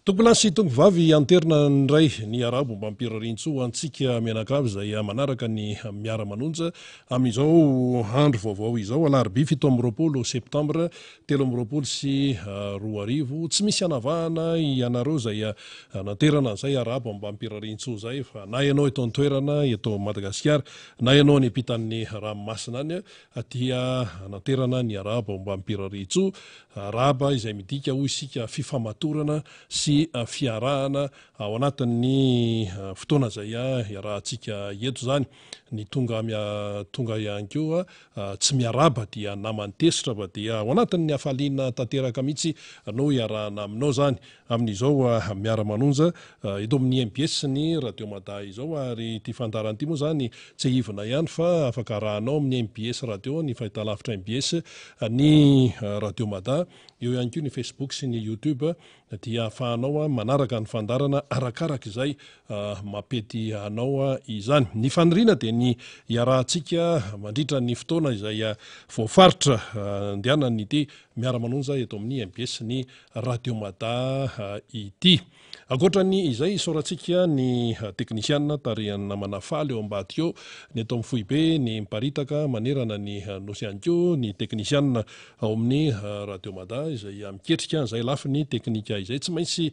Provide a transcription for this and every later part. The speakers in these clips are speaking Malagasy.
Tompolasy tombovavy anterina ndray ny arabo mba ampirarintso antsika mianakavy izay manaraka ny miara-manonja amin'izao andro vaovao izao alarobia 7 septambra 2024 tsy misy anavahana ianareo izay naterana izay arabo mba ampirarintso izay fa na ianao eto an-toerana eto Madagasikara na ianao any ampitan'ny ranomasina any dia naterana ny arabo mba ampirarintso araba izay midika ho isika fifamatorana sy fiarahana ao anatin'ny fotoana izay iarahantsika eto zany ny tonga ihany koa tsy miaraba dia namantesitra fa dia ao anatin'ny hafaliana tanteraka mihitsy no iarahana aminao zany amin'izao miara-manonja eto amin'ny MBS ny Radio Mada izao ary ity fandaran'ity moa zany tsy hivona ihany fa afaka arahanao amin'ny MBS radio ny fahitalavitra MBS ny Radio Mada eo ihany koa ny Facebook sy ny YouTube dia ahafahanao manaraka ny fandarana arakaraka izay mapety anao izany. Ny faniriana dia ny iarahantsika mandritra ny fotoana izay voafaritra andehanany ity miara-manonja eto amin'ny MBS ny Radio Mada ity. Ankoatran'ny izay isaorantsika ny teknisianina tarihan'ny namana faly eo ambady eo ny eto amin'ny Foibe ny miparitaka manerana ny nosy ihany koa ny teknisianina ao amin'ny Radio Mada izay miketrika izay lafy ny teknika izay tsy maintsy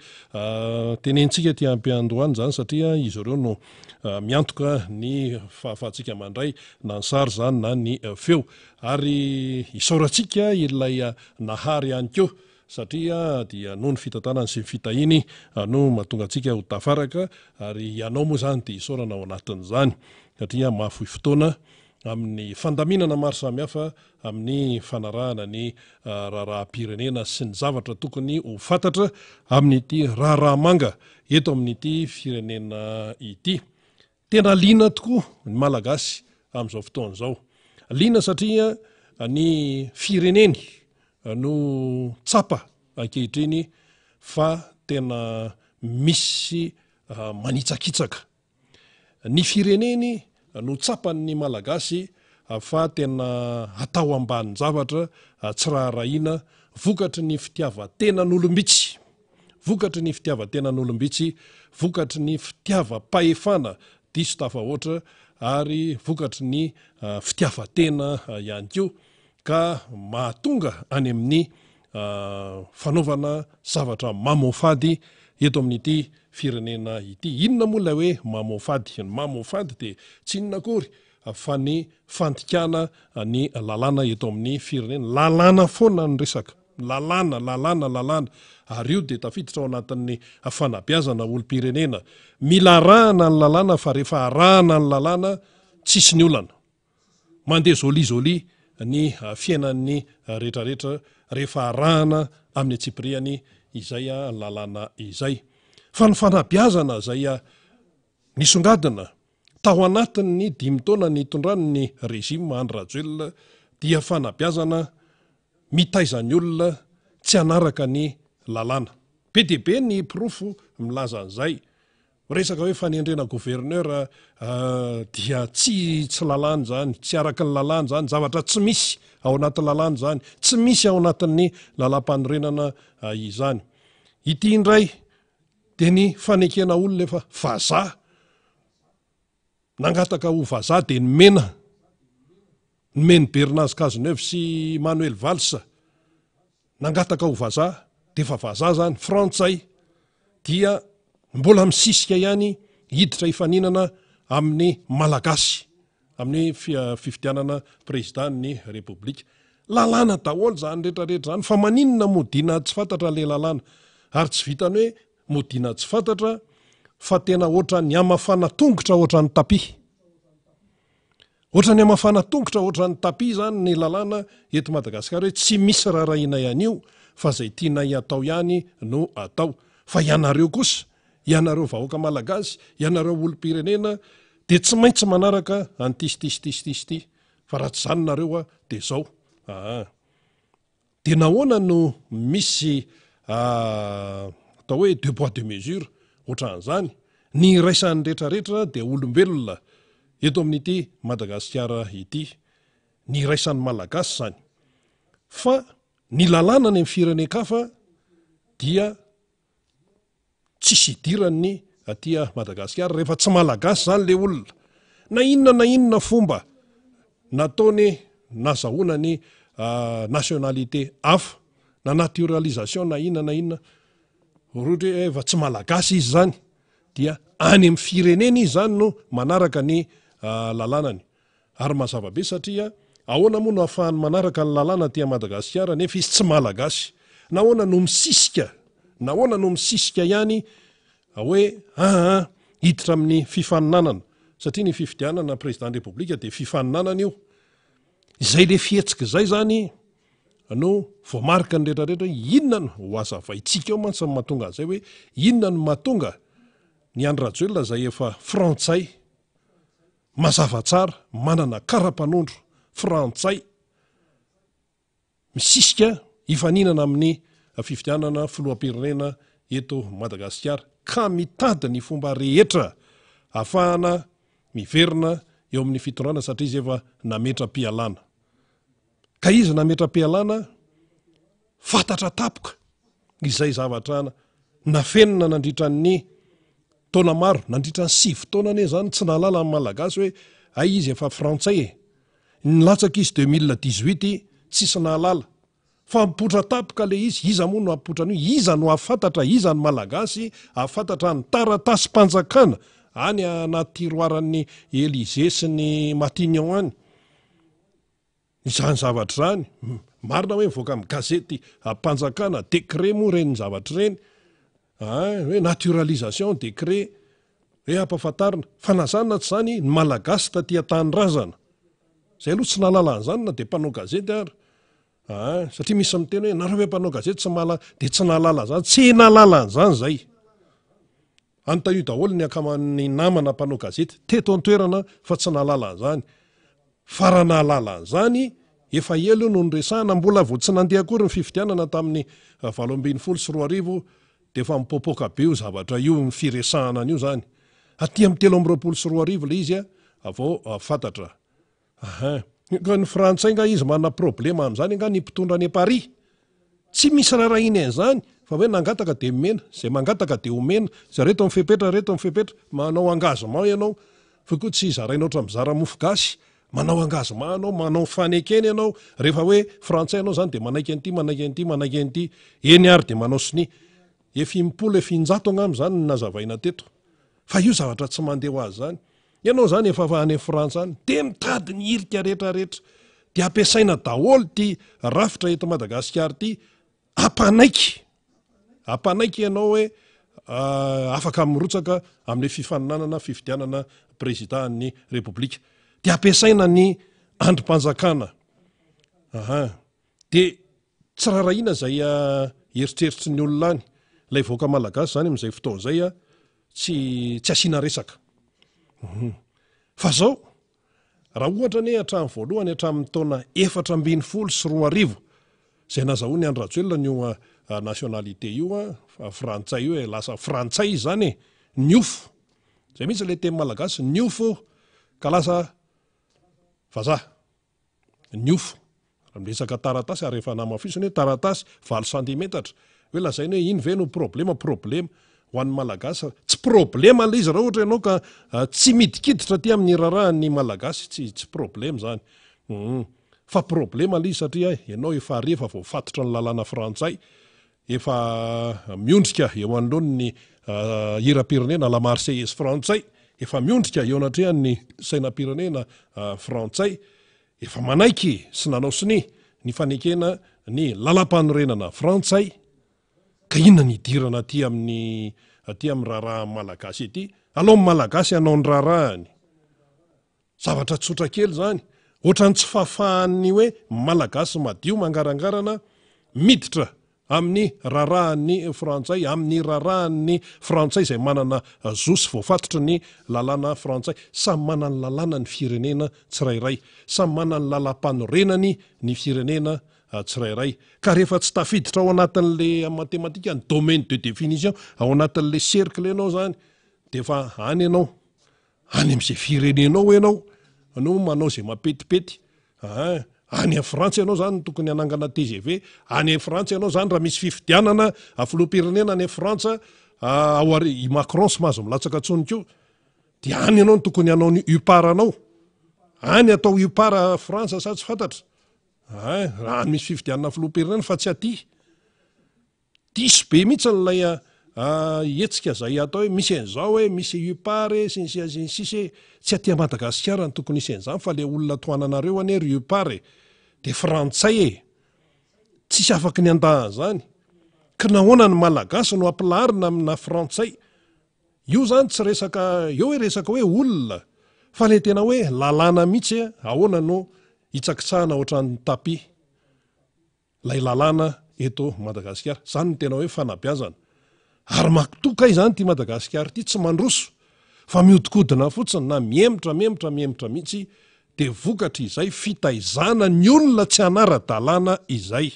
tenentsika ty ampiandohany zany satria izy ireo no miantoka ny fahafahantsika mandray na ny sary zany na ny feo ary isaorantsika ilay nahary ihany koa satria dia noho ny fitantanany sy ny fitahiny no mahatonga antsika ho tafaraka ary ianao moa zany dia isaorana ao anatin'izany satria mahafohy fotoana amin'ny fandaminana maro samihafa amin'ny fanarahana ny raharaha-pirenena sy ny zavatra tokony ho fantatra amin'ity raharaha-manga eto amin'ity firenena ity. Tena liana tokoa ny malagasy amin'izao fotoana izao. Liana satria ny fireneny no tsapa ankehitriny fa tena misy manitsakitsaka. Ny fireneny no tsapan'ny malagasy fa tena atao ambany zavatra tsy raharahiana vokatry ny fitiavan-tenan'olombitsy. Vokatry ny fitiavan-tenan'olombitsy, vokatry ny fitiavam-pahefana diso tafahoatra ary vokatry ny fitiavan-tena ihany koa ka mahatonga any amin'ny fanaovana zavatra mamofady eto amin'ity firenena ity. Inona moa ilay hoe mamofady? Ny mamofady dia tsy inona akory fa ny fantikana ny lalàna eto amin'ny firenena. Lalàna foana ny resaka. Lalàna. Ary io dia tafiditra ao anatin'ny fanabeazana olom-pirenena. Mila arahana ny lalàna fa rehefa arahana ny lalàna tsisy ny olana. Mandeha zoli ny fiainan'ny rehetrarehetra rehefa arahana amin'ny atsipiriany izay lalàna izay. Fa ny fanabeazana izay nisongadina tao anatin'ny 5 taona nitondrany ny rezima Andry Rajoelina dia fanabeazana mitaizany olona tsy hanaraka ny lalàna. Be dia be ny pirofo milaza an'izay. Resaka hoe fanendrena gouverneur dia tsy lalàna zany, tsy araka ny lalàna zany, zavatra tsy misy ao anatin'ny lalàna zany, tsy misy ao anatin'ny lalam-panorenana izany. Ity indray dia ny fanekena olona efa vazaha. Nangataka ho vazaha dia nomeny Bernazy Cazeneuve sy Manuel Valls. Nangataka ho vazaha dia efa vazaha zany. Frantsay dia mbola misisika ihany hiditra hifaninana amin'ny malagasy amin'ny fifidianana prezidan'ny repoblika. Lalàna daholo zany rehetrarehetra zany fa maninona modiana tsy fantatra le lalàna ary tsy vitany hoe modiana tsy fantatra fa tena ohatra ny hamafana tongotra ohatra ny tapi. Ohatra ny hamafana tongotra ohatra ny tapi zany ny lalàna eto Madagasikara hoe tsy misy raharahiana ihany io fa izay tiana atao ihany no atao. Fa ianareo kosa, ianareo vahoaka malagasy, ianareo olom-pirenena dia tsy maintsy manaraka an'ty. Fa raha tsy zany nareo dia zao. Dia nahoana no misy atao hoe 2 poids 2 mesures ohatran'izany. Ny raisan'ny rehetrarehetra dia olombelona eto amin'ity Madagasikara ity. Ny raisan'ny malagasy zany. Fa ny lalàna ny firenekafa dia tsisy idirany atia Madagasikara rehefa tsy malagasy zany le olona na inona fomba nataony nazahoana ny nationalité hafa na naturalisation na inona ohatra hoe efa tsy malagasy izy zany dia any amin'ny firenena izy zany no manaraka ny lalànany ary mazava be satria ahoana moa no ahafahany manaraka ny lalàna aty Madagasikara nefa izy tsy malagasy nahoana no misisika ihany hoe hiditra amin'ny fifaninanana satria ny fifidianana président de république dia fifaninanana io izay le fihetsika zay zany no voamarika ny rehetrarehetra inona no ho azavaitsika eo mantsy ny mahatonga an'izay hoe inona no mahatonga ny Andry Rajoelina zay efa frantsay mazava tsara manana kara-panondro frantsay misisika hifaninana amin'ny fifidianana filoham-pirenena eto Madagasikara ka mitady ny fomba rehetra ahafahana miverina eo amin'ny fitondrana satria izy efa nametram-pialana ka izy nametram-pialana fantatra tapoka izay zavatra nafenina nandritran'ny taona maro nandritran'ny 7 taona ane zany tsy nalala amin'ny malagasy hoe ay izy efa frantsay nilatsaka izy 2018 tsisy nalala fa mipotra tapoka le iza moa no apotra an'io iza no afantatra iza ny malagasy afantatra ny taratasy mpanjakana any anaty tiroaran'ny Élysée sy ny Matignon any izany zavatra zany marina hoe mivoaka amin'ny gazety mpanjakana décret moa reny zavatra reny hoe naturalisation décret hoe ampahafantarina fanazana tsy zany ny malagasy taty an-tany-drazana zay aloha tsy nalala an'izany na dia mpanao gazety ary satria misy miteny hoe nareo hoe mpanao gazety tsy dia tsy nalala an'izany tsy nalala an'izany zay anontany daholo ny akaman'ny namana mpanao gazety teto an-toerana fa tsy nalala an'izany fa raha nalala an'izany efa elo no nyresahana mbola vo tsy nandeha akory ny fifidianana tamin'ny 2024 dia efa mipopoka be io zavatra io ny firesahana an'io zany aty amin'ny 2024 le izy avao fantatra ny frantsay nga izy manana problema amin'izany nga ny mpitondra any Paris tsy misy raha iny an'izany fa hoe nangataka dia mena zay mangataka dia homena zay reto mifepetra manao engagement ianao fa koa tsy zarainao otra mizara mofo gasy manao engagement anao manao fanekena ianao rehefa hoe frantsay anao zany dia manaiky an'ity eny ary dia manao sini efim-polo efinjato angamba zany ny nazavaina teto fa io zavatra tsy mandeha ho azy zany ianao zany efa any Frantsa any dia mitady ny hirika rehetrarehetra dia ampiasaina daholo ty rafitra eto Madagasikara ty apanaiky ianao hoe afaka mirotsaka amin'ny fifaninanana fifidianana présidentan'ny république dia ampiasaina ny androm-panjakana dia tsy raharahiana zay eritreritry ny olona any ilay voaka malagasy zany amin'izay fotoana zay tsy asiana resaka fa zao raha ohatra ne hatramin'ny voalohany hatramin'ny taona 2014 zay nazahoany Andry Rajoelina ny nationalité io frantsay io lasa frantsay zany niofo zay mihitsy le teny malagasy niofo ka lasa vazaha niofo raha miresaka taratasy ary efa namafisony hoe taratasy 20 centimetatra hoe lazainy hoe iny ve no problema ho an'ny malagasy tsy problema le izy raha ohatra ianao ka tsy midikiditra aty amin'ny rarahan'ny malagasy tsy problema zany fa problema le izy satria ianao efa rehefa voafatotra ny lalàna frantsay efa miondrika eo anoloan'ny hira-pirenena la Marseillaise frantsay efa miondrika eo anatrehan'ny sainam-pirenena frantsay efa manaiky sy nanao sini ny fanekena ny lalam-panorenana frantsay ka inona ny idirana aty amin'ny rarahan'ny malagasy ety aloha ny malagasy anao ny rarahany zavatra tsotra kely zany ohatrany tsy fahafahan'ny hoe malagasy madio mangarangarana miditra amin'ny rarahan'ny frantsay amin'ny rarahan'ny frantsay izay manana zosy voafatotra ny lalàna frantsay samy manany lalàna ny firenena tsirairay samy manany lalam-panorenany ny firenena tsirairay ka rehefa tsy tafiditra ao anatin'le matematika ny domaine de définition ao anatin'le cercle ianao zany dia efa any ianao any amin'izay firenenao ianao no manao zay mapetipety any Frantsa ianao zany tokony anangana TGV any Frantsa ianao zany raha misy fifidianana filoham-pirenena any Frantsa i Macron sy mahazo milatsaka tsony ko dia any ianao no tokony ianao ny uparanao any atao upara Frantsa sa tsy fantatra raha any misy fifidianana filoha-pirenena fa tsy aty diso be mihitsy nylay etsika zay atao hoe misy an'izao hoe misy upare sinsisy tsy aty Madagasikara ny tokony isy an'izany fa le olona toananareo ane ry upare de frantsay tsisy afaky ny andahan zany ka nahoana ny malagasy no ampilarina amina frantsay io zany tsy resaka eo hoe resaka hoe olona fa le tena hoe lalàna mihitsy ahoana no hitsakitsahana ohatran'ny tapi lay lalàna eto Madagasikara zany no tena hoe fanabeazana ary makitoka izany ty Madagasikara ty tsy mandroso fa miodikodina fotsiny na miemitra mihitsy de vokatra izay fitaizana ny olona tsy anara-dalàna izay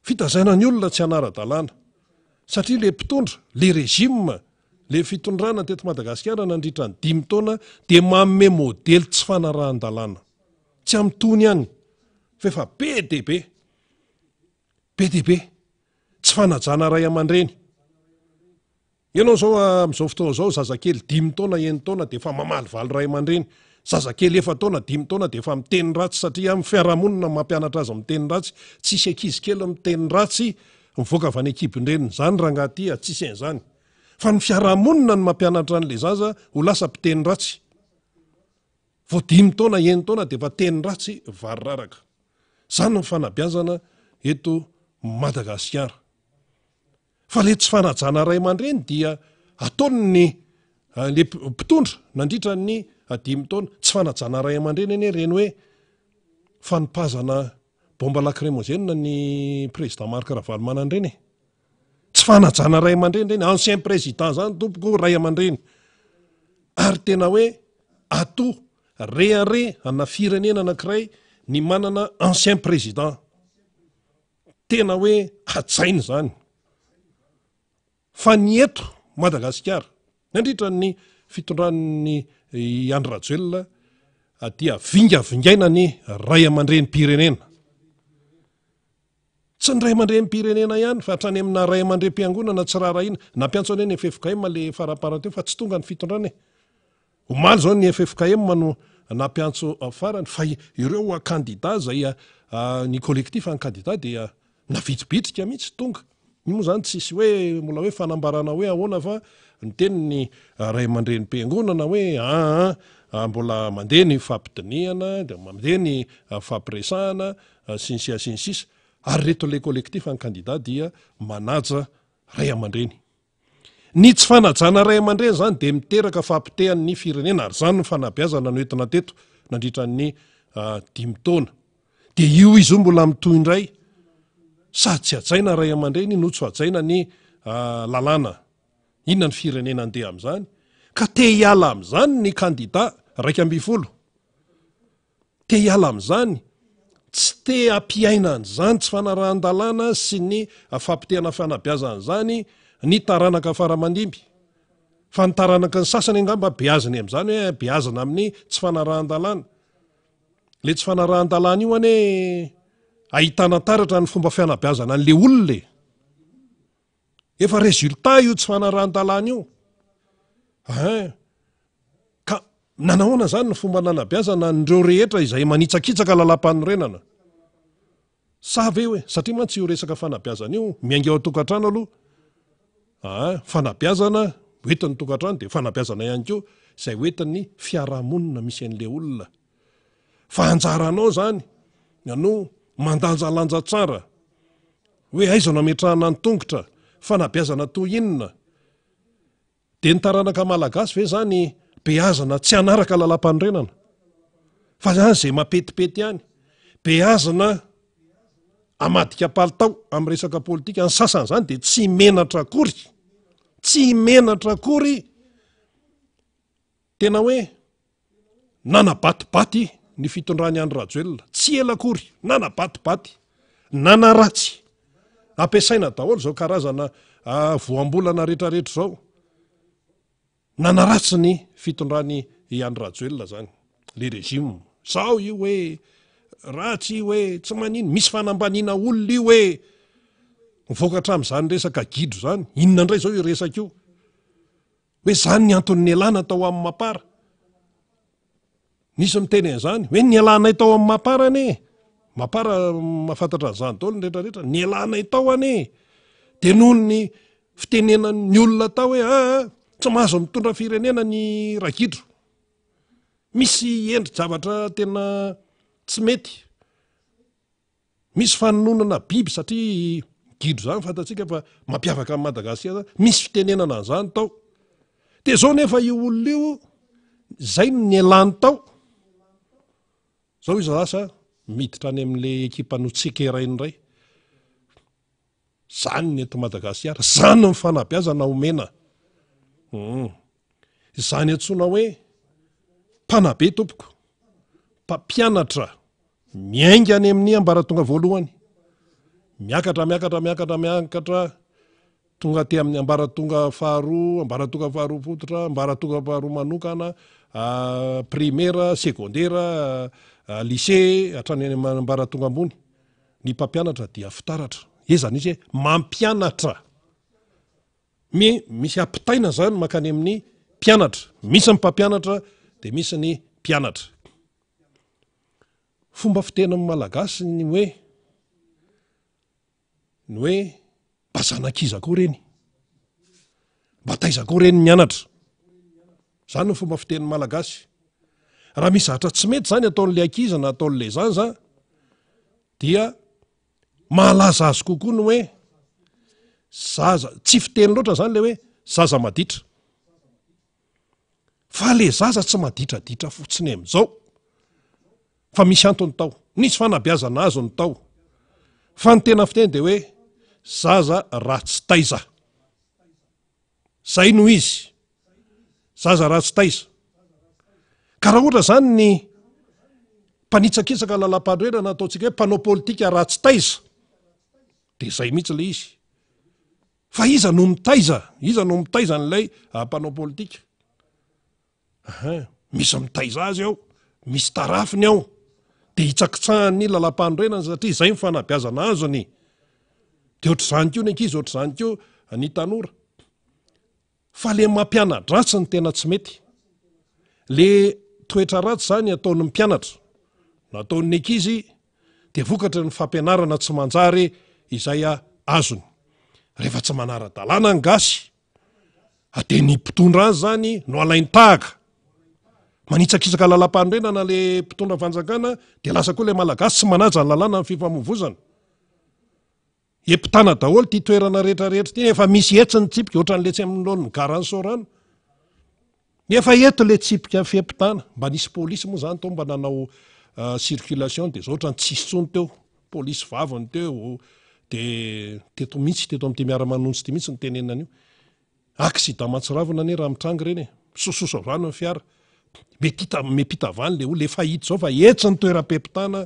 fitazaina ny olona tsy anara-dalàna satria le mpitondra le régime le fitondrana teto Madagasikara nandritra ny 5 taona de manome modely tsy fanarahan-dalàna tsy am'tony ihany fa efa be tsy fanajana ray aman-dreny ianao zao am'izao fotoana zao zazakely 5 taona 1 taona de efa mamalyvaly ray aman-dreny zazakely 4 taona 5 taona de efa miteny ratsy satria amin'ny fiarahamonina mampianatra azy miteny ratsy tsisy ankizy kely miteny ratsy mivoaka avy any ekibin-dreny zany rangahy tsisy an'izany fa ny fiarahamonina ny mampianatra an'le zaza ho lasa mpiteny ratsy vo 5 taona 1 taona de efa teny ratsy vary raraka zany ny fanabeazana eto Madagasikara fa le tsy fanajana ray aman-dreny dia ataony le mpitondra nandritra ny 5 taona tsy fanajana ray aman-dreny ane reny hoe fanopazana bomba lacrymogène ny président Marc Ravalomanana tsy fanajana ray aman-dreny reny ancien président zany tompoko ray aman-dreny ary tena hoe ato re ana firenena anankiray ny manana ancien président tena hoe hajainy zany fa ny eto Madagasikara nandritra ny fitondran'ny Andry Rajoelina dia vingavingaina ny ray aman-dreny pirenena tsy ny ray aman-dreny pirenena ihany fa hatrany amina ray aman-dreny mpiangonana tsy raharaina nampiantso any FFKM le faraparateo fa tsy tonga ny fitondrana omaly zao ny FFKM no nampiantso farany fa ireo candidat zay ny collectif ny candidat dia navitribitrika mihitsy tonga io moa zany tsisy hoe mbola hoe fanambarana hoe ahoana fa ny teniny ray aman-dreny mpiangonana hoe mbola mandeha ny fampidiniana de mandeha ny fampiresahana sinsisa ary reto le collectif ny candidat dia manaja ray aman-dreny ny tsy fanajana ray aman-dreny zany de miteraka fampitehan'ny firenena ary zany ny fanabeazana no entina teto nandritra ny 5 taona de io izy io mbola mitoy indray sady tsy ajaina ray aman-dreny no tsy ajaina ny lalàna inona ny firenena andeha am'izany ka te hiala am'izany ny candidat 12 te hiala am'izany tsy te ampiaina an'izany tsy fanarahan-dalàna sy ny fampitehana fanabeazana zany ny taranaka faramandimby fa ny taranaka ny sasany angamba beaziny am'izany hoe beazina amin'ny tsy fanarahan-dalàna le tsy fanarahan-dalàna io ane ahitana taratra ny fomba fianabeazana an'le olona efa resultat io tsy fanarahan-dalàna io ka nanahoana zany ny fomba nanabeazana nireo rehetra izay manitsakitsaka lalam-panorenana sa ve hoe satria mantsy io resaka fanabeazana io miainga ao atokantrano aloha fanabeazana hoetin'ny tokantrano de fanabeazana ihany ko izay hoetin'ny fiarahamonina misy an'le olona fa anjaranao zany no mandanjalanja tsara hoe aiza no ametrahana ny tongotra fanabeazana toy inona de ny taranaka malagasy ve zany beazana tsy anaraka lalam-panorenana fa zany zay mapetipety ihany beazana amadika palitao amin'ny resaka politika ny sasany zany de tsy menatra akory tena hoe nanabatibaty ny fitondrany Andry Rajoelina tsy ela akory nanabatibaty nanaratsy ampiasaina daholo zao karazana voambolana rehetrarehetra zao nanaratsy ny fitondrany Andry Rajoelina zany le régime sao io hoe ratsy hoe tsy manino misy fanambanina olona io hoe Mivoaka hatramin'izany resaka gidro zany, inona indray zao io resaka io? Hoe zany ny anton'ny alana tao amin'ny mampara. Nisy miteny an'izany, hoe ny alanay tao amin'ny mampara ane. Mampara mahafantatra an'izany daholo ny rehetrarehetra, ny alanay tao ane. De noho ny fitenenan'ny olona tao hoe tsy mahazo mitondra firenena ny ragidro. Misy endri-javatra tena tsy mety. Misy fanononana biby satria gidro zany fantatsika fa mampiavaka amin'ny Madagasikara, misy fitenenana an'izany tao. De zao nefa io olona io, zay ny alany tao. Zao izy lasa miditra any amin'le ekipa Notsekera indray. Zany ny eto Madagasikara, zany ny fanabeazana omena. Zany antsoina hoe mpanabe tompoko, mpampianatra miainga any amin'ny ambaratonga voalohany, miakatra tonga aty amin'ny ambaratonga faharoa, ambaratonga faharoa fototra, ambaratonga faharoa manokana, primaire, secondaire, lycée, hatrany ambaratonga ambony. Ny mpampianatra dia fitaratra. Ezany izy hoe mampianatra. Misy ampitaina zany makany amin'ny mpianatra. Misy ny mpampianatra dia misy ny mpianatra. Fomba fitenan'ny malagasy ny hoe mba zanak'iza koa reny, mba taiza koa reny mianatra. Zany ny fomba fitenan'ny malagasy. Raha misy zavatra tsy mety zany ataon'le ankiza na ataon'le zaza, dia mahalaza azy kokoa ny hoe zaza, tsy fiteny loatra zany le hoe zaza maditra. Fa le zaza tsy maditraditra fotsiny amin'izao. Fa misy antony tao, nisy fanabeazana azo ny tao. Fa ny tena fiteny dia hoe zaza ratsy taiza. Zay no izy, zaza ratsy taiza. Ka raha ohatra zany ny mpanitsakitsaka lalam-pandroenana ataontsika hoe mpanao politika ratsy taiza, dia zay mihitsy le izy. Fa iza no mitaiza n'ilay mpanao politika? Misy mitaiza azy ao, misy tarafiny ao, dia hitsakitsahany lalam-pandroenana satria izay mifanabeazana azony. Dia ohatr'izany koa ny ankizy, ohatr'izany koa ny tanora. Fa le mampianatra ratsy ny tena tsy mety. Le toetra ratsy zany ataon'ny mpianatra, nataon'ny ankizy, dia vokatra ny fampianarana tsy manjary izay azony. Rehefa tsy manara-dalàna ny gasy, dia ny mpitondra azy zany no alainy tahaka. Manitsakitsaka lalam-pandroenana le mpitondra fanjakana, dia lasa koa le malagasy tsy manaja ny lalàna ny fifamoivozana. Epitana daholo ty toerana rehetrarehetra ty, efa misy etsiny tsipika ohatran'le tsy amin'lony garany saorano. Efa eto le tsipika fiepitana, mba nisy polisy moa zany tao mba nanao circulation, dia zao ohatrany tsisy tsony teo, polisy vavany teo, dia teto amin'ity miara-manonsy ty mihitsy ny tenenana io. Accident mahatsiravina ane raha mitrangy reny, sososo avany ny fiara, mepita avany le olona efa hita zao fa etsy ny toeram-piepitana,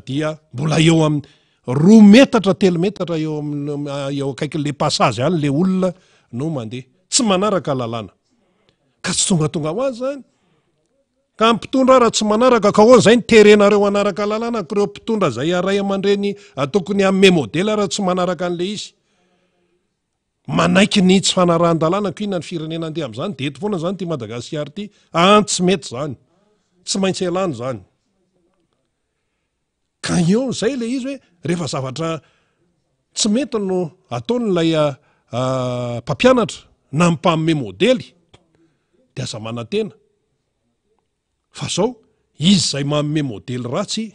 dia mbola eo amin'ny 2 metatra 3 metatra eo akaikin'le passage any le olona no mandeha, tsy manaraka lalàna. Ka tsy tonga ho azy zany. Ka mpitondra raha tsy manaraka, ka hoan zay ny terenareo anaraka lalàna, ireo mpitondra zay ray aman-dreny tokony amin'ny modèle raha tsy manaraka an'le izy. Manaiky ny tsy fanarahan-dalàna ko inona ny firenena andeha amin'izany, dia eto foana zany ty Madagasikara ty, tsy mety zany, tsy maintsy elany zany. Ka eo zay le izy hoe rehefa zavatra tsy mety no ataon'ilay mpampianatra na mpamme modely, dia aza manantena. Fa zao izy zay mamme modely ratsy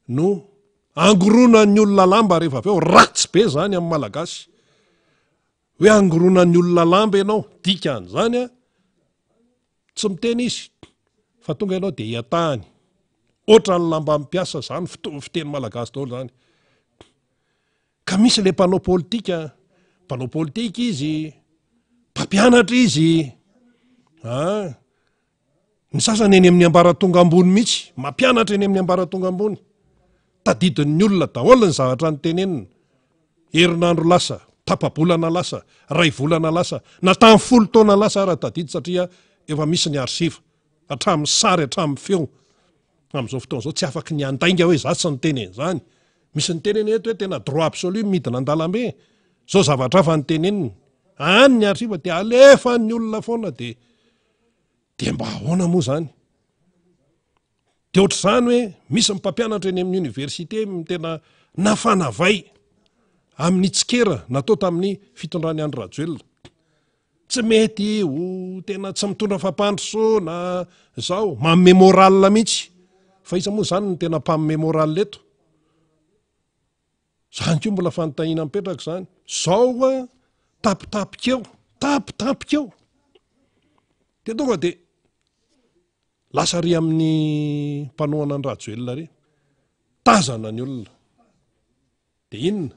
no angorona ny olona lamba rehefa avy eo, ratsy be zany amin'ny malagasy. Hoe angorona ny olona lamba ianao, dika an'izany tsy miteny izy, fa tonga ianao dia hiatahany. Oatra ny lamba mpiasa zany, fiteny malagasy daholo zany. Ka misy le mpanao politika izy, mpampianatra izy, ny sasany eny amin'ny ambaratonga ambony mihitsy, mampianatra eny amin'ny ambaratonga ambony. Tadidin'ny olona daholo ny zavatra ny tenenina. Herinandro lasa, tapa-bolana lasa, ray volana lasa, na tamin'ny 10 taona lasa ara tadidy satria efa misy ny arsiva, hatramin'ny sary, hatramin'ny feo. Amin'izao fotoana izao tsy afaka ny andainga hoe zatsy ny teneny zany. misy ny teneny eto hoe tena droit absolu midina an-dalambe. Zao zavatra hafa ny teneniny. Any ny ariva dia alefa ny olona foana dia mba ahoana moa zany. Dia ohatr'izany hoe misy mpampianatra eny amin'ny université tena nafanavay amin'ny tsikera natao tamin'ny fitondrany Andry Rajoelina. Tsy mety ho tena tsy mitondra fampandrosoana zao, manome moral mihitsy. Fa iza moa zany ny tena mpaminome moral eto. Zany koa mbola fanontaniana mipetraka zany. Zao tapitapikeo. Dia tonga dia lasa ry amin'ny mpanohana Andry Rajoelina ry. Tazana ny olona. Dia inona?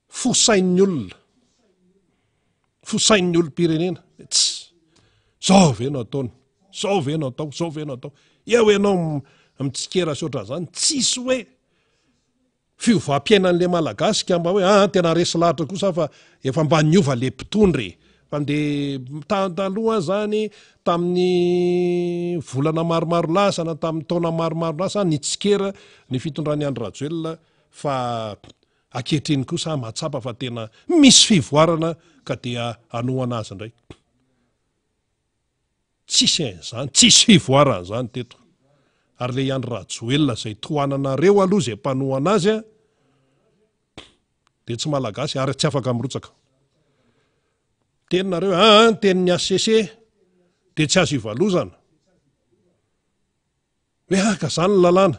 Fosain'ny olona. Fosain'ny olom-pirenena. Zao ve no ataony? Zao ve no atao? Eo ianao mitsikera sy ohatran' zany. Tsisy hoe fiovam-piainan'ilay malagasy ka mba hoe tena resy lahatra kosa fa efa mba niova le mpitondry. Fandeha taloha zany tamin'ny volana maromaro lasa na tamin'ny taona maromaro lasa nitsikera ny fitondrany Andry Rajoelina fa ankehitriny kosa mahatsapa fa tena misy fivoarana ka dia anohana azy indray. Tsisy fivoarana zany teto. Ary le Andry Rajoelina izay tohananareo aloha izay mpanohana azy dia tsy malagasy ary tsy afaka mirotsaka. Teninareo tenin'ny ACC dia tsy azo ivalozana. Hoe ka zany lalàna.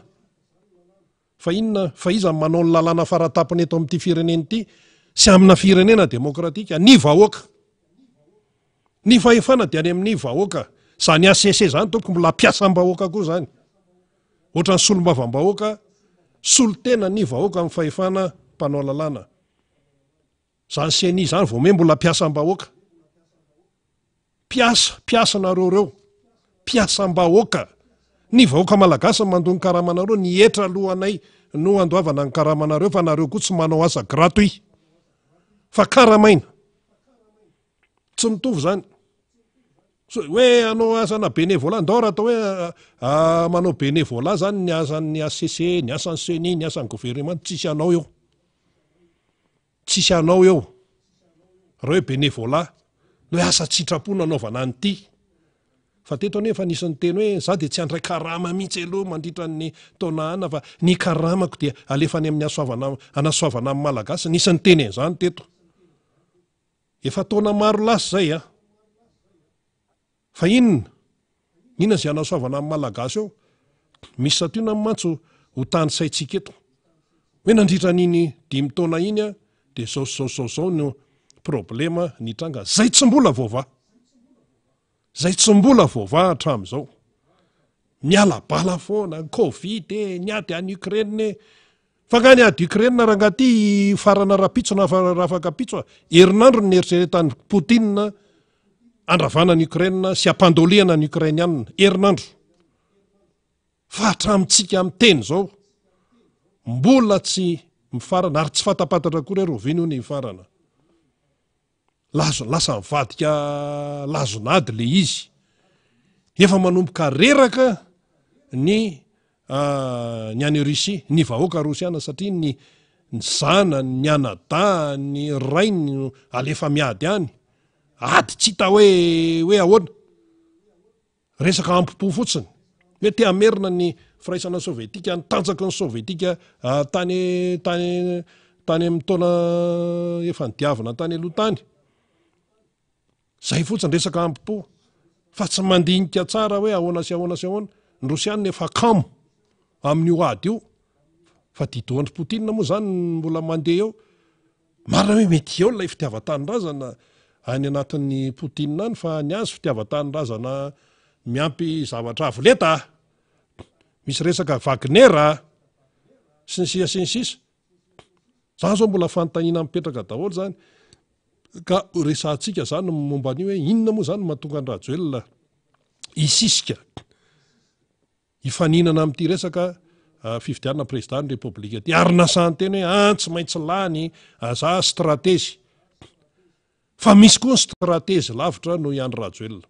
Fa inona? Fa iza manao ny lalàna faratapana eto amin'ity firenena ity sy amina firenena demokratika? Ny vahoaka. Ny fahefana dia any amin'ny vahoaka. Zany ACC zany toko mbola mpiasam-bahoaka koa zany. Ohatran'ny solombavam-bahoaka, solotena ny vahoaka amin'ny fahefana mpanao lalàna. Zany CNI zany vao mbola mpiasam-bahoaka. Piasanareo reo. Piasam-bahoaka. Ny vahoaka malagasy mandony karamanareo ny etra alohanay no andoavana ny karamanareo fa nareo koa tsy manao asa gratuit. Fa karamaina. Tsy mitovy zany. Hoe anao asana bénévolat ndao raha atao hoe manao bénévolat zany ny asan'ny ACC, ny asan'ny CNI, ny asan'ny gouvernement, tsisy anao eo. Tsisy anao eo. Raha hoe bénévolat, hoe asa tsitrapona anaovana an'ity. Fa teto nefa nisy ny teny hoe za dia tsy handray karama mihitsy aloha mandritra ny taona ana fa ny karamako dia alefany amin'ny anasoavana amin'ny malagasy. Nisy ny teny zany teto. Efa taona maro lasa zay fa inona izay anasoavana amin'ny malagasy eo? Misy sationa mantso ho tany saitsika eto. Hoe nandritra n'iny 5 taona iny dia zao no problema nitranga. Zay tsy mbola voava hatramin'izao. Miala bala foana, Covid, niady any Ukraine. Fa nga niady Ukraine rangaty farana rapitso na rafaka pitso. Herinandro ny eritreretan'ny Poutine andravana ny Ukraine sy ampandoliana ny Ukrainianina. Herinandro. Fa hatramitsika amin'ny teny zao. Mbola tsy mifarana ary tsy fatapatatra koa ry Rovino ny farana. Lasa mivadika lazonady le izy. Efa manomboka reraka ny any Russia, ny vahoaka Rosiana satria ny zana, ny anada, ny rainy alefa miady any. Ady tsy hita hoe ahoana. Resaka ampipo fotsiny. Hoe te hamerina ny firaisana sovietika, ny tanjaky ny sovietika tany amin'ny taona efa nidiavana tany aloha tany. Zay fotsiny resaka ampipo. Fa tsy mandinika tsara hoe ahoana sy ahoana. Ny Rosiana efa kamo amin'ny io ady io. Fa didohan'ny Poutine moa zany mbola mandeha eo. Marina hoe mety eo ilay fitiavan-tany-drazana any anatin'ny Poutine any fa ny azy fitiavan-tany-drazana miampy zavatra avoleta. Misy resaka Wagner sy ny sisa. Zany zao mbola fanontaniana mipetraka daholo zany. Ka resantsika zany momba an'io hoe inona moa zany mahatonga Andry Rajoelina isisika hifaninana amin'ity resaka fifidianana président république ty. Ary nasahany teny hoe tsy maintsy lany za stratézy. Fa misy koa ny stratézy lavitra no i Andry Rajoelina.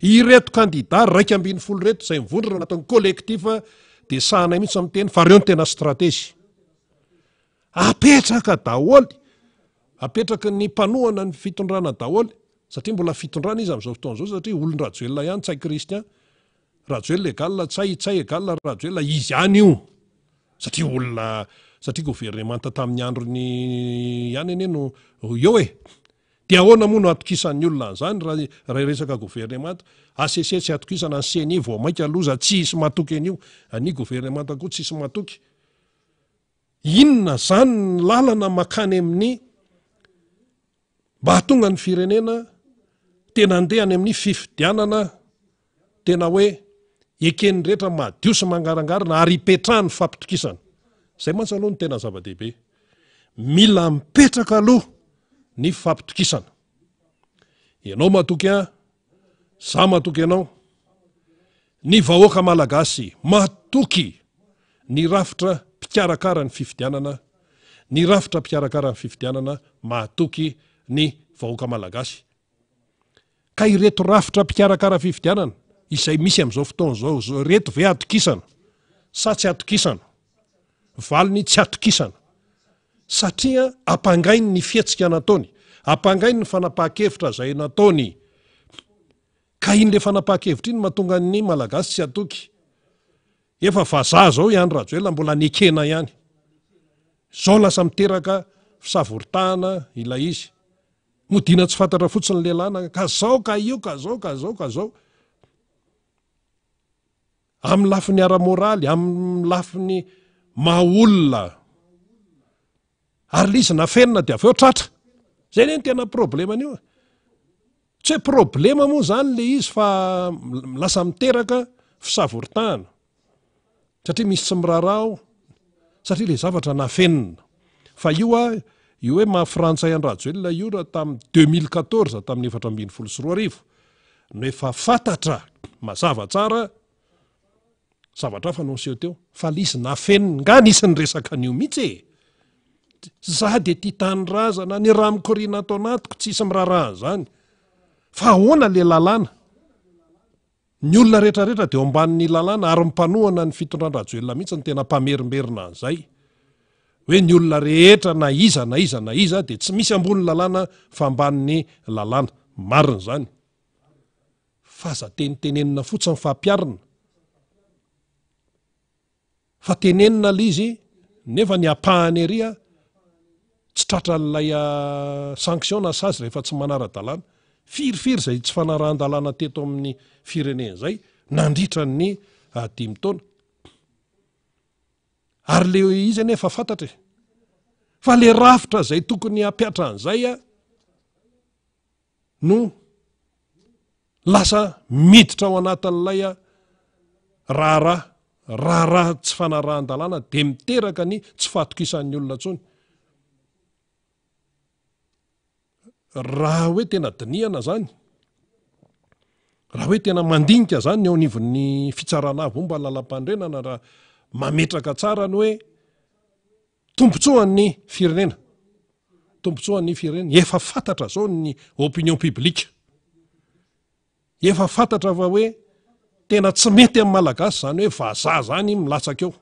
Ireto candidat 250 reto izay mivondrona anatin'ny collectif dia sahanay mihitsy amin'ny teny fa reo ny tena stratézy. apetraka daholy, apetraka ny mpanohana ny fitondrana daholy, satria mbola fitondrana izy amin'izao fotoana zao, satria olon-Rajoelina ihany tsay Kristian, Rajoelina egalina tsay egalina Rajoelina izy ihany io, satria gouvernemanta tamin'ny androny ihany ene no eo dia ahoana moa no atokisan'ny olona an'izany raha resaka gouvernemanta, ACC tsy atokisana ny CNI vao mainka loza tsy hisy matoky an'io, ny gouvernemanta koa tsy hisy matoky. Inona zany ny lalana makany amin'ny mba hatonga ny firenena tena andehany amin'ny fifidianana tena hoe eken'ny rehetra madio sy mangarangarina ary ipetrahany fampitokisana. Zay mantsy aloha ny tena zava-dehibe. Mila mipetraka aloha ny fampitokisana. Ianao matoky za matoky ianao, ny vahoaka malagasy matoky ny rafitra mpikarakara ny fifidianana, ny rafitra mpikarakara ny fifidianana matoky ny vahoaka malagasy. Ka ireto rafitra mpikarakara fifidianana izay misy amin'izao fotoana zao, reto ve atokisana sa tsy atokisana? Valiny tsy atokisana, satria ampangainy ny fietsika nataony, ampangainy ny fanapahan-kevitra izay nataony. Ka iny le fanapahan-kevitra iny mahatonga ny malagasy tsy atoky. Efa vazaha zao i Andry Rajoelina mbola nekena ihany. Zao lasa miteraka fisavoritahana ilay izy. Modiana tsy fantatra fotsiny lelana ka zao ka io ka zao ka zao ka zao. Amin'ny lafiny ara-moraly, amin'ny lafiny maha-olona. Ary lizy nafenina dia avy eo tratra. Zay ny tena probleman'io. Tsy hoe problema moa zany le izy fa lasa miteraka fisavoritahana. Satria misy tsy mirarao, satria le zavatra nafenina. Fa io hoe mahafrantsay Andry Rajoelina io raha tamin'ny 2014 tamin'ny 2024 no efa fantatra mazava tsara zavatra fa no seho teo fa lizy nafenina nga nisy ny resaka an'io mihitsy. Za dia tia tanyrazana ny raha mikoriana atao anatiko tsy hisy miraraha zany. Fa ahoana le lalàna? Ny olona rehetrarehetra dia ambanin'ny lalàna ary mipanohana ny fitondran Rajoelina mihitsy ny tena mpamerimberina an'izay. Hoe ny olona rehetra na iza dia tsy misy ambony lalàna fa ambanin'ny lalàna. Marina zany. Faza tenenina fotsiny fampiarina. Fa tenenina lizy nefa ny apahany ery tsy tratra n'ilay sanction na sazy rehefa tsy manara-dalàna. Firifiry izay tsy fanarahan-dalàna teto amin'ny firenena izay nandritra ny 5 taona. Ary le izy nefa fantatra fa le rafitra izay tokony hampiatra an'izay no lasa miditra ao anatin'ilay raha tsy fanarahan-dalàna dia miteraka ny tsy fahatokisan'ny olona intsony. Raha hoe tena dinihana zany, raha hoe tena mandinika zany ny eo anivon'ny fitsarana momba lalam-pandrenana, raha mametraka tsara ny hoe tombotsoan'ny firenena, tombotsoan'ny firenena, efa fantatra zao ny opinion publique, efa fantatra fa hoe tena tsy mety amin'ny malagasy zany hoe vazaha zany milatsaka eo.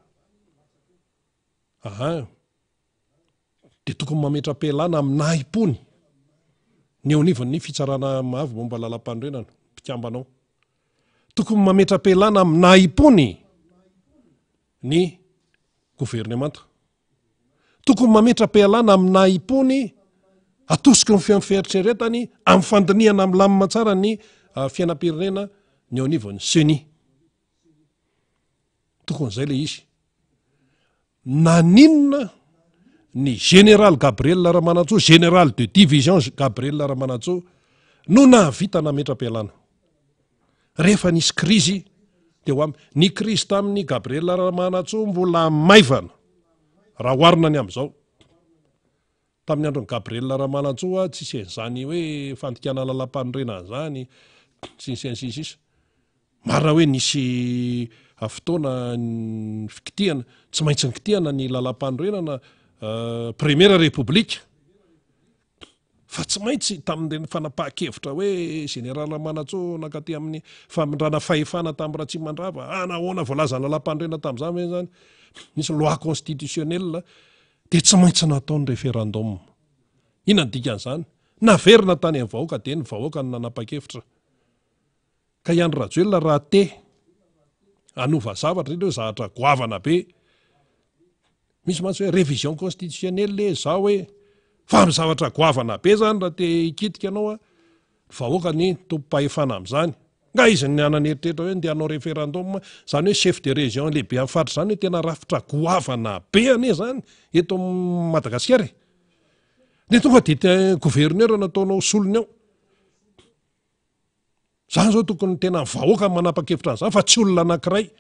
Dia tokony mametra-pialana amin'ahim-pony ny eo anivon'ny fitsarana mavo momba lalam-pandrenana mpikambanao. Tokony mametra-pialana amin'ahim-pony ny gouvernemanta. Tokony mametra-pialana amin'ahim-pony atosiky ny fieritrretany amin'ny fandinihana milamina tsara ny fiainam-pirenena ny eo anivon'ny CENI. Tokony izay le izy. Naninona ny général Gabriel Ramanantsoa, général de division Gabriel Ramanantsoa no nahavita nametra-pialana. Rehefa nisy krizy teo aminy, ny krizy tamin'ny Gabriel Ramanantsoa mbola maivana raha oharina ny amin'izao. Tamin'ny andron'ny Gabriel Ramanantsoa tsy isy an'izany hoe fandikana lalam-pandrenana zany, sisa. Marina hoe nisy fotoana fikitihana, tsy maintsy nikitihana ny lalam-pandrenana Première République. Fa tsy maintsy tamin'ny fanapahan-kevitra hoe général Ramanantsoa nakaty amin'ny famindrana fahefana tamin'ny Ratsimandrava, nahoana voalazana lalam-pandrenana tamin'izany zany, nisy loi constitutionnelle dia tsy maintsy nataony référendum. Inona ny dikan'izany? Naverina tany amin'ny vahoaka dia ny vahoaka no nanapa-kevitra. Ka Andry Rajoelina raha hanova zavatra ireo zavatra goavana be. Misy mantsy hoe révision constitutionnelle zao hoe fa amin'ny zavatra goavana be zany raha te hikitika anao vahoaka ny tompo-pahefana amin'izany. Nga izy ny ananeritreritra hoe ndeha hanao référendum, zany hoe chef de région lehibe amin'ny faritra zany hoe tena rafitra goavana be ane zany eto Madagasikara. Ny tonga dia gouverneur nataonao solony ao. Zany zao tokony tena vahoaka manapa-kevitra an'izany fa tsy olona anankiray.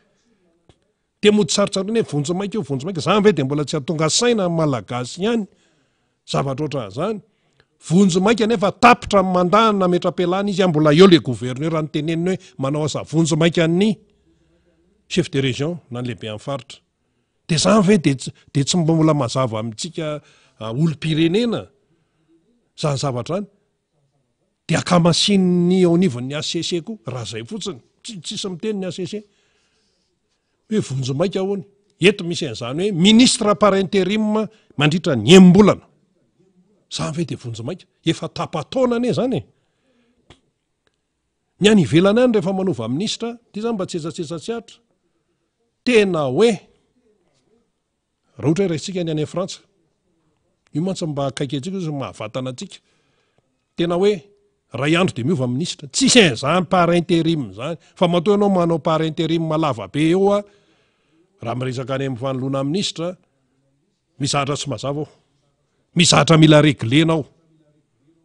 Dia mody sarotsarony hoe vonjy maika io vonjy maika. Zany ve dia mbola tsy hatonga saina malagasy ihany zavatra ohatran'izany. Vonjy maika nefa tapitra mandahana nametra-pialana izy mbola eo le gouverneur ny teneniny hoe manao asa vonjy maika ny chef de région na ny lehibe amin'ny faritra. Dia zany ve dia tsy mbola mazava amintsika olom-pirenena zany zavatra any. Dia akamasiny ao anivon'ny ACC koa raha zay fotsiny tsisy miteny ny ACC hoe vonjy maika ahoany. Eto misy an'izany hoe ministre par intérim mandritra 9 mbolana. Zany ve dia vonjy maika? Efa tapa-taona ane zany e. Ny any ivelany any rehefa manova ministra, ty zany mba tsetsatsetsatsyatra. Tena hoe raha ohatra hoe raisitsika ny any Frantsa, io mantsy mba akaiky antsika sy mahavatana antsika. Tena hoe ray andro dia miova ministra, tsisy an'izany par intérim zany, fa matoa ianao manao par intérim lava be eo raha miresaka any amin'ny fanoloana ministra, mizatra tsy mazava ao, mizatra mila reglenao.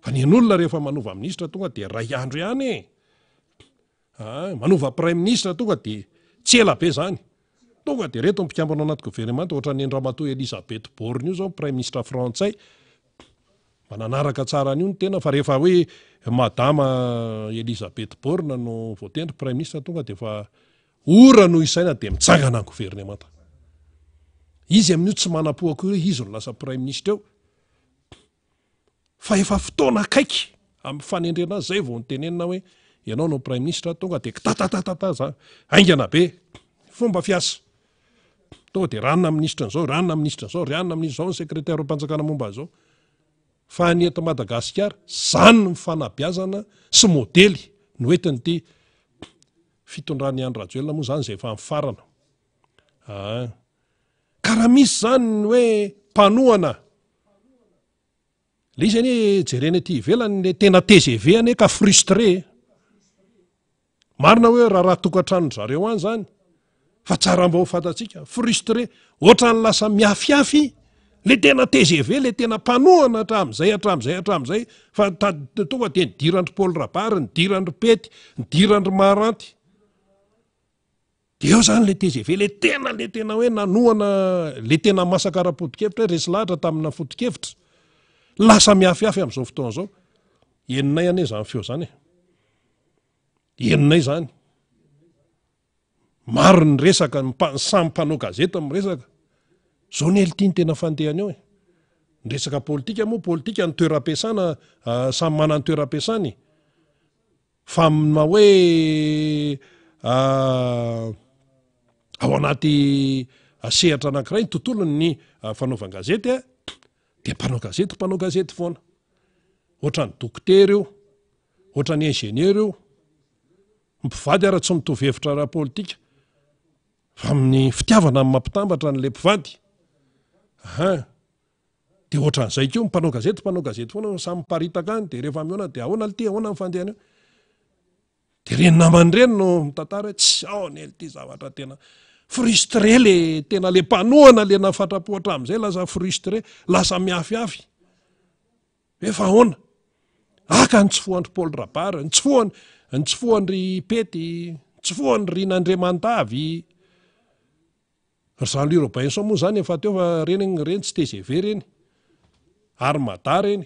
Fa ny olona rehefa manova ministra tonga dia ray andro ihany e. Manova prime ministre tonga dia tsy ela be zany. Tonga dia reto mpikambana anaty gouvernement ohatra ny Ramatoa Elisabeth Borne io zao prime ministre frantsay. Mananaraka tsara an'io ny tena fa rehefa hoe madama Elisabeth Borne no voatendry prime ministre tonga dia fa ora no isaina dia mitsangana ny gouvernement. Izy amin'io tsy manam-poako hoe izy no lasa prime ministre eo. Fa efa fotoana akaiky amin'ny fanendrena zay vao nitenenina hoe ianao no prime ministre tonga dia kitatatata za aingana be fomba fiasa. Tonga dia ranona ministre n'izao, ranona ministre n'izao, ranona ministre n'izao ny secrétaire am-panjakana momba zao. Fa ny eto Madagasikara zany ny fanabeazana sy modely no entiny ity fitondran'ny Andry Rajoelina moa zany zay efa mifarana. Ka raha misy zany hoe mpanohana le izy anie jereny aty ivelany le tena TGV anie ka frustré. Marina hoe raha tokantrano zareo any zany fa tsara mba ho fantatsika frustré ohatran ny lasa miafiafy le tena TGV le tena mpanohana hatramin'izay fa tonga dia nidirandry Paul Rabary, nidirandry Pety, nidirandry Maranty. Dia eo zany le TGV le tena hoe nanohana le tena masaka ara-potikevitra resy lahatra tamina fotikevitra. Lasa miafiafy amin'izao fotoana zao. Eninay ane zany feo zany e. Eninay zany. Maro ny resaka samy mpanao gazety miresaka. Zao ny elitiny tena fandehany eo e. Ny resaka politika moa politika ny toeram-piasana samy manana ny toeram-piasany. Fa amin'ny hoe ao anaty sehatra anankiray ny tontolo ny fanaovan gazety dia mpanao gazety foana. Ohatra ny dokotera io, ohatra ny ingénieur io, mpivady ara tsy mitovy hevitra ara-politika. Fa amin'ny fitiavana amin'ny mampitambatra n'ilay mpivady. Dia ohatran'izay koa mpanao gazety foana samy miparitaka any dia rehefa mihoana dia ahoana ity ahoana ny fandehany eo. Dia reny namany reny no mitantara tsy ao ny ity zavatra tena frustré le tena le mpanohana le nafatrapohatra amin'izay lasa frustré, lasa miafiafy. Efa ahoana? Aka nitsofohandry Paul Rabary, nitsofohandry Pety, nitsofohandry Nandriamantavy. Jean-Louis Robinson moa zany efa teo fa reny tsy TGV reny. Armada reny.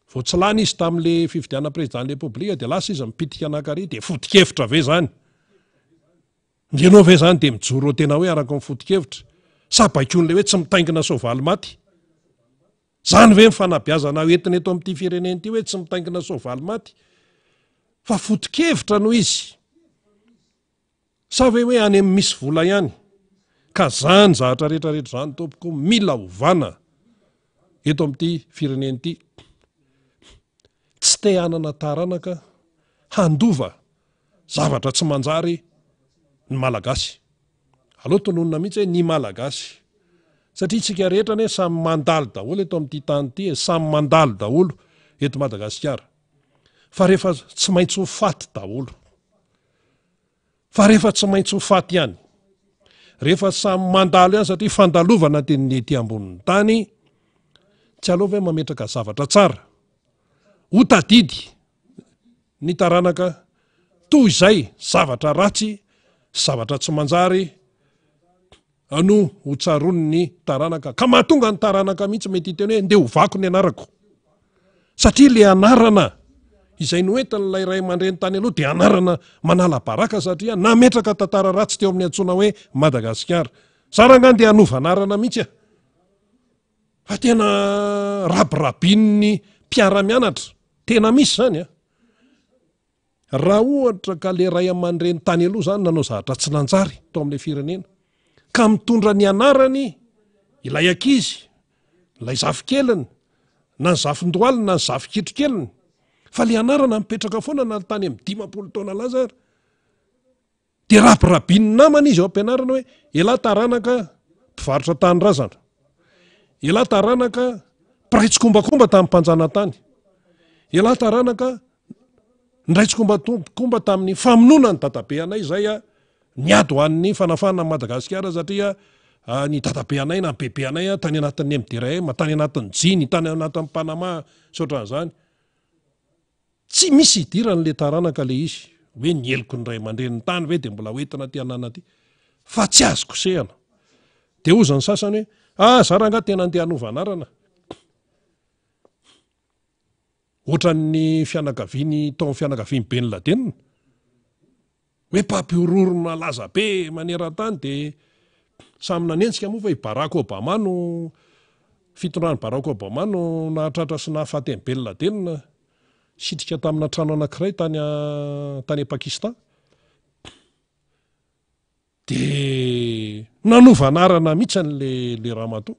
Vao tsy lany izy tamin'le fifidiana président république dia lasa izy mipitika anakary dia fotikevitra ve zany. Ianao ve zany dia mijoro tena hoe araka ny fotikevitra. Sabakon'le hoe tsy mitaingina soavaly maty. Zany ve mifanabeazana entiny eto amin'ity fireneny ity hoe tsy mitaingina soavaly maty. Fa fotikevitra no izy. Sa ve hoe any amin'ny misy vola ihany. ka zany zahatra rehetrarehetra zany tompoko mila ovana eto amin'ity fireneny ity. Tsy te hanana taranaka handova zavatra tsy manjary ny malagasy. Aleo tononona mihitsy hoe ny malagasy. Satria tsika rehetra ne samy mandalo daholo eto amin'ity tany ity, samy mandalo daholo eto Madagasikara. Fa rehefa tsy maintsy ho faty daholo. Fa rehefa tsy maintsy ho faty ihany. Rehefa samy mandalo ihany satria fandalovana teny ety ambonin'ny tany, tsy aleo ve mametraka zavatra tsara. Ho tadidy ny taranaka toy izay zavatra ratsy, zavatra tsy manjary ano ho tsarony ny taranaka. Ka mahatonga ny taranaka mihitsy mety hiteny hoe ndeha hovako ny anarako. Satria le anarana izay noentin'ilay ray aman-dreny tany aloha dia anarana manala baraka satria nametraka tantara ratsy teo amin'ny antsoina hoe Madagasikara. Saranga andeha hanova anarana mihitsy a. Fa tena rabirabin'ny mpiara-mianatra. Tena misy zany a. Raha ohatra ka le ray aman-dreny tany aloha zany nanao zavatra tsy nanjary tao amin'ilay firenena, ka mitondra ny anarany ilay ankizy, ilay zafikeliny, na ny zafin-dohaliny na ny zafikitrokeliny, fa le anarana mipetraka foana na tany amin'ny 50 taona lazara. Dia rabirabin'ny namana izy ao am-pianarana hoe elahy taranaka mpivarotra tany razana, elahy taranaka mpiraitsi-kombakomba tamin'ny mpanjana tany, elahy taranaka niraitsi-kombakomba tamin'ny famonoana ny dadabe anay izay niady ho an'ny fanafana Madagasikara satria ny dadabe anay na bebe anay tany anatin'ny MDRM, tany anatin'ny jiny, tany anatin'ny Panama, saotran'izany. Tsy misy idirany le taranaka le izy hoe nieliko ny ray aman-dreniny tany hoe dia mbola hoentina ty anana ty, fa tsy azo kosehana. Dia ozany sasany hoe zaranga tena andeha hanova anarana. Ohatran'ny fianakaviany tao amin'ny fianakaviany Ben Laden, hoe mpampiororona laza be maneran-tany dia samy nanenjika moa fa i Barack Obama no fitondrany Barack Obama no nahatratra sy nahafaty an'i Ben Laden sitrika tamina trano anankiray tany Pakistan. Dia nanova anarana mihitsy le ramatoa.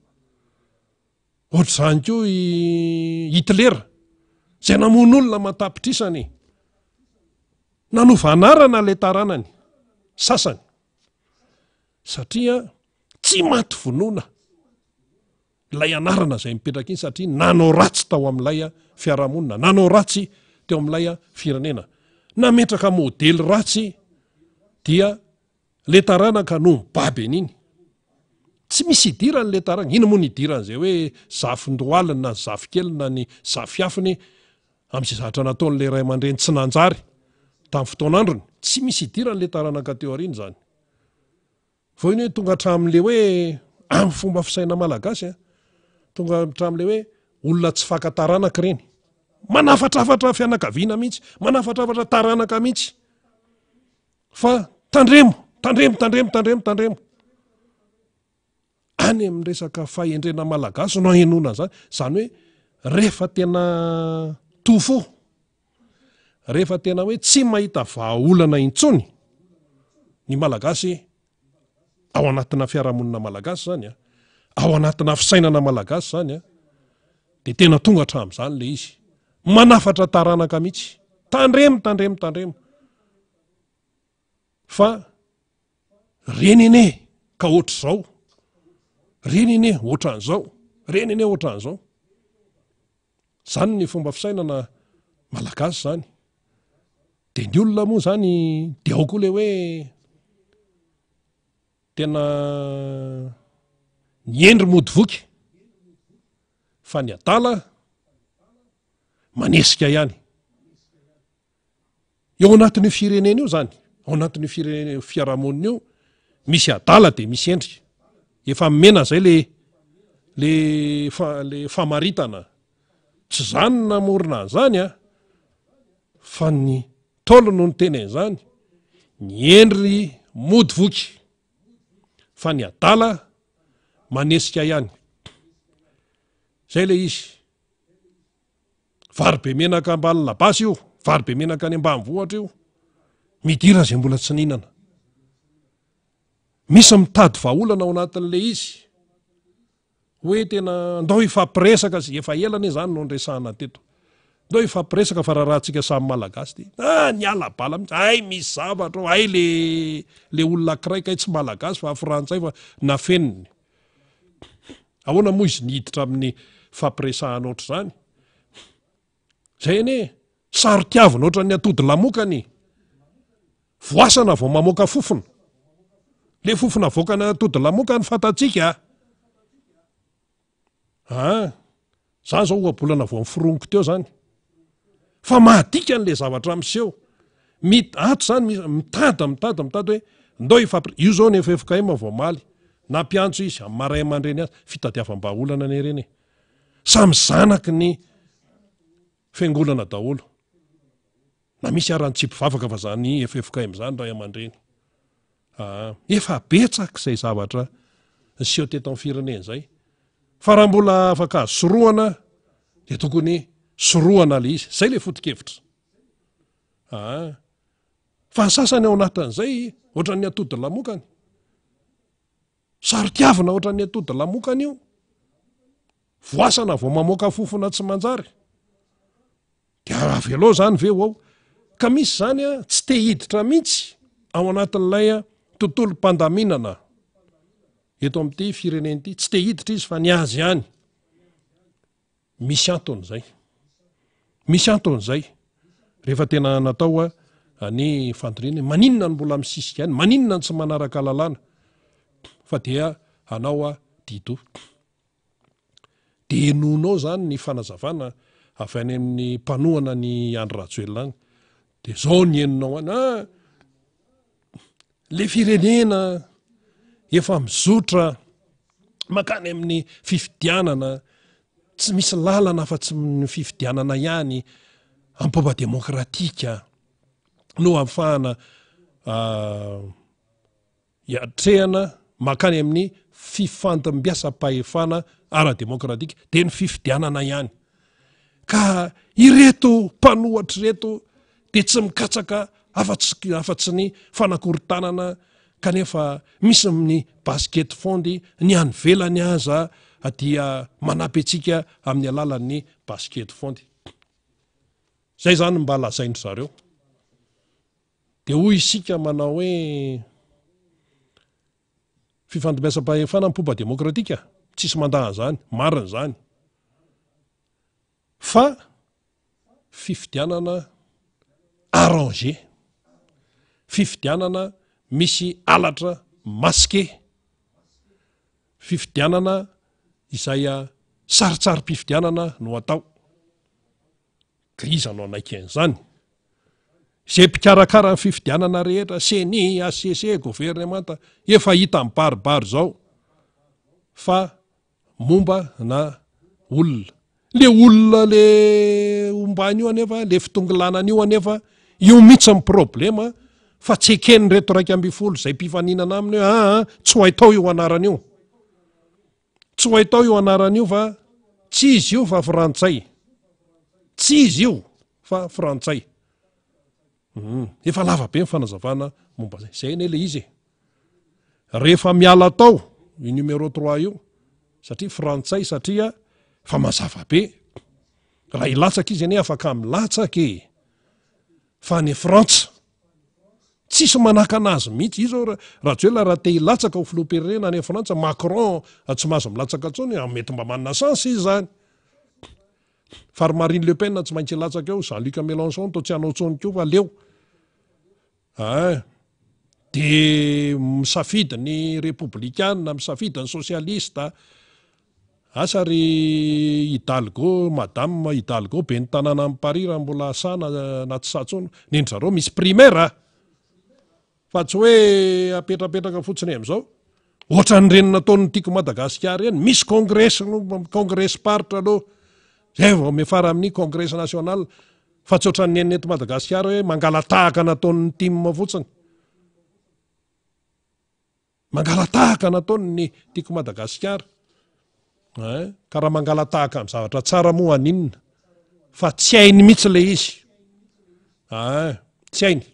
Ohatr'izany koa i Hitler izay namono olona matapitrisany, nanova anarana le taranany sasany satria tsy maty vonoina ilay anarana izay mipetraka iny satria nanao ratsy tao amin'ilay fiarahamonina, nanao ratsy teo amin'ilay firenena, nametraka modely ratsy, dia le taranaka no mibaby an'iny. Tsy misy idirany le taranaka. Ino moa ny idiran'izay hoe zafin-dohaliny na zafikeliny na ny zafiafiny amin'izay zavatra nataon'le ray aman-dreny tsy nanjary tamin'ny fotoan'androny. Tsy misy idirany le taranaka teo aoriana izany. Vao iny hoe tonga hatramin'le hoe amin'ny fomba fisaina malagasy, tonga hatramin'le hoe olona tsy faka taranaka ireny, manafatrafatra fianakaviana mihitsy, manafatrafatra taranaka mihitsy, fa tandremo any amin'ny resaka fahendrena malagasy no hahenona zany. Zany hoe rehefa tena tofo, rehefa tena hoe tsy mahita vahaolana intsony ny malagasy ao anatina fiarahamonina malagasy zany ao anatina fisainana malagasy zany dia tena tonga hatramin'izany le izy, manafatra taranaka mihitsy, tandremo fa renene ka ohatr'izao, renene ohatran'izao, renene ohatran'izao. Zany ny fomba fisainana malagasy zany. Dia ny olona moa zany dia ao koa le hoe tena niendry mody voky fa ny adala manesika ihany. Eo anatin'ny firenena io zany, ao anatin'ny fiarahamonina io misy adala dia misy endrika. Efa mena zay le famaritana. Tsy zany namorona an'izany fa ny tolo no ny teny an'izany, ny endry mody voky fa ny adala manesika ihany. Zay le izy. Vary be menaka ambany labasy io, vary be menaka any ambanivohitra io, midira izay mbola tsy ninana. misy mitady vaolana ao anatin'le izy hoe tena ndao ifampiresaka sy efa elany zany no nresahana teto ndao ifampiresaka fa rahantsika samy malagasy ty ny alabala mihitsy ay misy zavatra ao ay le olona kiraika tsy malagasy fa frantsay fa nafeniny ahoana moa izy niditra amin'ny fampiresahana oatra zany zay ane saro tiavina oatra ny atody lamokany voasana vao mamoaka fofona le fofona voakana atody lamokany fantatsika zany zao oabolana vao miforoniko teo zany fa mahadika n'le zavatra miseho ato zany mitady hoe ndao io zao ny FFKM vao maly nampiantso izy amin'ny maray aman-dreny azy fitadiavam-baolana ny reny samy zanaky ny fiangolana daholo na misy aran-tsipivavaka fa zany FFKM zany ray aman-dreny efa betsaka izay zavatra niseho teto amin'ny firenena zay fa raha mbola afaka soroana de tokony soroana le izy zay le foto-kevitra fa ny sasany ao anatin'izay ohatran'ny atody lamokany sary tiavina ohatran'ny atody lamokany io voasana vao mamoaka fofona tsy manjary de avelo zany ve ao ka misy zany tsy te hiditra mihitsy ao anatin'ilay tontolo mpandaminana eto amin'ity fireneny ity tsy te hiditra izy fa ny azy ihany misy anton'izay rehefa tena natao ny fandrininy maninona ny mbola misisika any maninona ny tsy manaraka lalàna fa dia anao dido de nonao zany ny fanazavana avy any amin'ny mpanohana ny Andry Rajoelina any de zao ny enonao any le firenena efa mizotra makany amin'ny fifidianana tsy misy lalana fa tsy ny fifidianana ihany ampaba demokratika no ahafahana iatrehana makany amin'ny fifandimbiasam-pahefana ara-demokratika de ny fifidianana ihany ka ireto mpanohatra reto de tsy mikatsaka afa-tsy ny fanakorontanana kanefa misy ny basket fondy ny any velany aza dia manampy atsika amin'ny alalan'ny basket fondy zay zany mba lazainy zareo de hoy isika manao hoe fifandimbiasam-pahefana mipomba demokratika tsisy mandaha zany marina zany fa fifidianana arrangé fifidianana misy alatra maske fifidianana izay saritsary-pifidianana no atao ka iza no anaiken'izany zay mpikarakara ny fifidianana rehetra seni ACC gouvernemanta efa hita amin'ny baribary zao fa momba na olona le olona le ombany io anefa le fitongilanana io anefa io mihitsy ny problema fa tsy ekeny reto raiky amby folo zay mpifaninana aminy hoe tsy ho haitao io anaran'io tsy ho haitao io anaran'io fa tsy izy io fa frantsay tsy izy io fa frantsay efa lava be ny fanazavana momba zay zay ane le izy rehefa miala tao io numéro 3 io satria frantsay satria fa mazava be raha ilatsaka izy ane afaka milatsaka fa ny frantsa tsisy manaka anazy mihitsy izy rajoela raha te hilatsaka ho filohampirenena any frantsa Macron tsy mahazo milatsaka tsony mety mba manana chance izy zany fa Marine Le Pen tsy maintsy hilatsaka eo Jean-Luc Mélenchon to tsy hanao tsony keo fa leo de misafidy ny républicaine misafidy ny socialiste asa ry Hidalgo madame Hidalgo be ny tanàna amin'ny Paris raha mbola asana na tsy satsono nendry zareo misy primaire fa tsy hoe apetrapetraka fotsiny am'izao ohatra ny reny nataony tiako Madagasikara eny misy congrès paritra aloha zay vao mefara amin'ny congrès national fa tsy ohatra ny eto Madagasikara hoe mangalatahaka nataony tim fotsiny mangalatahaka nataony ny tiako Madagasikara ka raha mangalatahaka amin'ny zavatra tsara moa aninona fa tsy hainy mihitsy le izy tsy hainy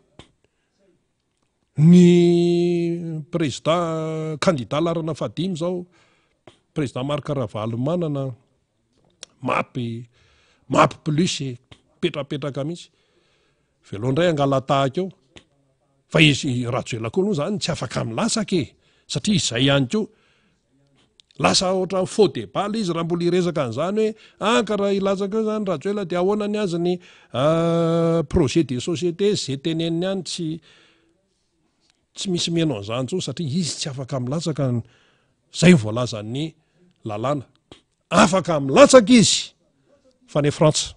ny président candidat larana fadimy zao président Marc Ravalo manana mapy plus petrapetraka mihitsy velohandray angalatahaka eo fa izy Rajoelina koa moa zany tsy afaka milasaka satria izay ihany koa lasa ohatra faux débat izy raha mbola iresaka an'izany hoe karaha ilatsaka eo zany Rajoelina dia ahoana ny azy ny projet de société zay teneniny ihany tsy misy meno an'izany tsony satria izy tsy afaka milatsaka zay voalazan'ny lalàna afaka milatsaka izy fa ny Frantsa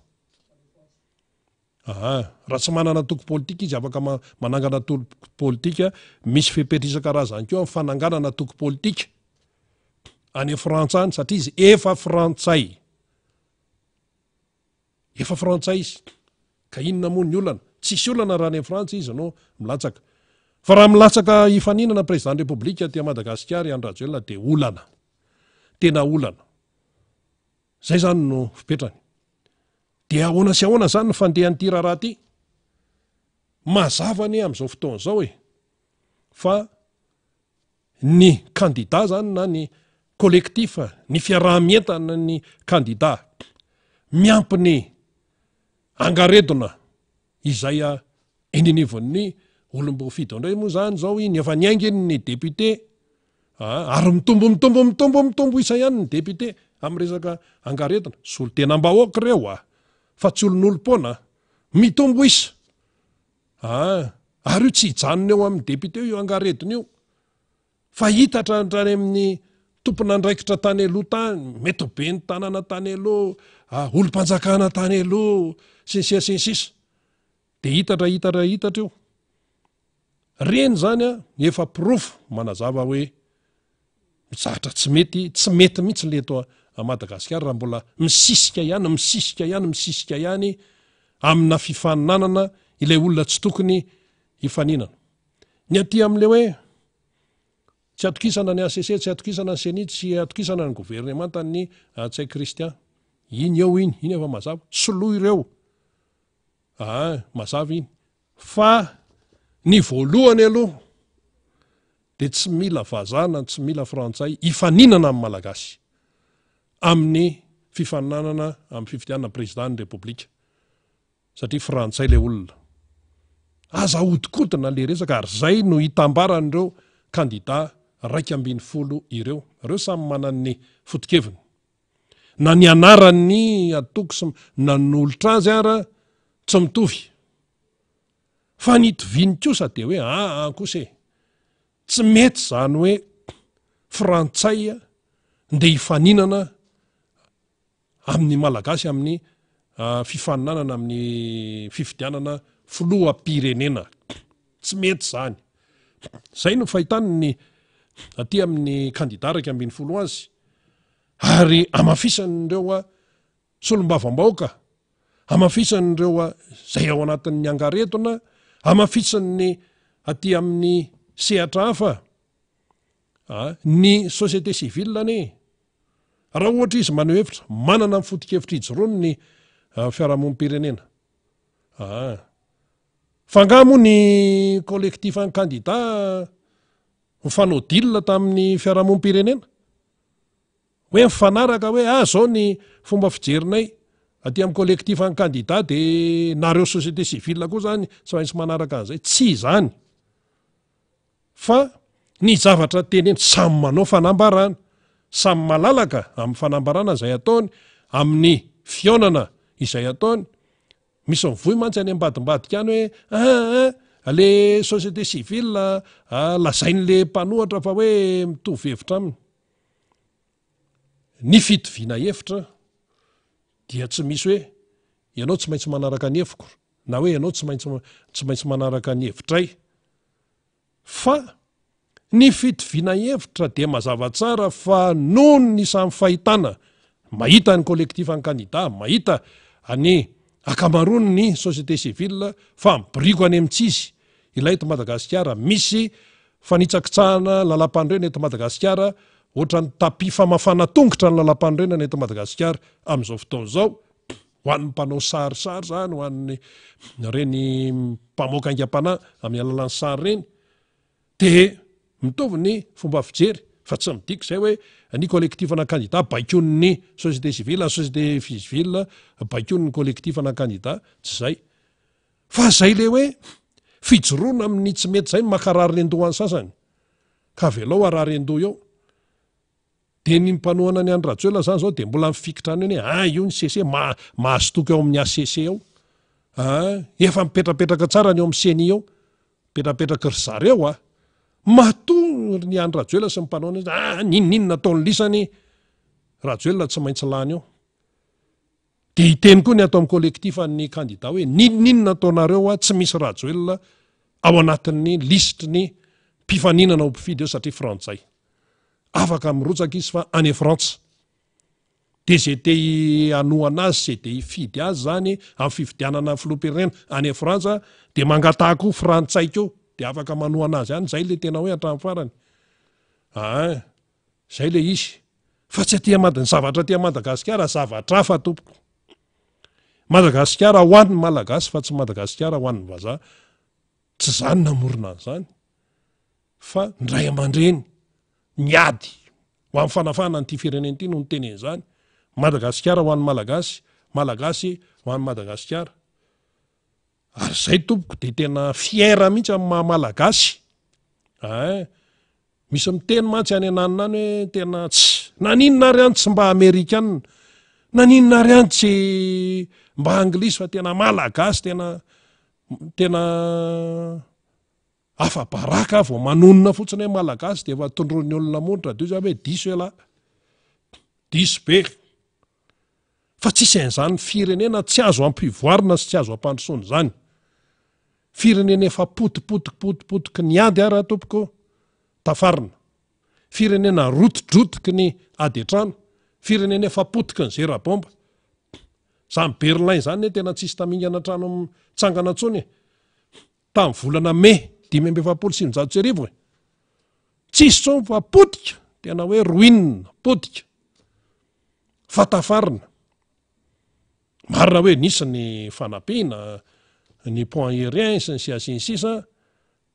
raha tsy manana toko politika izy afaka manangana toko politika misy fepetrisakarazany keo amin'ny fananganana toko politika any Frantsa any satria izy efa frantsay izy ka inona moa ny olana tsisy olana raha ny Frantsa izy no milatsaka fa raha milatsaka ifaninana président république ty Madagasikara Andry Rajoelina dia olana tena olana zay zany no fipetrany dia ahoana sy ahoana zany ny fandehan'ity raharaha ty mazavany amin'izao fotoana zao fa ny candidat zany na ny collectif ny fiarahamientana ny candidat miampy ny angaredona izay eninivon'ny olom-boafidy indray moa zany zao ny efa niainginy ny député ary mitombo isa ihany ny député amin'ny resaka angaredona solo tena mbahoaka reo fa tsy olon'olom-pona mitombo isa ary io tsy hijanona eo amin'ny député io angaredona io fa hitatra trany amin'ny tompona andraikitra tany aloha tany mety be ny tanàna tany aloha olom-panjakana tany aloha sensisa dia hitatra io reny zany efa pirofo manazava hoe mizatra tsy mety mihitsy leto a Madagasikara raha mbola misisika ihany amina fifaninanana ilay olona tsy tokony hifaninana ny aty amin'le hoe tsy atokisana ny ACC tsy atokisana ny CENI tsy atokisana ny gouvernemanta ny Tsay Christian iny efa mazava soloa ireo mazava iny fa ny voalohany aloha dia tsy mila vazana tsy mila frantsay ifaninana amin'ny malagasy amin'ny fifaninanana amin'ny fifidianana président ny république satria frantsay le olona aza hodikotina le resaka ary zay no hitambaran'ireo candidat 12 ireo samy manan'ny foto-keviny na ny anarany atoko na n'olotra azy ara tsy mitovy fa nitoviny kosa dia hoe kosa tsy mety zany hoe frantsay ndia hifaninana amin'ny malagasy amin'ny fifaninanana amin'ny fifidianana filoham-pirenena tsy mety zay no fahitany ny aty amin'ny candidat 12 azy ary amafisan'ireo solombavam-bahoaka amafisan'ireo zay ao anatin'ny angaretona amafisan'ny aty amin'ny sehatra hafa ny société civile any raha ohatra izy maneho hevitra manana amin'ny foto-kevitra ijoroany ny fiarahamonim-pirenena fangamo ny collectif ny candidat mifanao dilina tamin'ny fiarahamonim-pirenena hoe mifanaraka hoe zao ny fomba fijerinay aty amin'ny collectif ny candidat dia nareo société civile koa zany tsy maintsy manaraka an'izay tsy zany fa ny zavatra teneny samy manao fanambarana samy malalaka amin'ny fanambarana izay ataony amin'ny fionana izay ataony misy mivoy mantsy any ambadimbadika any hoe le société civile lazain'le mpanohatra fa hoe mitovy hevitra aminy ny fitoviana hevitra dia tsy misy hoe ianao tsy maintsy manaraka ny heviko na hoe ianao tsy maintsy manaraka ny hevitray fa ny fitoviana hevitra dia mazava tsara fa noho ny samy fahitana mahita ny collectif ny candidat mahita any akamarony ny société civile fa mibriko any amintsizy ilay eto Madagasikara misy fanitsakitsahana lalam-pandrena eto Madagasikara ohatra ny tapi famafana tongotra ny lalam-pandrenana eto Madagasikara amin'izao fotoana izao ho an'ny mpanao sarisary zany ho an'ny reny mpamoaka aingam-panahy amin'ny alalan'ny sary reny de mitovy ny fomba fijery fa tsy midiko zay hoe ny collectifna candidat baikony société civile société civile baikony collectifna candidat tsy zay fa zay le hoe fijoroana amin'ny tsy mety zay makarary rendoany sasany ka velao arary endo eo de ny mpanoana ny andry Rajoelina zany zao de mbola mifikitra any hoe io ny CC mahazo toka eo amin'ny ACC eo efa mipetrapetraka tsara ny eo amin'ny CENI eo petrapetraka ry zareo matory ny andry Rajoelina sy ny mpanoana ninninona nataony lisany Rajoelina tsy maintsy lany eo de hiteny koa ny atao amin'ny collectif ny candidat hoe ninninona nataonareo tsy misy Rajoelina ao anatin'ny liste ny mpifaninana ho mpifidy eo satria frantsay afaka mirotsaka izy fa any Frantsa de zay te hanoana azy zay te hifidy azy zany amin'ny fifidianana filoham-pirenena any Frantsa de mangatahako frantsay keo de afaka manoana azy any zay le tena hoe hatramin'ny farany zay le izy fa tsy aty ny zavatra aty Madagasikara zavatra hafa tompoko Madagasikara ho an'ny malagasy fa tsy Madagasikara ho an'ny vazaha tsy zany namorona an'izany fa ndray aman-dreny niady ho amin'ny fanafana n'ity firenena ity no niteneny zany Madagasikara ho an'ny malagasy malagasy ho an'ny Madagasikara ary zay tompoko de tena fiera mihitsy amin'ny maha-malagasy misy miteny mantsy any ananiny hoe tena tsy naninona ary any tsy mba amerikanina naninona ary any tsy mba anglisy fa tena malagasy tena afa-baraka vao manonona fotsiny hoe malagasy de efa tondron'ny olona monitra de zany hoe diso ela diso be fa tsisy an'izany firenena tsy azo ampivoarina sy tsy azo ampandrosoana zany firenena efa potipotiky niady ary tompoko tafarina firenena rotodrotiky ny ady atrano firenena efa potiky ny zera-bomba zany Berlin zany tena tsisy tamingana trano mitsangana ntsony tamin'ny volana Mai 1979 tsisy tsony fa potika tena hoe ruine potika fa tafarina marina hoe nisy ny fanampiana ny point aérien sy ny sisa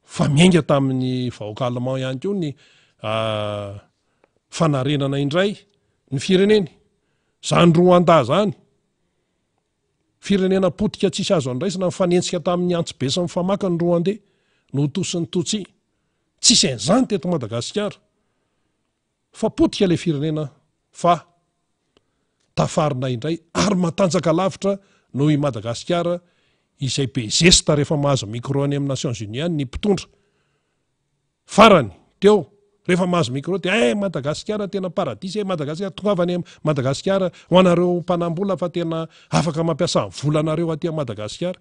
fa miainga tamin'ny vahoaka allemand ihany koa ny fanarenana indray ny fireneny zany Rwanda zany firenena potika tsisy azo andraisina mifanentsika tamin'ny antso-be sy mifamaka ny Rwandais no tosiny Tutsi tsisy an'izany teto Madagasikara fa potika le firenena fa tafarina indray ary matanjaka lavitra noho i Madagasikara izay be zesta rehefa mahazo micro any amin'ny Nations Unies ny mpitondra farany teo rehefa mahazo micro de Madagasikara tena paradisy Madagasikara tongavany Madagasikara ho anareo mpanambola fa tena afaka mampiasa volanareo aty Madagasikara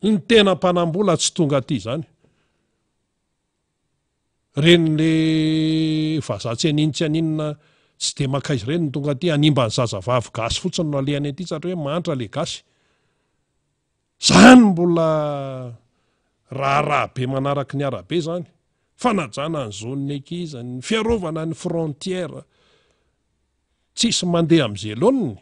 ny tena mpanambola tsy tonga aty zany reny le vazaha tsy aninona tsy de makaizy reny ny tonga aty animba ny zazavavy gasy fotsiny no alehany aty satria hoe mantra le gasy zany mbola raha be manaraka ny arabe zany fanajana ny zon'ny ankizy ny fiarovana ny frontière tsisy mandeha am'zeloniny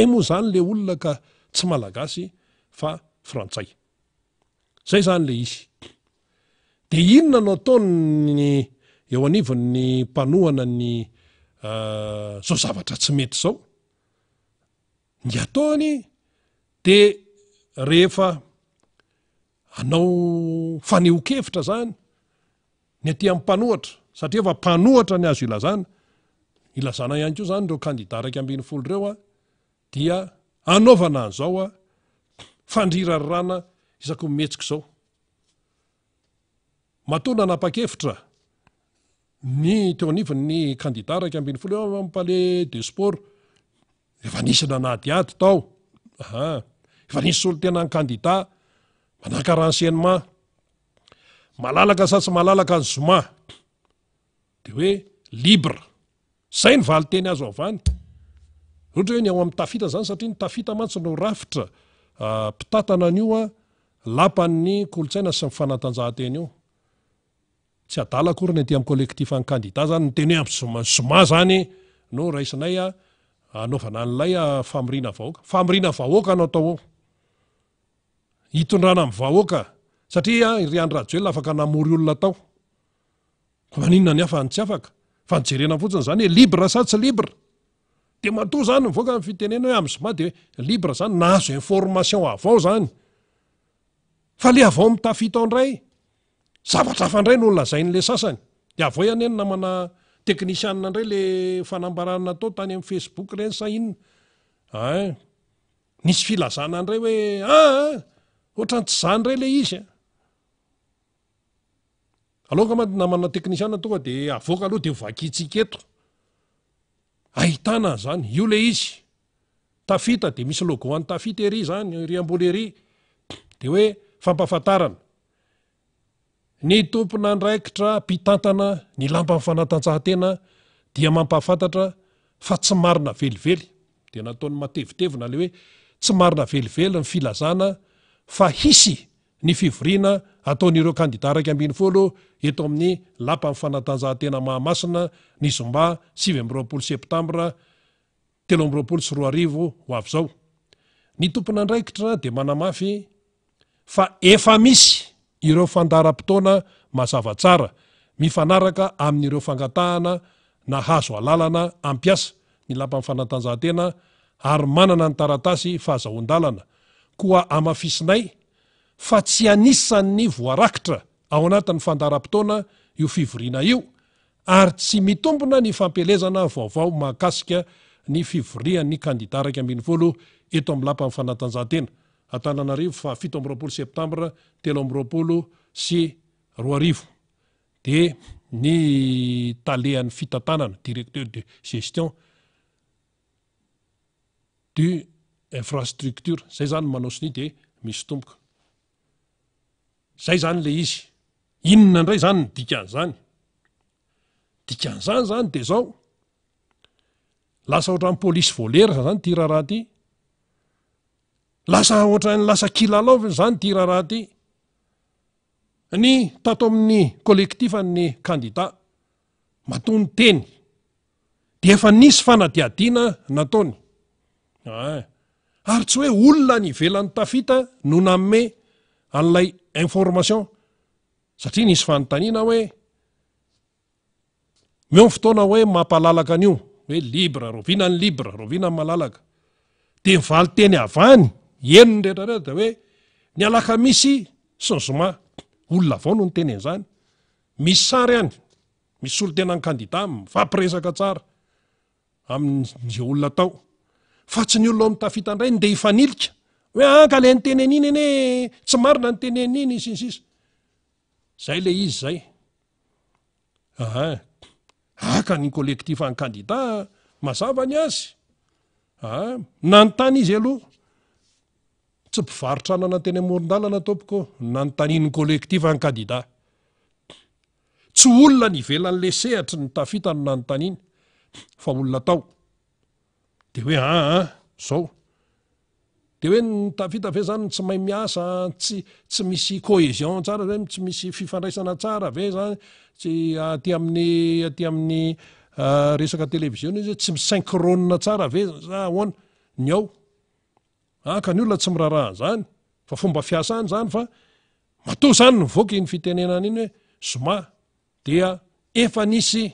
moa zany le olona ka tsy malagasy fa frantsay zay zany le izy de inona no ataony eo anivon'ny mpanohana ny zao zavatra tsy mety zao ny ataony de rehefa anao faneho-kevitra zany ny aty amin'ny mpanohatra satria efa mpanohatra ny azo ilazana ihany koa zany reo candidat 120 reo dia anaovana an'izao fandrirarana isaky mihetsika zao matona nanapa-kevitra ny teo anivon'ny candidat 120 eo amin'ny palais de sport efa nisy nanadiady tao efa nisy olo tena ny candidat manaka renseignement malalaka sa tsy malalaka ny Zoma de hoe libre zay ny vali teny azo avany ohatra hoe ny ao amin'ny tafita zany satria ny tafita mantsy no rafitra mpitatana an'io lapan'ny kolotsaina sy ny fanatanjahanteny io tsy adala akory ny aty amin'ny collectif ny candidat zany ny teny hoe Zoma zany no raisinay anaovana an'ilay famirina vahoaka no atao ao hitondrana amin'ny vahoaka satria ry Andry Rajoelina afaka namory olona tao. Fa maninona ny hafa ny tsy afaka? Fa nijerena fotsiny zany hoe libre sa tsy libre. De matoa zany mivoaka amin'ny fitenena hoe amin'ny zoma de libre zany nahazo information avao zany. Fa le avao mitafita indray, zavatra hafa indray no lazain'le sasany. De avao ihany eny namana teknisianina indray le fanambarana natao tany amin'ny Facebook reny sa inona. Nisy filazana indray hoe ohatrany tsy zany indray le izy. Aloha ka namana teknisianina tonga de avoaka aloha de vakitsika eto. Ahitana zany, io le izy. Tafita de misy logo an'ny tafita ery zany, ery ambony ery. De hoe fampafatarana. Ny tompona andraikitra mpitantana ny lampan'ny fanatanjahantena dia mampahafantatra fa tsy marina velively. De nataony matevitevina le hoe tsy marina velively ny filazana fa hisy ny fivoriana ataon'ireo kandida raika ambin'ny folo eto amin'ny lampan'ny fanatanjahantena Mahamasina ny zoma 7 septambra 2023 ho avy zao. Ny tompona andraikitra dia manamafy fa efa misy ireo fandaram-potoana mazava tsara mifanaraka amin'ireo fangatahana na hazo alalana ampiasa ny lampan'ny fanatanjahantena ary manana ny taratasy fahazahoan-dalana. Koa amafisinay fa tsy anisan'ny voarakitra ao anatin'ny fandaram-potoana io fivoriana io ary tsy mitombona ny fampelezana vaovao mahakasika ny fivorian'ny kandida raika ambin'ny folo eto amin'ny lampan'ny fanatanjahantena. Antananarivo fa 17 septambra 2022. De ny talehan'ny fitantanana directeur de gestion du infrastructure zay zany manao siny de misy tomboka. Zay zany le izy. Inona indray zany ny dikan'izany? Dikan'izany zany de zao. Lasa ohatran'ny polisy volera zany ty raharaha ty. Lasa ohatran'ny lasa kilalao zany ty raharaha ty. Ny tato amin'ny kolektifan'ny kandida matony teny de efa nisy fanadiadiana nataony. Ary tsy hoe olona ny ivelan'ny tafita no nanome an'ilay information satria nisy fanontaniana hoe meo ny fotoana hoe mampalalaka an'io hoe libre, rovina ny libre, rovina ny malalaka. De mivaly teny avany eno ny rehetrarehetra hoe ny alakamisy sy ny zoma olona avao no ny teny an'izany. Misy sary any, misy olo tena ny kandida mifampiresaka tsara amin'izay olona tao. Fa tsy ny olona mitafita indray nde hifanilika hoe ka le nyteneny iny ene tsy marina ny teneny iny sisisa. Zay le izy zay. Aka ny kolektifan'ny kandida mazava ny azy. Nanontany izy aloha tsy mpivarotra anana teny amoron-dalana tompoko nanontanian'ny kolektifan'ny kandida. Tsy olona ny ivelan'le sehatry ny tafita no nanontaniany fa olona tao. De hoe zao. De hoe ny tafita ve zany tsy mahay miasa, tsy misy cohésion tsara ve, tsy misy fifandraisana tsara ve zany, tsy aty amin'ny resaka televiziona izy tsy misynchrone tsara ve sa ahoana ny ao. Ka ny olona tsy miraraha zany fa fomba fiasany zany fa matoa zany nivoaka iny fitenenana iny hoe zoma dia efa nisy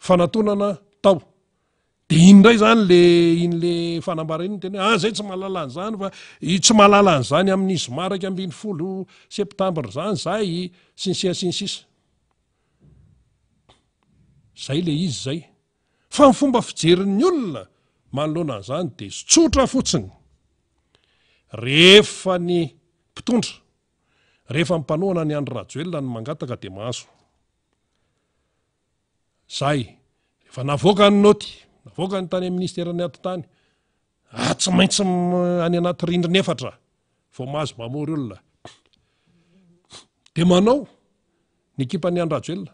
fanatonana tao. De indray zany le fanambara iny teny zay tsy mahalala an'izany fa tsy mahalala an'izany amin'ny zoma 20 septambra zany zay sinsisa. Zay le izy zay. Fa ny fomba fijerin'ny olona manoloana an'izany de tsotra fotsiny. Rehefa ny mpitondra, rehefa ny mpanohana ny Andry Rajoelina ny mangataka de mahazo. Zay. Efa navoaka ny noty, navoaka ny tany amin'ny ministeran'ny atotany. Tsy maintsy any anaty rindrina efatra vao mahazo mamory olona. De manao ny ekipan'ny Andry Rajoelina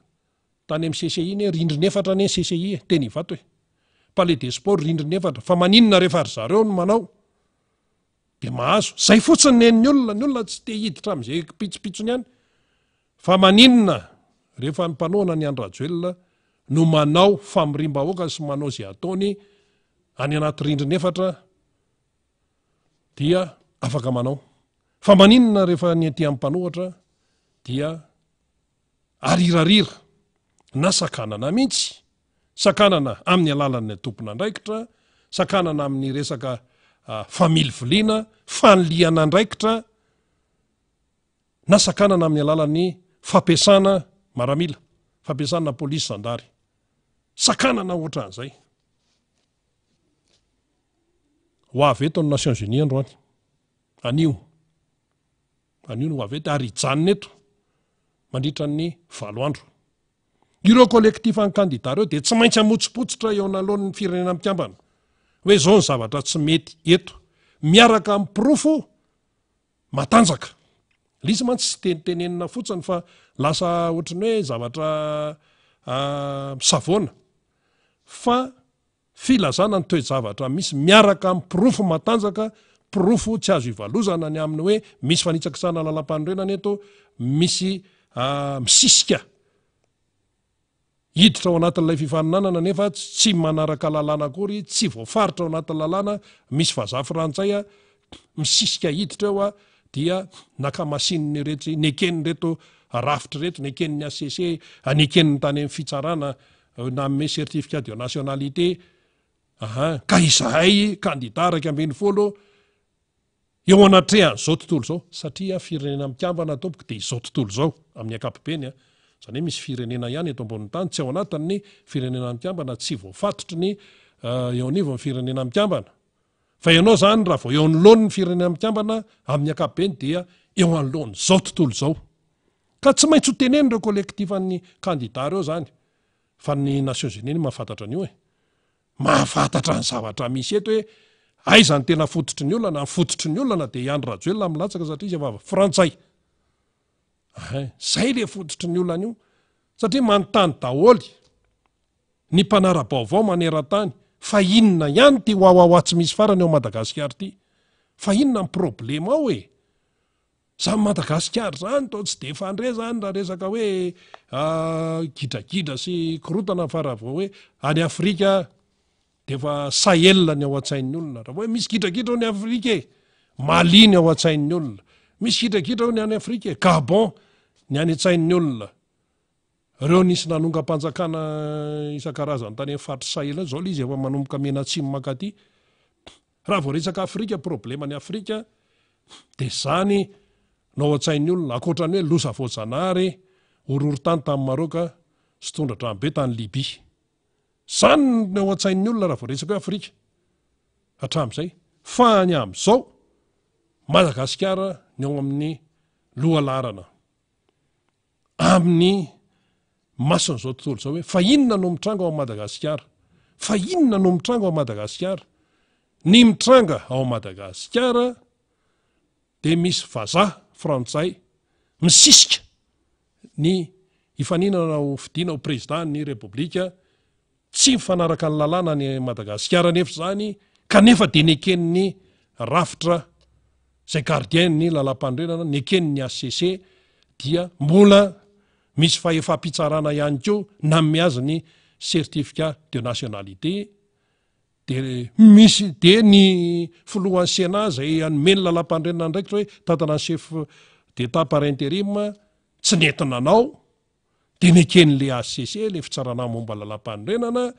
tany amin'ny CCI iny rindrina efatra ny CCI teny Ivato hoe. Palais des Sports rindrina efatra fa maninona rehefa ry zareo no manao de mahazo. Zay fotsiny ny olona tsy te hiditra amin'izay pitsopitsony ihany. Fa maninona rehefa ny mpanohana ny Andry Rajoelina no manao famirim-bahoaka sy manao izay ataony any anaty rindrina efatra dia afaka manao fa maninona rehefa ny aty amin'ny mpanohatra dia arirarira na sakanana mihitsy, sakanana amin'ny alalan'ny tompona ndraikitra, sakanana amin'ny resaka family viliana, fanliana ndraikitra, na sakanana amin'ny alalan'ny fampiasana maramila, fampiasana polisy zandary, sakanana ohatran'izay. Ho avy eto ny Nations Unies androany, anio no ho avy eto ary hijanona eto mandritra ny 7 andro. Ireo kolektifa ny kandida reo dia tsy maintsy amotsopotsitra eo analohan'ny firenena mikambana hoe zao ny zavatra tsy mety eto, miaraka amin'ny pirofo matanjaka. Lizy mantsy tsy tenitenenina fotsiny fa lasa ohatrany hoe zavatra savoana, fa filazana ny toe-javatra misy miaraka amin'ny pirofo matanjaka, pirofo tsy azo ivalozana ny aminy hoe misy fanitsakisana lalam-panorenana eto, misy misisika hiditra ao anatin'ilay fifaninanana nefa tsy manaraka lalàna akory, tsy voafaritra ao anatin'ny lalàna, misy vazafy rantsay misisika hiditra eo dia nakamasininy rehetra, nekeniny reto rafitra reto, nekeniny ACC, nekeniny tany amin'ny fitsarana na ame certificat de nationalité, ka izahay kandida raika ambin'ny folo eo anatrehan'izao tontolo zao, satria firenena mikambana tompoko dia izao tontolo zao amin'ny ankapobeny. Zany hoe misy firenena ihany eto ambonin'ny tany tsy ao anatin'ny firenena mikambana, tsy voafatotry ny eo anivon'ny firenena mikambana. Fa ianao zany raha vao eo anoloan'ny firenena mikambana amin'ny ankapobeny dia eo anoloan'izao tontolo zao. Ka tsy maintsy ho teneny ireo kolektifan'ny kandida reo zany. Fa ny Nations Unies mahafantatra an'io mahafantatra ny zavatra misy eto hoe aiza ny tena fototry ny olona, na fototry ny olona dia Andry Rajoelina milatsaka satria izy vava frantsay. Zay le fototry ny olona io, satria manontany daholy ny mpanara-baovao maneran-tany fa inona ihany ty hoahoa tsy misy farany ao Madagasikara ty, fa inona ny problema ao e. Zany Madagasikara zany to tsy de fandre zany raha resaka hoe gidragidra sy korotana, fa raha vao hoe any Afrika dia efa Sahel ny ao an-tsain'ny olona. Raha hoe misy gidragidra ao ny Afrika Mali ny ao an-tsain'ny olona, misy gidragidra ao ny any Afrika Gabon ny any an-tsain'ny olona. Reo nisy nanonga-panjakana isan-karazany tany amin'ny faritra Sahel zao ilay izy efa manomboka mena atsimo mankaty. Raha vao resaka Afrika, problema ny Afrika dia zany no ao an-tsain'ny olona, ankoatran'ny hoe loza voajanahary horohorontany tamin'ny Maroka sy tondra-dranobe tany Libia. Zany no ao an-tsain'ny olona raha vao resaka hoe Afrika hatramin'izay. Fa any amin'izao Madagasikara ny ao amin'ny lohalarana amin'ny mason'izao tontolo izao hoe fa inona no mitranga ao Madagasikara, fa inona no mitranga ao Madagasikara. Ny mitranga ao Madagasikara dia misy vazaha frantsay misisika ny ifaninana ho fidiana ho président ny repoblika, tsy mifanaraka ny lalàna ny Madagasikara nefa zany, kanefa dia neken'ny rafitra izay gardien ny lalam-panorenana, neken'ny ACC dia mbola misy fahefa-pitsarana ihany koa na miazy ny certificat de nationalité. Dia ny filohan'ny Sénat izay anomeny lalam-panorenana ndraikitra hoe tantana chef d'état par intérim tsy nentinanao, dia neken'le ACC le fitsarana momba lalam-panorenana,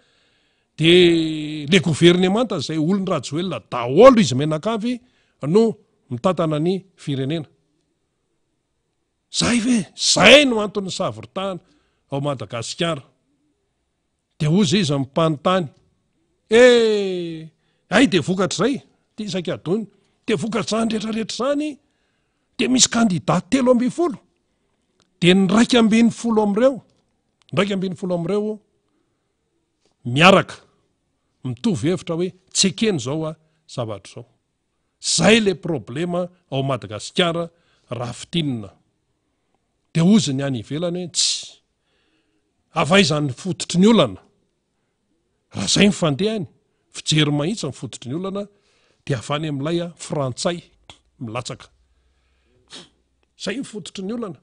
dia le gouvernemanta izay olon Rajoelina daholo izy menakavy no mitantana ny firenena. Zay no antony savorotana ao Madagasikara. Dia ozy izy mimpanontany ay dia vokatra zay ty isan-kadony, dia vokatra zany rehetrarehetra zany dia misy kandidat 13 dia ny 12 amin'ireo miaraka mitovy hevitra hoe tsy ekeny zao zavatra zao. Zay le problema ao Madagasikara raha fitinina. Dia ozy ny any ivelany hoe tsy avaizan'ny fototry ny olana. Raha zay mifandehany fijery mahitsy ny fototry ny olana dia avany amin'ilay frantsay milatsaka. Zay ny fototry ny olana.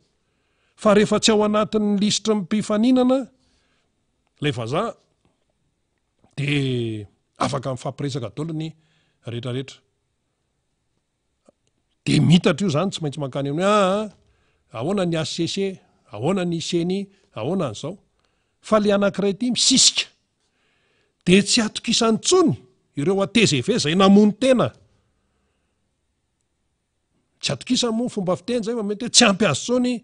Fa rehefa tsy ao anatin'ny lisitry ny mpifaninana ilay vazaha dia afaka mifampiresaka daholo ny rehetrarehetra. de mitatra io zany tsy maintsy mankany amin'ny ahoana ny asese ahoana ny iseny ahoana n'izao fa le anankiray ty misisika de tsy atokisany tsony ireo atezeve zay namony tena tsy atokisany moa fomba fiteny zay fa mety hoe tsy ampy azy tsony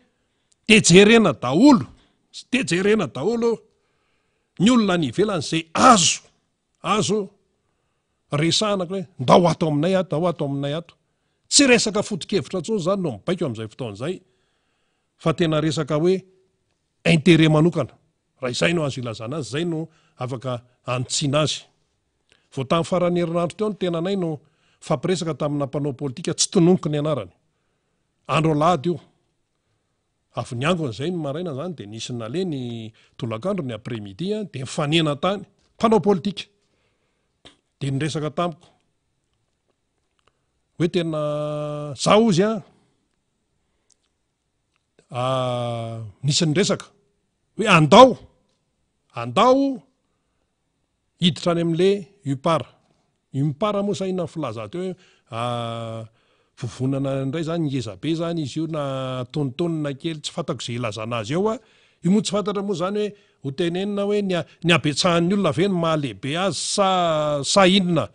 tejerena daholo sy tejerena daholo ny olona ny ivelany zay azo resanako hoe ndao ato aminay ato ao ato aminay ato tsy resaka foto-kevitra tsony zany no mibaiko amin'izay fotaon'izay fa tena resaka hoe intérêt manokana raha izay no azo ilazana azy zay no afaka anotsiana azy vao tamin'ny farany herinandro teo ny tenanay no fampiresaka tamina mpanao politika tsy tononoko ny anarany andro alahady io avy ny angony zay ny maraina zany de nisy nale ny tolakandro ny après midi de mifanena tany mpanao politika de nyresaka tamiko hoe tena zao izy nisy ny resaka hoe andao hiditra any amin'le upara moa zay na filaza teo hoe vovonana indray zany ngezabe zany izy io na tonitonina kely tsy fantako zay ilazana azy eo io moa tsy fantatra moa zany hoe ho tenenina hoe ny abetsahan'ny olona ve ny mahalehibe azy sa inona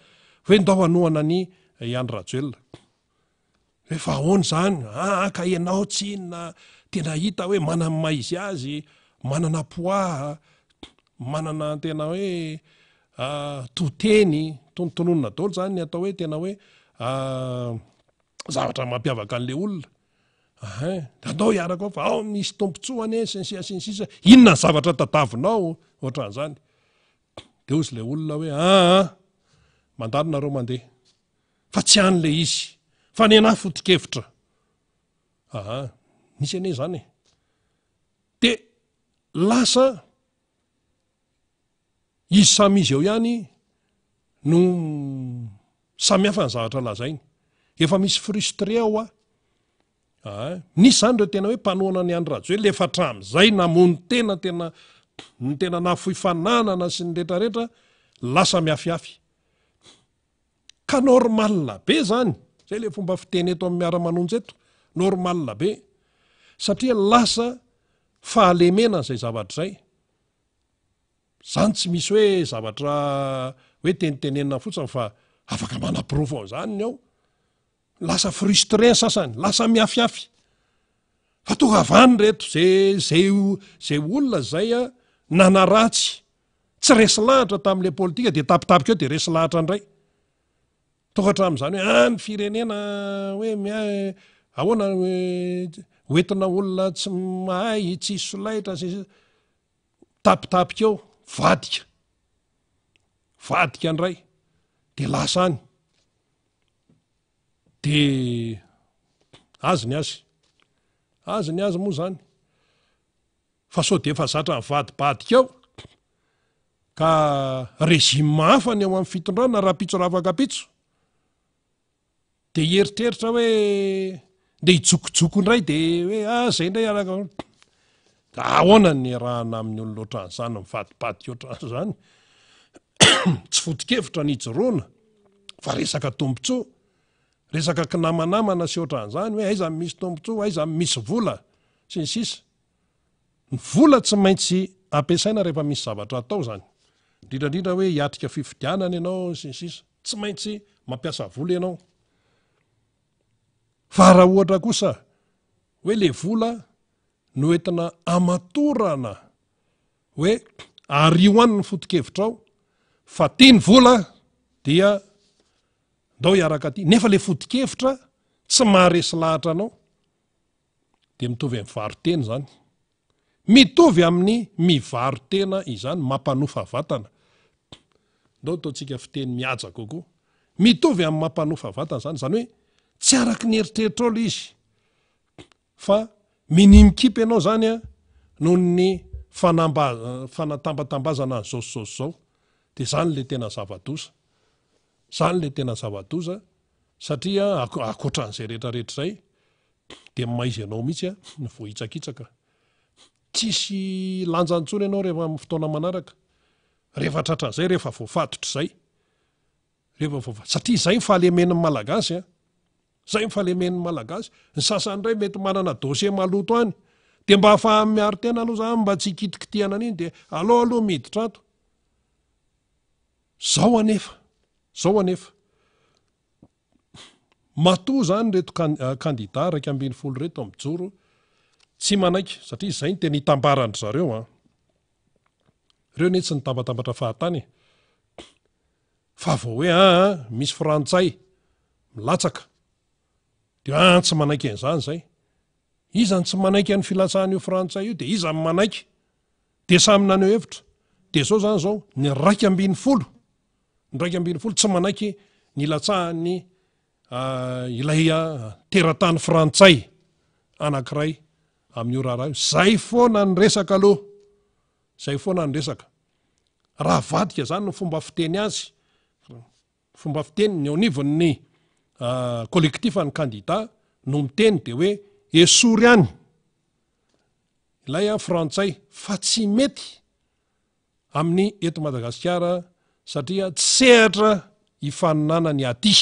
hoe ndao anohana ny Andry Rajoelina hoe fa ahoana zany ka ianao tsy inona tena hita hoe manana maizy azy manana poids manana tena hoe toteny tonontonona daholo zany ny atao hoe tena hoe zavatra mampiavaka an'le olona andao hiaraka ao fa ao misy tompontsoany sy ny sisa inona ny zavatra tadavinao ohatran'izany de ozy le olona hoe mandalo nareo mandeha fa tsy an'le izy fa ny anahy foto-kevitra nisy ane zany de lasa izy samy izy eo ihany no samihafa ny zavatra lazainy efa misy frustré ao nisy zany reo tena hoe mpanoana ny Andry Rajoelina efa hatramin'izay namony tena nafoifananana sy ny rehetrarehetra lasa miafiafy ka normal be zany zay le fomba fiteny eto amin'ny miara-manonjy eto normal be satria lasa fahalemena zay zavatra zay zany tsy misy hoe zavatra hoe tenitenenina fotsiny fa afaka manaprofo zany ny ao lasa frustré sasany lasa miafiafy fa tonga avany reto zay olona zay nanaratsy tsy resy lahatra tamin'le politika de tapitapika eo de resy lahatra indray tokatra amin'izany hoe ny firenena hoe ahoana hoentina olona tsy mahay tsy solaitra tapitapika eo vadika indray de lasa any de azy ny azy moa zany fa so de efa zatra mivadibadika ao ka rezima hafa ny eo amin'ny fitondrana raha-pitso raha afaka-pitso de hieritreritra hoe nde hijokojoko indray de hoe zay indray araka ahoana ny rahana amin'ny olona ohatran'izany mivadibadika ohatran'izany tsy foto-kevitra ny hijoroana fa resaka tombontsoa resaka kinamanamana sy ohatran'izany hoe aiza misy tombontsoa aiza misy vola sy ny sisa ny vola tsy maintsy ampiasaina rehefa misy zavatra atao zany indrindrandrindra hoe hiatrika fifidianana ianao sy ny sisa tsy maintsy mampiasa vola ianao fa raha ohatra kosa hoe le vola no entina amatorana hoe ario any ny foto-kevitra ao fa tiany vola dia ndao hiaraka ty nefa le foto-kevitra tsy maharesy lahatra anao de mitovy amin'ny varoteny zany mitovy amin'ny mivarotena izany mampanofa vatana ndao ataontsika fiteny mihaja kokoa mitovy amin'ny mampanofa vatana zany hoe tsy araky ny eritreritra olo izy fa minimikipy ianao zany noho ny fanatambatambazana ny zao de zany le tena zava-doza satria akoatran'izay rehetrarehetra zay de maizy ianao mihitsy ny voahitsakitsaka tsisy lanjantsony ianao rehefa amin'ny fotoana manaraka rehefa tratran'izay rehefa voafatotra zay satria zay fahalemen'ny malagasy zay mifalemen'ny malagasy. Ny sasany ray mety manana dosie maloto any, de mba ahafaha miaro tena aloha zany mba tsy hikitikitiana an'iny de aloha miditra ato. Zao anefa matoa zany reto kandida 250 reto mijoro tsy manaiky satria zay ny tena hitambarandry zareo a. Reo ne tsy nitambatambatra fahatany fa vao hoe misy frantsay milatsaka de tsy manaiky an'izany zay. Iza ny tsy manaiky an'ny filatsahan'io frantsay io de iza ny manaiky de samy naneo hevitra. De zao zany zao ny 250 tsy manaiky ny latsahan'ny ilay teratany frantsay anankiray amin'io raharaha io. Zay foana ny resaka aloha, zay foana ny resaka. Raha vadika zany no fomba fiteny azy, fomba fiteny ny anivon'ny kolektifa ny kandida no miteny de hoe esory any ilay frantsay fa tsy mety amin'ny eto Madagasikara satria tsy sehatra hifaninana ny aty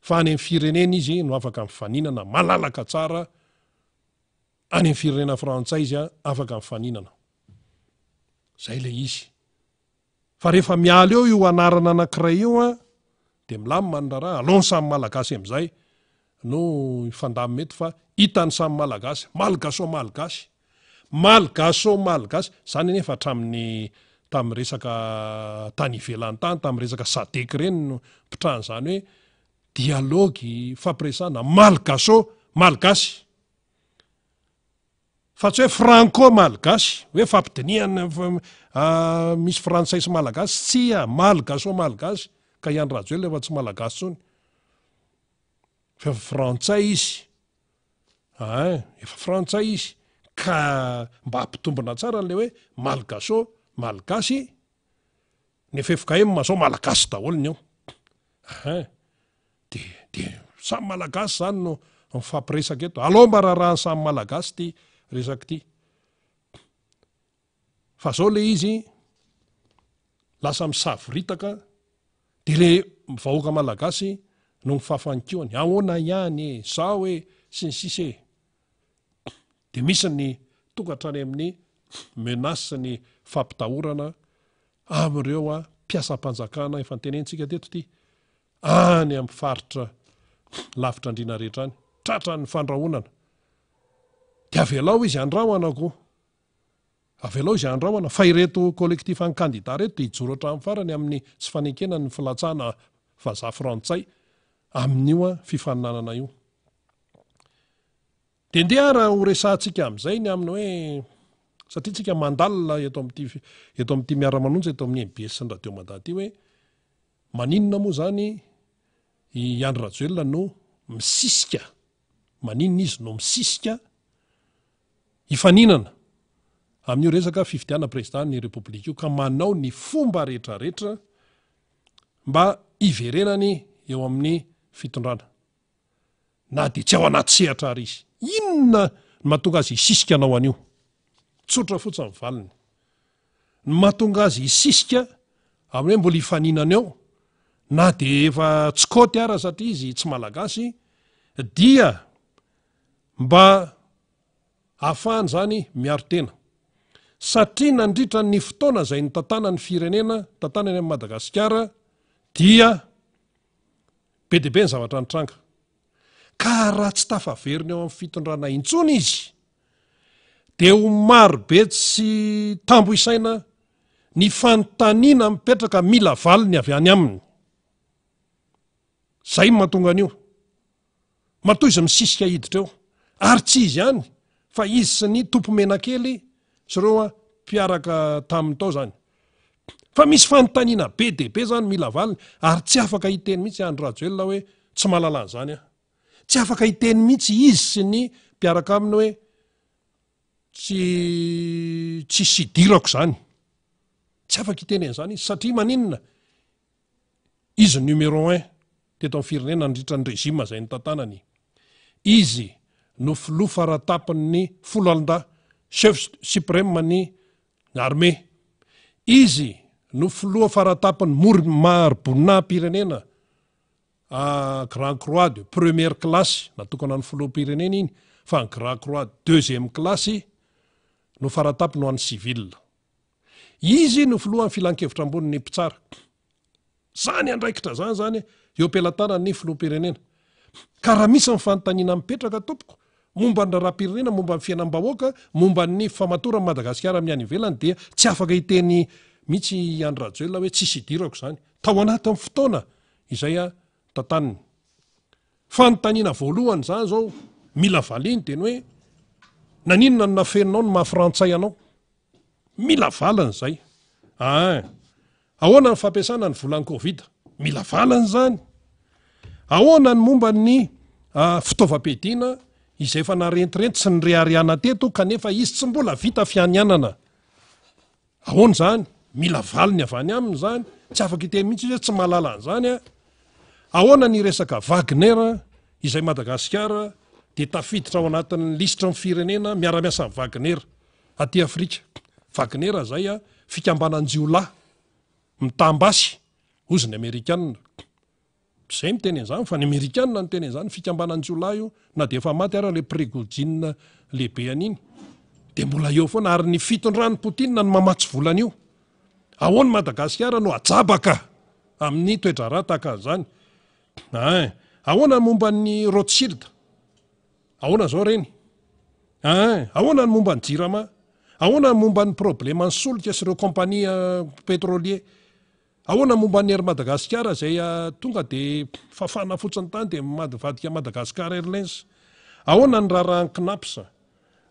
fa any amin'ny firenena izy no afaka mifaninana malalaka tsara. Any amin'ny firenena frantsay izy afaka mifaninana. Zay le izy. Fa rehefa miala eo io anarana anankiray io de milamina ny raha aloha ny samy malagasy amin'izay no ifandamy mety fa hitany samy malagasy, malgasy zany nefa tamin'ny resaka tany ivelany tany, tamin'ny resaka sadek reny no pitrahany zany hoe dialogy fampiresana malgasy fa tsy hoe franco malgasy hoe fampidiniana misy frantsay sy malagasy tsy malgasy ka Iany Rajoelina efa tsy malagasy tsony fa frantsay izy efa frantsay izy ka mba hampitombona tsara le hoe malgasy ny FFKM zao malagasy daholo ny ao de samy malagasy zany no mifampiresaka eto. Alao mba raharahany samy malagasy ty resaky ty fa zao le izy lasa misaviritaka de le vahoaka malagasy no mifafankiony ahoana ihany zao hoe sy ny sisa de misy ny tokatrany amin'ny menace ny fampitahorana amin'ireo mpiasam-panjakana efa tenentsika teto ty any amin'ny faritra lavitra andrina rehetra any tratrany fandrahonana de avelao izy andrahoana fa ireto kolektifa ny kandida reto de hijoro hatramin'ny farany amin'ny tsy fanekena ny filatsana vazaha frantsay amin'io fifaninanana io. De ndeha raha ho resahantsika amin'izay ny amin'ny hoe satria tsika mandalina eto amin'ity miara-manonja eto amin'ny MBS ny radio mandady ty hoe maninona moa zany i Iany Rajoelina no misisika, maninona izy no misisika hifaninana amin'io resaka fifidiana prezidan'ny republika io ka manao ny fomba rehetrarehetra mba hiverenany eo amin'ny fitondrana na de tsy ao anaty sehatra ary izy. Inona ny mahatonga azy hisisika anao an'io? Tsotra fotsiny valiny. Ny mahatonga azy hisisika amin'ny hoe mbola hifaninana eo na de efa tsy koty ara satria izy tsy malagasy dia mba ahafahany zany miaro tena satria nandritra ny fotoana zay ny tantana ny firenena tantana any amin'ny Madagasikara dia be de be ny zavatra nitranga ka raha tsy tafaveriny eo amin'ny fitondrana intsony izy de ho marobe tsy tambo isaina ny fanontaniana mipetraka mila valiny avy any aminy. Zay mahatonga an'io matoa izy misisika hiditra eo ary tsy izy ihany fa izy sy ny tompo menakely sy ireo mpiaraka taminy tao zany fa misy fanontaniana be de be zany mila valiny ary tsy afaka hiteny mihitsy Iany Rajoelina hoe tsy mahalala an'izany tsy afaka hiteny mihitsy izy sy ny mpiaraka aminy hoe tsy sidirako zany, tsy afaka hiteny an'izany izy satria maninona izy numéro 1 teto amin'ny firenena nandritra ny rezima zay ny tantanany. Izy no filoha faratapon'ny chef suprême ny armée. Izy no filoha faratapon'ny maribona pirenena grand croix de première classe natokana ny filoham-pirenena iny fa ny grand croix deuxième classe no faratapy no an'ny civil izy no filohan'ny filan-kevitra amboniny mpitsara zany andraikitra zany eo pelatana ny filoham-pirenena ka raha misy ny fanontaniana mipetraka tompoko momba ny raharam-pirenena momba ny fiainam-bahoaka momba ny famatorany Madagasikara amin'ny any ivelany dia tsy afaka hiteny mihitsy Andry Rajoelina hoe tsisy idirako zany tao anatin'ny fotoana izay tantaniny fanontaniana voalohany zany zao mila valiny teny hoe naninona no nafeninao no mahafrantsay anao mila valany zay ahoana ny fampiasana ny volan'ny Covid mila valany zany ahoana ny momba ny fitaovam-piadiana izay efa narentirenty sy ny reariana teto kanefa izy tsy mbola vita fianianana ahoana zany mila valiny avy any aminy zany tsy afaka hiteny mihitsy izy tsy mahalala an'izany ahoana ny resaka Wagner izay Madagasikara dia tafiditra ao anatin'ny listra ny firenena miara-miasa amin'ny Wagner aty Afrika Wagner zay fikambanan-jiolahy mitambasy ozy ny Amerikanina zay miteny an'izany fa ny Amerikanina no teny an'izany fikambanan-jiolahy io na dia efa maty ary le Prigozhin lehibe an'iny dia mbola eo foana ary ny fitondran'ny Poutine no mamatsy volana io ahoany Madagasikara no ajabaka amin'ny toetra raha tahaka an'izany ahoana ny momba ny Rothschild ahoana zao reny ahoana ny momba ny Jirama ahoana ny momba ny problema ny solika sy ireo kompania pétrolier ahoana ny momba ny Air Madagasikara zay tonga dia fafana fotsiny tany dia vadika Madagasikara Airlines ahoana ny raharahan'ny Knaps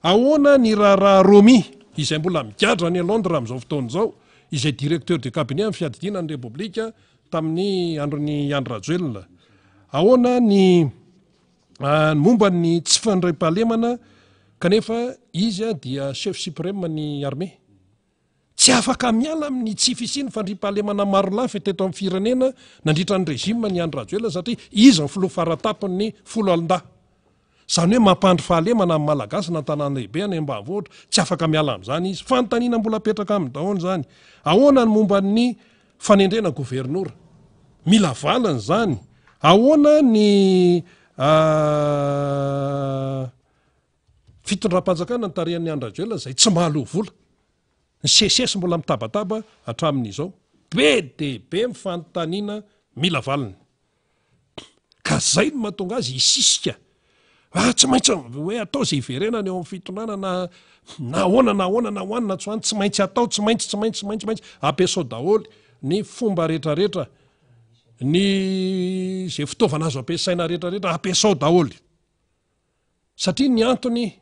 ahoana ny raharaha Romy izay mbola migadra ny Londres amin'izao fotoana izao izay directeur de cabinet amin'ny fiadidiana ny Repoblika tamin'ny andron'ny Andry Rajoelina ahoana ny momba ny tsy fandray-pahalemana kanefa izy dia chef suprême ny armée tsy afaka miala amin'ny tsy fisiny fandriam-pahalemana maro lafy teto amin'ny firenena nandritra ny régime ny Andry Rajoelina satria izy ny filoha faratapin'ny folo alin-dahy zany hoe mampandry fahalemana amin'ny malagasy na tanàna lehibe any ambanivohitra tsy afaka miala amin'izany izy fanontaniana mbola petraka amin'ny dahony zany ahoana ny momba ny fanendrena gouvernoura mila valany zany ahoana ny fitondram-panjakana ny tarehan'ny Andry Rajoelina zay tsy mahaloa vola ny CCS mbola mitabataba hatramin'izao be dia be mifanontaniana mila valiny ka zay no mahatonga azy isisika tsy maintsy hoe atao zay iverenana eo amin'ny fitondrana na ahoana tsy hoany tsy maintsy atao tsy maintsy ampiasao daholo ny fomba rehetrarehetra ny zay fitaovana azo ampiasaina rehetrarehetra ampiasao daholo satria ny antony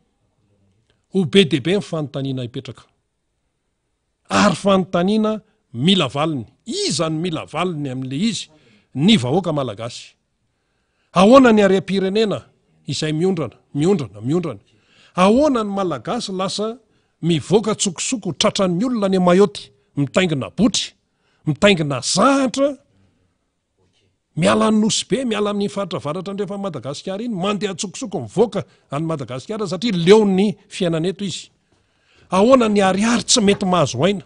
ho be dia be ny fanontaniana hipetraka ary fanontaniana mila valiny izany mila valiny amin'le izy ny vahoaka malagasy ahoana ny ariam-pirenena izay miondrana ahoana ny malagasy lasa mivoaka tsokosoko tratran'ny olona ny Mayotte mitaingina botry mitaingina zahatra miala ny nosy be miala amin'ny faratravaratra andrefa Madagasikara iny mandeha tsokosoko mivoaka any Madagasikara satria leon'ny fiainaneto izy ahoana ny ariary tsy mety mahazo aina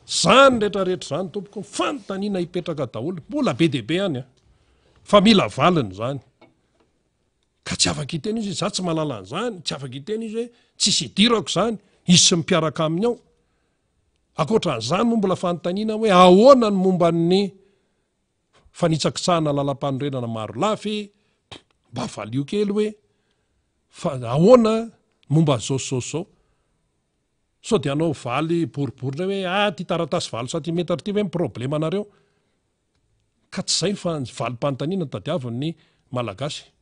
zany rehetrarehetra zany tompoko fanontaniana hipetraka daholo mbola be dia be any fa mila valiny zany ka tsy afaka hiteny izy za tsy malala an'izany tsy afaka hiteny izy hoe tsisy idirako zany izy sy mipiaraka aminy ao akoatra an'izany no mbola fanontaniana hoe ahoana ny momba ny fanitsakitsahana lalam-panorenana maro lafy mba valio kely hoe ahoana momba zao so dia anao valy boriborina hoe ty taratasy valo santimetatra ty hoe problema anareo ka tsy zay fa valim-panontaniana tadiavin'ny malagasy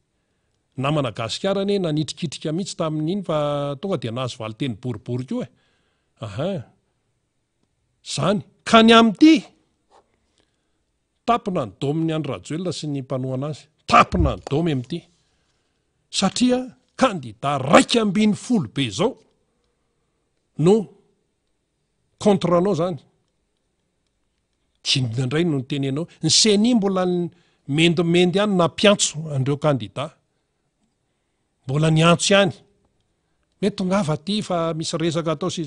na Madagasikara ane nanitrikitrika mihitsy tamin'iny fa tonga dia nahazo valy teny boribory koa zany ka ny amin'ity tapina ny domin'ny Andry Rajoelina sy ny mpanohana azy tapina ny domy amin'ity satria kandida raika ambiny folo be zao no contre anao zany indray no nytenenao ny seni mbola mendimendy ihany na mpiantso andreo kandida mbola ny antso ihany mety tonga ava ty fa misy resaka atao sy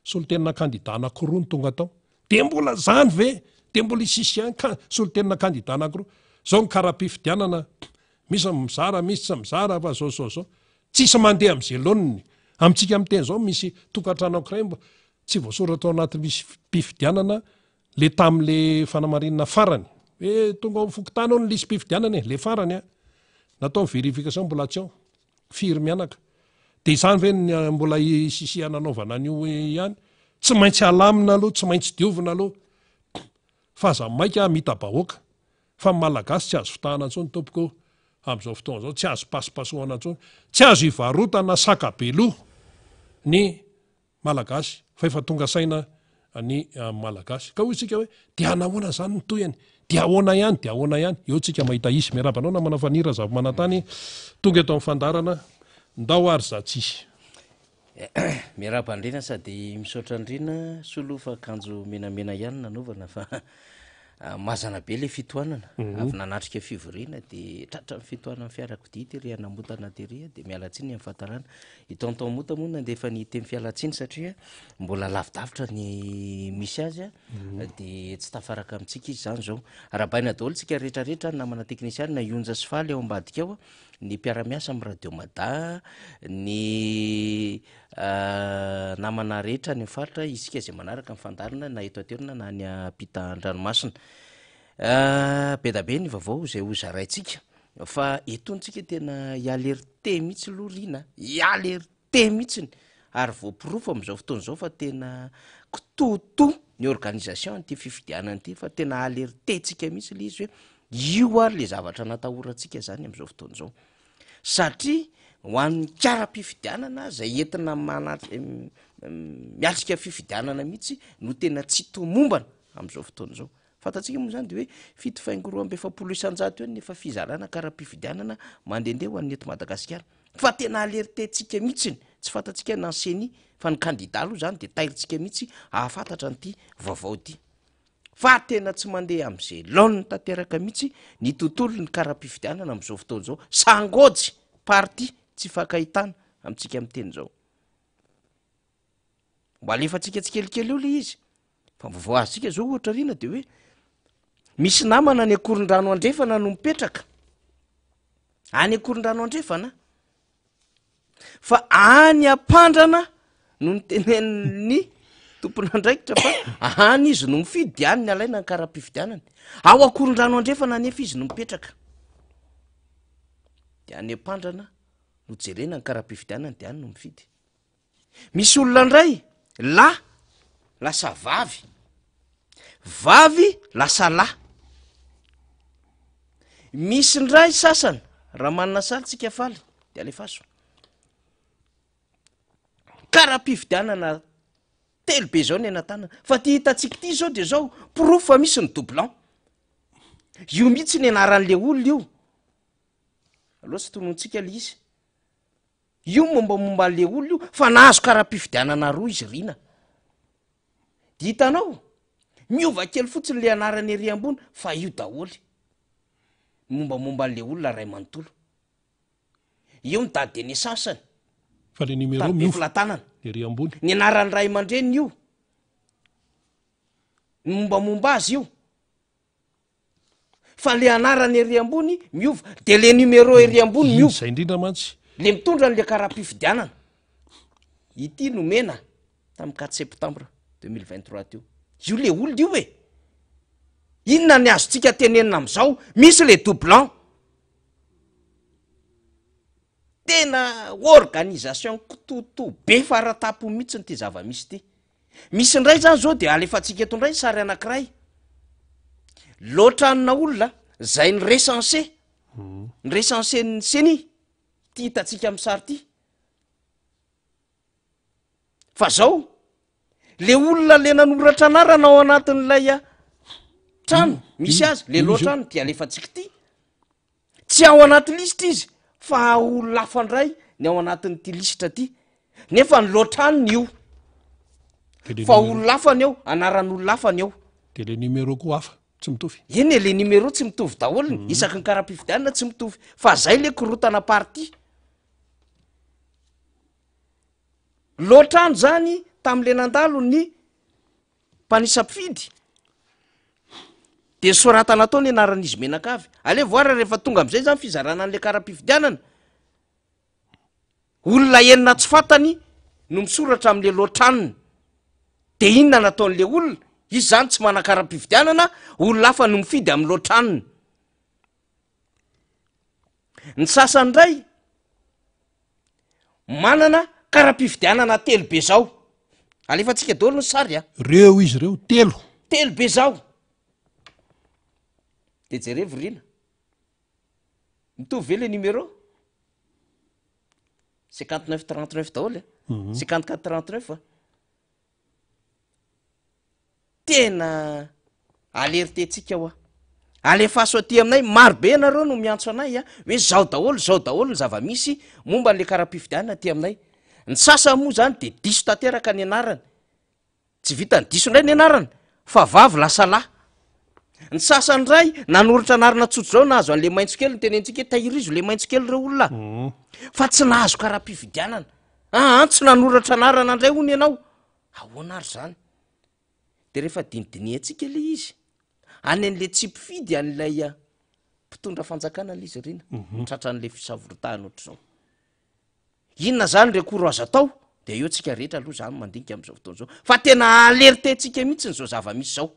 solotenina kandida anankiroa ny tonga atao de mbola zany ve de mbola isisy ihany solotenina kandida anankiroa zao ny karaha-pifidianana misy mizara misy tsy mizara fa zao tsisy mandeha am'izay loniny amintsika am'teny zao misy tokantrano ankiray mba tsy voasoratra ao anaty misy mpifidianana le tam'le fanamarinana farany hoe tonga ao fokotany ao ny lisy mpifidianana le farany a natao ny verification mbola tsy ao firy mianaka de izany ve mbola sisihana anaovana an'io ihany tsy maintsy alamina aloha tsy maintsy diovina aloha fa za maika mitabahoaka fa malagasy tsy azo fitahana antsony tompoko am'izao fotoana zao tsy azo pasipasohana antsony tsy azo ivarotana sakabeloha ny malagasy fa efa tonga saina ny malagasy ka hoy tsika hoe dia nahoana zany ny toyany dia ahoana ihany eo tsika mahita isy miarabanao na manafanira zava-manantany tonga eto amin'ny fandarana ndao ary za tsisy miarabandrina sady misaotra andrina solofa akanjo menamena ihany nanaovana fa mazana be le fitoanana avy nanatrika fivoriana de tratra ny fitoanany fiarakodia tery anamotana tery de mialatsiny am'fatarana itonton mota moa nandefa ny temy fialatsiny satria mbola lavidavitra ny misy azy a de tsy tafaraka amintsika izy zany zao arahabaina daholo tsika rehetrarehetra namana teknisiany na ionja sy faly ao ambadika ao ny mpiaramiasa am' radio mada ny namana rehetra ny faritra isika zay manaraka mifandarina na eto aterina na ny apita andranomasina be da be ny vaovao zay ho zaraitsika fa etontsika tena ialerte mihitsy lorina ialerte mihitsiny ary voapirofo am'izao fotoana zao fa tena kitoto ny organisation ty fifidianany ty fa tena alerte tsika mihitsy le izy hoe io ary le zavatra natahorantsika zany am'izao fotoana zao satria ho an'ny kara-pifidianana zay entina mialtsika fifidianana mihitsy no tena tsy tomombana am'izao fotoana zao fantatsika moa zany de hoe fito faingoroa amby efapolo isanjato eo nefa fizarana kara-pifidianana mandehandeha ho an'ny eto madagasikara fa tena alerte tsika mihitsiny tsy fantatsika nanseny fa ny kandida aloha zany de tairitsika mihitsy ahafantatra n'ity vaovao ty fa tena tsy mandeha am'izay laonny tanteraka mihitsy ny tontolo ny kara-pifidianana am'izao fotoana zao sangojy party tsy fakahitana amitsika am'teny zao mbo alefatsika tsy kelikely eo le izy fa vaovao azytsika zao ohatra rina de hoe misy namana ny akoron-drano andrefana no mipetraka any akoron-drano andrefana fa any ampandrana no ny tenen'ny tompon'andraikitra fa any izy no mifidy any ny alaina ny kara-pifidianany ao akoron-drano andrefana nefa izy no mipetraka de any ampandrana no jerena ny kara-pifidianany de any no mifidy misy olona ndray lasa vavy lasa lahy misy ndray sasany raha manana saly tsika faly de alefaso kara-pifidianana telo be zao ny anatanana fa ty hitatsika ty zao de zao proof fa misy ny doublan io mihitsy ny anaran'le olona io aloha tsy tonontsika le izy io mombamomba an'le olona io fa nahazo kara-pifidianana roa izy rina de hitanao miova kely fotsiny le anarany ery ambony fa io daholy mombamomba an'le olona ray manontolo io ny date de naissanceny fa le numéro mioflatanana ery ambony ny anarany ray aman-dreny io ny mombamomba azy io fa le anarany ery ambony miova de le numéro ery ambony miova zay indrindra mantsy le mitondra n'le kara-pifidianana ity nomena tamin'ny 4 septembre 2023 teo io le olona io e inona ny azotsika tenenina am'izao misy le doublan tena organisation kitoto be faratapo mihitsy ny ty zava-misy ty misy ndray zany zao de alefatsika eto ndray sary anankiray loatranona olona zay ny recensé ny recensé ny seny ty hitatsika am'y sary ty fa zao le olona le nanoratra anarana ao anatin'lay trano misy azy le loatrano de alefatsika ty tsy ao anaty lisitra izy fa olo lafandray ny ao anatin'n'ity lisitra ty nefa ny loatranony io fa olo lafany eo anaran'olo lafany eo de le numéro koa hafa tsy mitovy eny e le numéro tsy mitovy daholony isaky ny kara-pifidianana tsy mitovy fa zay le korotana party loatrano zany tam'le nandalo ny mpanisam-pidy de soratana atao ny anaran'izy menakavy ale voara rehefa tonga am'izay zany fizarana an'le kara-pifidianana olona enina tsy fantany no misoratra am'le loatraniny de inona nataon'le olona izy zany tsy manakara-pifidianana olona hafa no mifidy am'ny loatraniny ny sasany ray manana kara-pifidianana telo be zao alefa tsika daholo ny sary a reo izy reo telo be zao de jerevy rina mitovy ve le numéro 5939 daholo 5439 tena aleritentsika ho a alefaso aty aminay marobe nareo no miantso anay a hoe zao daholo ny zava-misy momba n'le kara-pifidianana aty aminay ny sasa moa zany de diso tanteraka ny anarany tsy vita ny diso indray ny anarany fa vavy lasa lahy ny sasany ray nanoratra anarana tsotso zao nahazo an'le maintso kely ny tenentsika hoe tahirizo le maintso kely reo olona fa tsy nahazo kara-pifidianana tsy nanoratra anarana andray hony ianao ahoana ary zany de rehefa dinidini atsika le izy any an'le tsy mpifidy an'lay mpitondra fanjakana le izy rina mitratra an'le fisavoritahana ohatr'izao inona zany rekoro azo atao de eo tsika rehetra aloha zany mandinika am'izao fotoana zao fa tena aleritentsika mihitsy ny zao zava-misy zao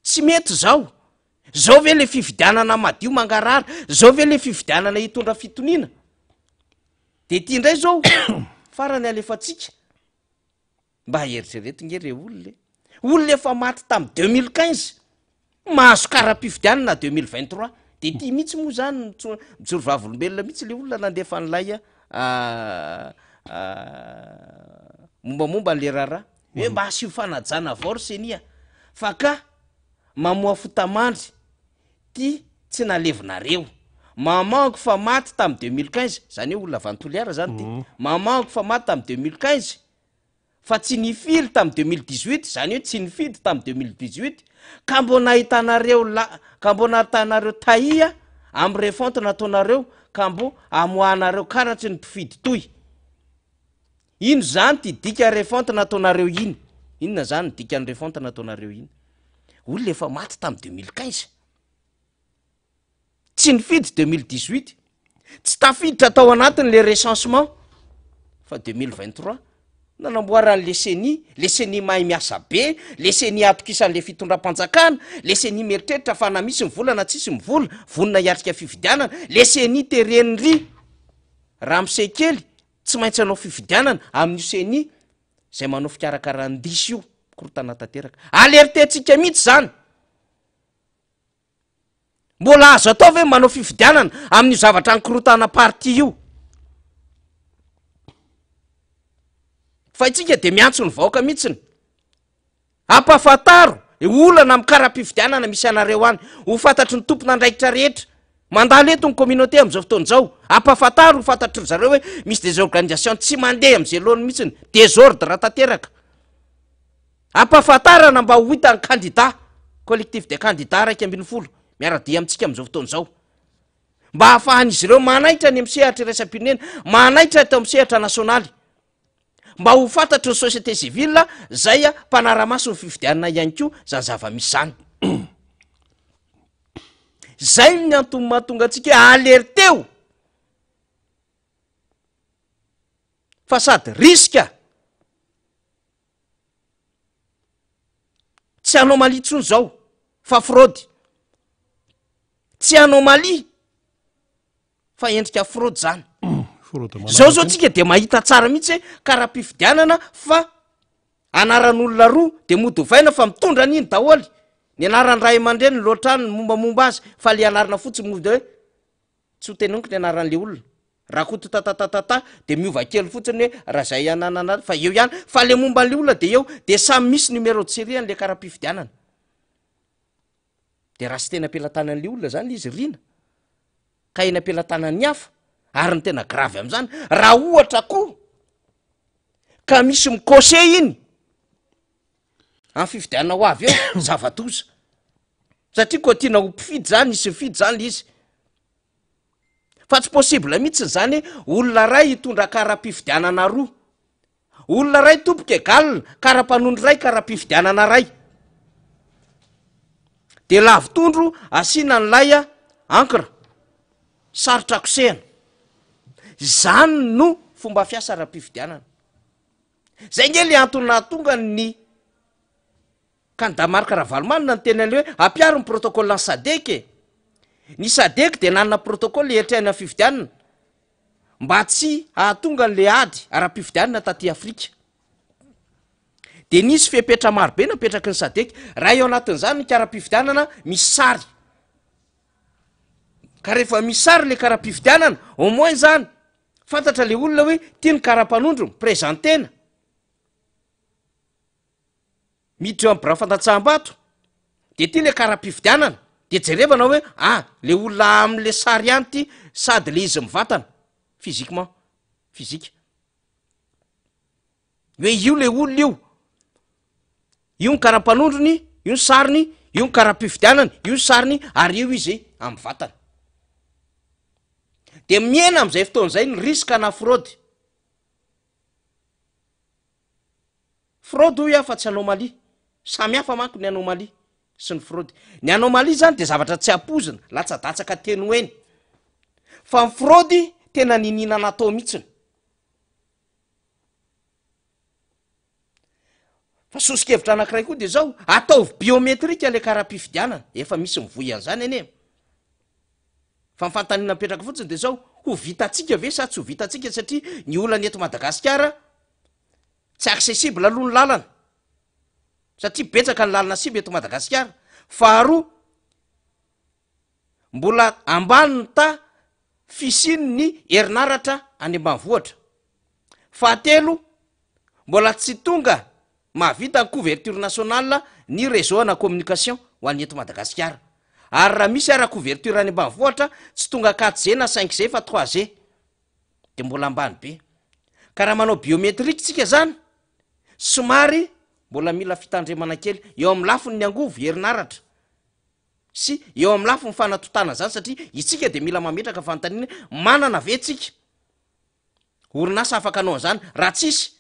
tsy mety zao ve le fifidianana madio mangarara zao ve le fifidianana hitondra fitoniana de ty indray zao farany alefatsika mba heritreretinge re olona efa maty tamy 2015 mahazo kara-pifidianana 2023 de ty mihitsy moa zany mijoro vavolombelona mihitsy le olona nandefa n'lay mombamomba n'le raharaha hoe mba asio fanajana avao ry senia fa ka mamoa fotamandry ty tsy nalevinareo mamango fa maty tamy 2015 zany hoe olona vantoliara zany ty mamango fa maty tamy 2015 fa tsy nifiry tamy 2018 zany hoe tsy nifidy tamy 2018 ka mbo nahitanareo taia amy refonte nataonareo ka mbo amoahnareo karatry ny mpifidy toy ino zany ty dika refonte nataonareo iny inona zany ny dika ny refonte nataonareo iny olona efa maty tamy 2015 tsy nifidy 2018 tsy tafiditra tao anatin'le recensement fa 2023 nanamboaran'le seni mahay miasa be le seni atokisan'le fitondram-panjakana le seni meritreritra fa na misy mivolana tsisy mivola vonina hiatrika fifidianana le seni terenry raha misekely tsy maintsy anao fifidianana amin'io seni zay manao fikarakarandisy io korotana tanteraka aleritentsika mihitsy zany mbola azo atao ve manao fifidianana amin'io zavatra nykorotana parti io fa itsika de miantso ny vaoaka mihitsiny ampafataro olana amy kara-pifidianana misy anareo any ho fantatry ny tompona andraikitra rehetra mandalo eto ny communauté am'izao fotoana zao ampafataro ho fantatry zareo hoe misy des organisations tsy mandeha am'izay lohany mihitsiny désordre tanteraka ampafatarana mba ho hitany candidat collectif de candidat raiky ambiny folo miara-dia amitsika am'izao fotoana zao mba hahafahan'izy ireo manaitra ny amsehatra iraisam-pirenena manaitra tao amsehatra nasionaly mba ho fantatry ny société civile zay mpanara-maso ny fifidianana ihany ko zany zava-misy zany zay ny antony mahatonga atsika hoe alerteo fa sady riska tsy anomalie tsony zao fa fraudy tsy anomalie fa endrika fraudy zany zao tsika de mahita tsara mihitsy hoe kara-pifidianana fa anaran'olona roa de modovaina fa mitondra n'iny daholy ny anarany ray aman-dreny loatrany ny mombamomba azy fa le anarana fotsiny mode hoe tsy ho tenoniko ny anaran'le olona raha koto tatatatata de miova kely fotsiny hoe raha zay ananana fa eo ihany fa le momba an'le olona de eo de samy misy numéro de série an'le kara-pifidianana de raha sy tena ampelantanan'le olona zany izy rina ka eny ampelantanan'ny hafa ary ny tena gravy am'izany raha ohatra koa ka misy mikose iny amin'ny fifidianana ho avy eo zava-doza satria koa tiana ho mpifidy zany isy mifidy zany le izy fa tsy possible mihitsy zany hoe olona ray hitondra kara-pifidianana roa olona ray tompoka egalina kara-panondry ray kara-pifidianana ray de lavitondro asiana nylay ankra sarotra kosehana. Zany no fomba fiasa ara-pifidianana. Zay nge le antony tonga ny candidat Marc Ravalomanina ny tena le hoe ampiaro ny protocole ny sadeke. Ny sadek de nanana protocole etrehana fifidianana mba tsy ahatonga n'le ady ara-pifidianana taty Afrika. De nisy fepetra marobe napetraky ny sadek. Raha eo anatin'izany ny kara-pifidianana misy sary. Ka rehefa misy sary le kara-pifidianana, au moins zany fantatra le olona hoe tia ny kara-panondro prezantena. Miditra eo amin'ny birao fantatsaham-bato de tia le kara-pifidianana, de jerevana hoe le olona am'le sary ihany ty sady le izy mivatana physiquement, physique. Hoe io le olona io ny kara-panondrony, io ny sariny, io ny kara-pifidianana, io ny sariny, ary io izy amin'ny vatana. De miena am'izay fotoan'izay ny risque na fraude. Fraude io fa tsy anomalie. Samy hafa manko ny anomalie sy ny fraude. Ny anomalie zany de zavatra tsy apozina, latsadatsaka teny hoeny. Fa ny fraude tena ninina natao mihitsiny. Fa sosokevitra anankiray koa de zao, ataovy biometrika le kara-pifidianana. Efa misy mivoy an'izany anie. Fa nyfantanina mipetraka fotsiny de zao, ho vitatsika ve sa tsy ho vitatsika satria ny olana eto Madagasikara tsy accessible aloha ny lalana. Satria betsaka ny lalana siby eto Madagasikara. Faharoa, mbola ambany ny ta fisiny ny herinaratra any ambanivohitra. Fahatelo, mbola tsy tonga mahavita ny couverture nationale ny réseau na communication ho an'ny eto Madagasikara. Ary raha misy ara couverture any ambanivohitra tsy tonga 4G na 5G fa 3G de mbola ambany be. Ka raha manao biometrika tsika zany, somary mbola mila fitandremana kely eo amin'ny lafiny ny angovo herinaratra sy eo amin'ny lafiny ny fanatotana zany, satria itsika de mila mametraka fanontaniana manana ve tsika orinasa afaka anao an'izany. Raha tsisy,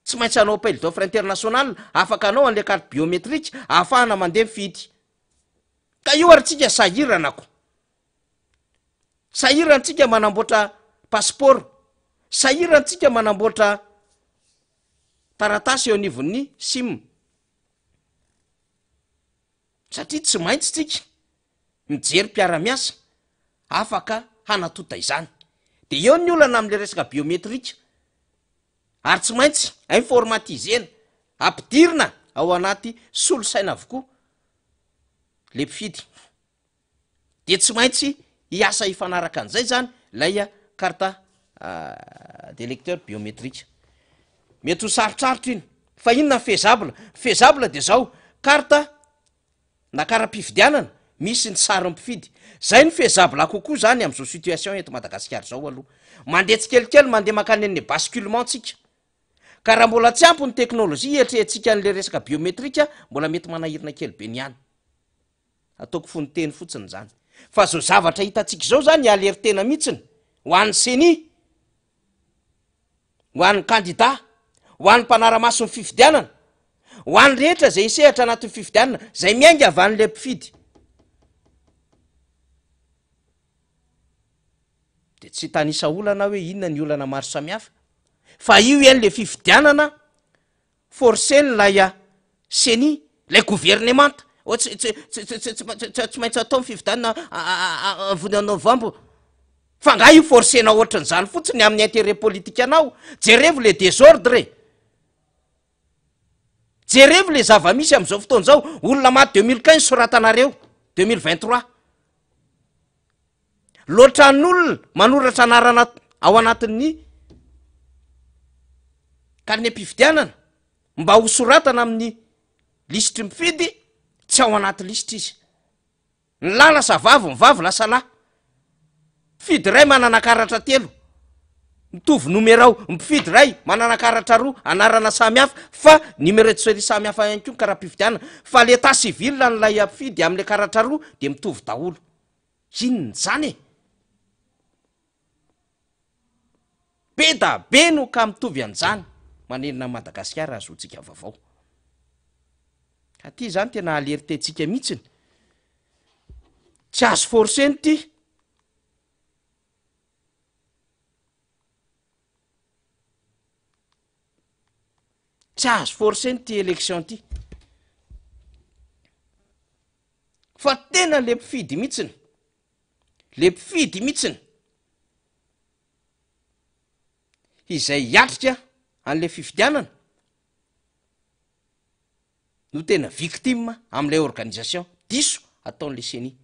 tsy maintsy anao appel d'offre international, afaka anao an'le carte biometrika ahafahana mandeha mifidy. Ka io ary tsika sahiranako. Sahirantsika manamboatra passeport, sahirantsika manamboatra taratasy eo anivon'ny SIM. Satria tsy maintsy tsika mijery mpiara-miasa afaka hanatota izany. De eo ny olana am'le resaka biometrika. Ary tsy maintsy informatisena, ampidirina ao anaty solosaina avokoa le mpifidy. De tsy maintsy hiasa ifanaraka an'izay zany lay carte d'électeur biométrique. Mety ho sarotsarotro iny, fa inona faisable? Faisable de zao, carte na kara-pifidianana misy ny sary mpifidy. Zay ny faisable kokoa zany am'izao situation eto Madagasikara zao aloha. Mandeha tsikelikely, mandeha makany amin'ny basculement tsika. Ka raha mbola tsy ampy ny teknôlôjia etrehtsika an'le resaka biometrika, mbola mety manahirina kely be niany. Ataoko fonoteny fotsiny zany. Fa zao zavatra hitatsika zao zany alery tena mihitsiny ho an'ny CENI, ho an'ny candidat, ho an'ny mpanara-maso ny fifidianana, ho an'ny rehetra zay isehatra anatin'ny fifidianana, zay miainga avy an'le mpifidy. De tsy tanisa olana hoe inona ny olana maro samihafa. Fa io en'le fifidianana forceny lay CENI, lay gouvernemanta. Tsy maintsy atao ny fifidianana vony novembre. Fa nga io forcena ohatran'izany fotsiny amin'ny intérêt politique anao. Jerevo le désordre. Jerevo le zava-misy am'izao fotoan'izao. Olona maty 2015 soratanareo 2023. Loatra n'olona manoratra anarana ao anatin'ny carnet-pifidianana mba ho soratana amin'ny listre mifidy, tsy ao anaty listre izy. Ny lahy lasa vavy, ny vavy lasa lahy. Mpifidy ray manana karatra telo, mitovy numéro, mpifidy ray manana karatra roa, anarana samy hafa, fa numéro de série samy hafa ihany koa kara-pifidianana. Fa l'état civil n'lay mpifidy am'le karatra roa de mitovy daholo. Inona zany e? Be da be no ka mitovy an'izany manenina Madagasikara azotsika vaovao. Aty zany tena aleritentsika mihitsiny tsy azo forceny ty tsy azo forceny ty élection ty fa tena le mpifidy mihitsiny le mpifidy mihitsiny izay hiatrika an'le fifidianana no tena victime am'ilay organisation diso ataon'le CENI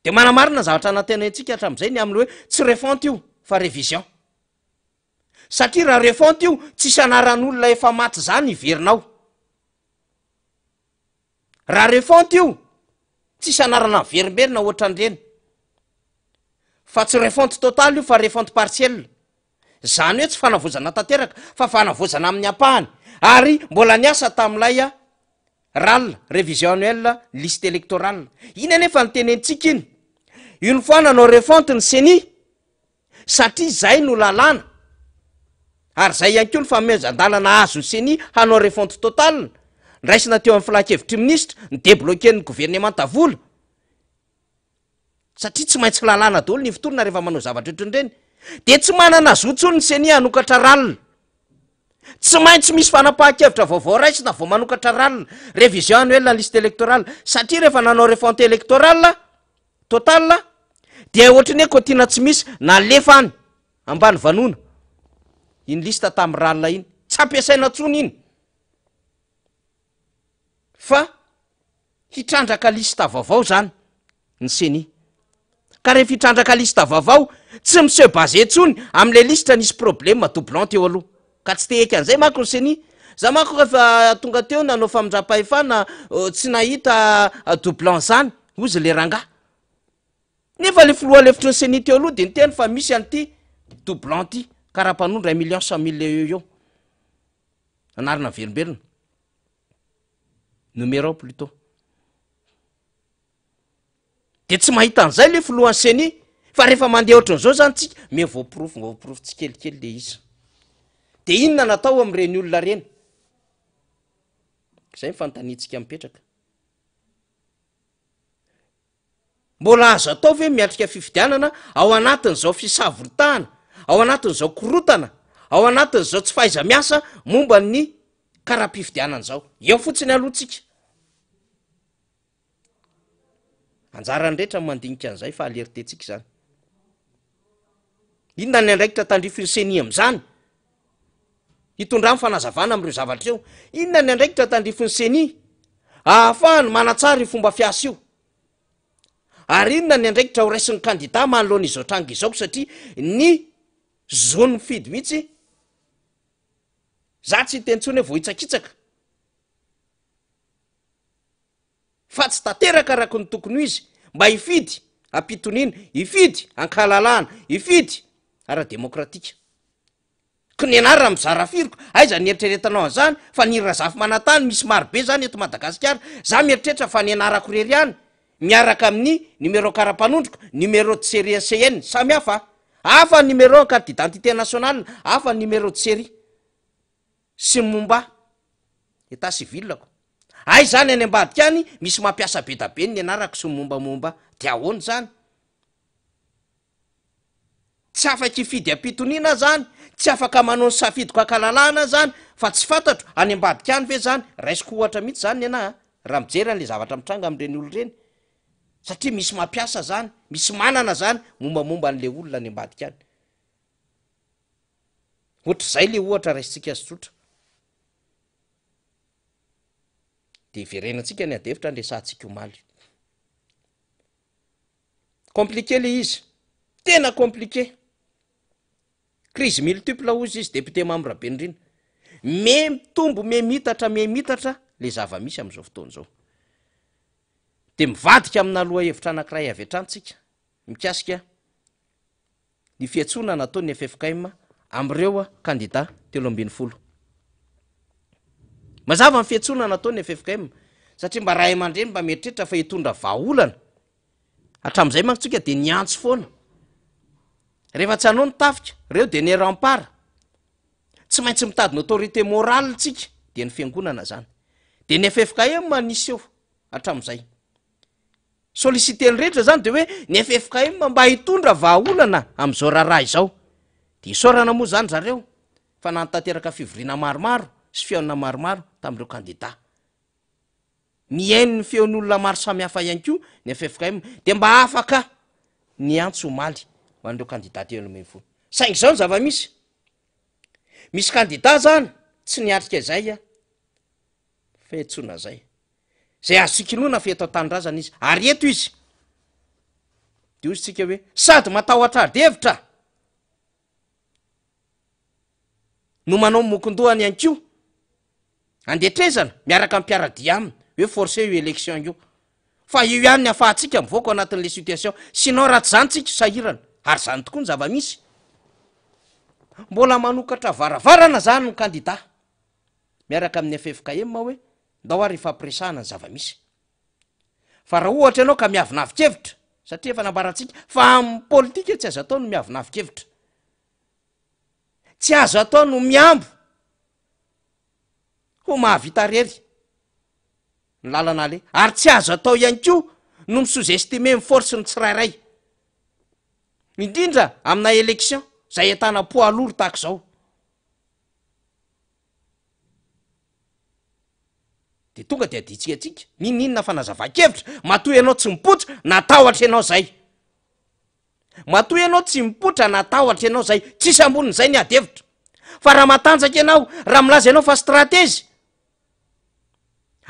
de manamarina zavatra anatena antsika hatram'izay ny am'le hoe tsy refonte io fa révision satria raha refonte io tsisy anaran'olona efa maty zany iverinao raha refonte io tsisy anarana miverimberina ohatran'ireny fa tsy refonte total io fa refonte partielle zany hoe tsy fanavozana tanteraka fa fanavozana amin'ny ampahany ary mbola niasa tam'ilay RAL révision annuelle liste électorale iny anefa nytenentsika iny une fois nanao refonte ny CENI satria zay no lalàna ary zay ihany koa ny famejan-dalana azo ny CENI hanao refonte totale ndraisina teo amin'ny filakevitry ministre ny débloquer ny gouvernement tavola satria tsy maintsy lalàna daholo ny fotorana rehefa manao zavatra ohatran'ireny de tsy manana zotsony ny CENI hanokatra RAL tsy maintsy misy fanapahan-kevitra vaovao raisina vao manokatra RAL révision annuelle liste électorale satria rehefa nanao refonte électorale total de ohatrany hoe kotiana tsy misy nalefa any ambany vanona iny lista tamy RAL iny tsy ampiasaina tsony iny fa hitrandraka lista vaovao zany ny CENI ka rehefa hitrandraka lista vaovao tsy monsieur basé tsony am'le lista nisy problème doublon teo aloha ka tsy te eky an'izay manko ny CENI za manko rehefa tonga teo nanao famindra-pahefana tsy nahita doublon zany ozy le ranga nefa le filoha lefitry ny CENI teo aloha de ny teny fa misy an'ity doublon ty karaha-mpanondra 1,100,000 eo anarina verimberina numéro plutôt de tsy mahita an'izay le filohan'ny CENI fa rehefa mandeha ohatran'izao zany tsika me voaporofo tsikelikely le izy de inona natao am'ireny olona reny zay mifantanitsika mipetraka mbola azo atao ve miatrika fifidianana ao anatin'izao fisavoritahana ao anatin'izao korotana ao anatin'izao tsy fahaiza miasa momba ny karaha-pifidianana zao eo fotsiny alohantsika anjarany rehetra mandinika an'izay fa alertentsika zany inona ny andraikitra tandrifiny CENI am'izany hitondra fanazavana am'ireo zavatra eo inona ny andraikitra tandrifiny CENI ahafahany manatsara i fomba fiasa io ary inona ny andraikitra ho raisin'ny kandida manoloana izao tranga izao satria ny zony mifidy mihitsy za tsy hitentsony hoe vohitsakitsaka fa tsy tanteraka araka ny tokony ho izy mba hifidy ampitonina hifidy ankahalalahana hifidy ara-demokratika ko ny anarina mizara firiko aiza ny eritreretanao an'izany fa ny razafy manantany misy marobe zany eto Madagasikara za mieritreritra fa ny anarako rery any miaraka amin'ny numéro kara-panondroko numéro de série CN samy hafa numéro carte d'identité nationale hafa numéro de série sy momba état civil ko ay zany any ambadika any misy mampiasa be da be ny anarako sy mombamomba de ahoany zany tsy afaka hifidy ampitoniana zany tsy afaka manao ny safidiko ankalalahana zany fa tsy fantatro any ambadika any ve zany raisiko ohatra mihitsy zany ana raha mijery an'le zavatra mitranga am'ireny olo reny satria misy mampiasa zany misy manana zany mombamomba an'le olona any ambadika any ohatr'izay le ohatra raisitsika azy tsotra de iverenantsika ny adevitra andresantsika omaly compliqué le izy tena compliqué crise multiple ozy izy député membre Benrina me mitombo me mitatra le zava-misy am'izao fotoana zao de mivadika amina loha hevitra anankiray avy atrantsika mikasika ny fiatsona nataony FFKM am'ireo candidat 12 mazava ny fiatsona nataony FFKM satria mba raha aman-dreny mba mieritreritra fa hitondra vahaolana hatram'izay manko tsika de niantso foana rehefa tsy hanao ny tafika reo de ny rempart tsy maintsy mitady ny autorité morale tsika de ny fiangonana zany de ny FFKM manisy eo hatram'izay soliciteny rehetra zany de hoe ny FFKM mba hitondra vahaolana am'izao raharaha izao de isaorana moa zany zareo fa nanotanteraka fivorina maromaro sy feonina maromaro tam'ireo kandida miaino ny feon'olona maro samihafa ihany ko ny FFKM de mba afaka ny antso omaly ho an'ireo kandida telo ambin'ny folo saingy zao ny misy kandida zany tsy niatrika izay fetsona zay azo sikinoana feto an-tanindrazana izy ary eto izy de ozy tsika hoe sady matahotra adevitra no manao mokondohany ihany ko andetrezana miaraka ampiaradia aminy hoe forcé io élection io fa io ihany ny afahantsika mivoaka ao anatin'le situation sinao raha tsy zany tsika sahirana ary zany tokoa ny zava-misy mbola manokatra varavarana zany ny kandida miaraka amin'ny FFKM hoe ndao ary ifampiresahana ny zava-misy fa raha ohatra ianao ka miavinavikevitra satria efa nambarantsika fa amin'ny politika tsy azo atao no miavinavikevitra tsy azo atao no miambo ho mahavita rery ny lalana le ary tsy azo atao ihany ko no misous-estime my force ny tsirairay indrindra amina élection zay entana poids lourd tahaka zao de tonga de aditsika atsika ninona fa nazava-kevitra matoy ianao tsy mipotra natahotra ianao zay matoy ianao tsy mipotra natahotra ianao zay tsisy ambonin'izay ny adevitra fa raha matanjaka ianao raha milaza ianao fa stratézy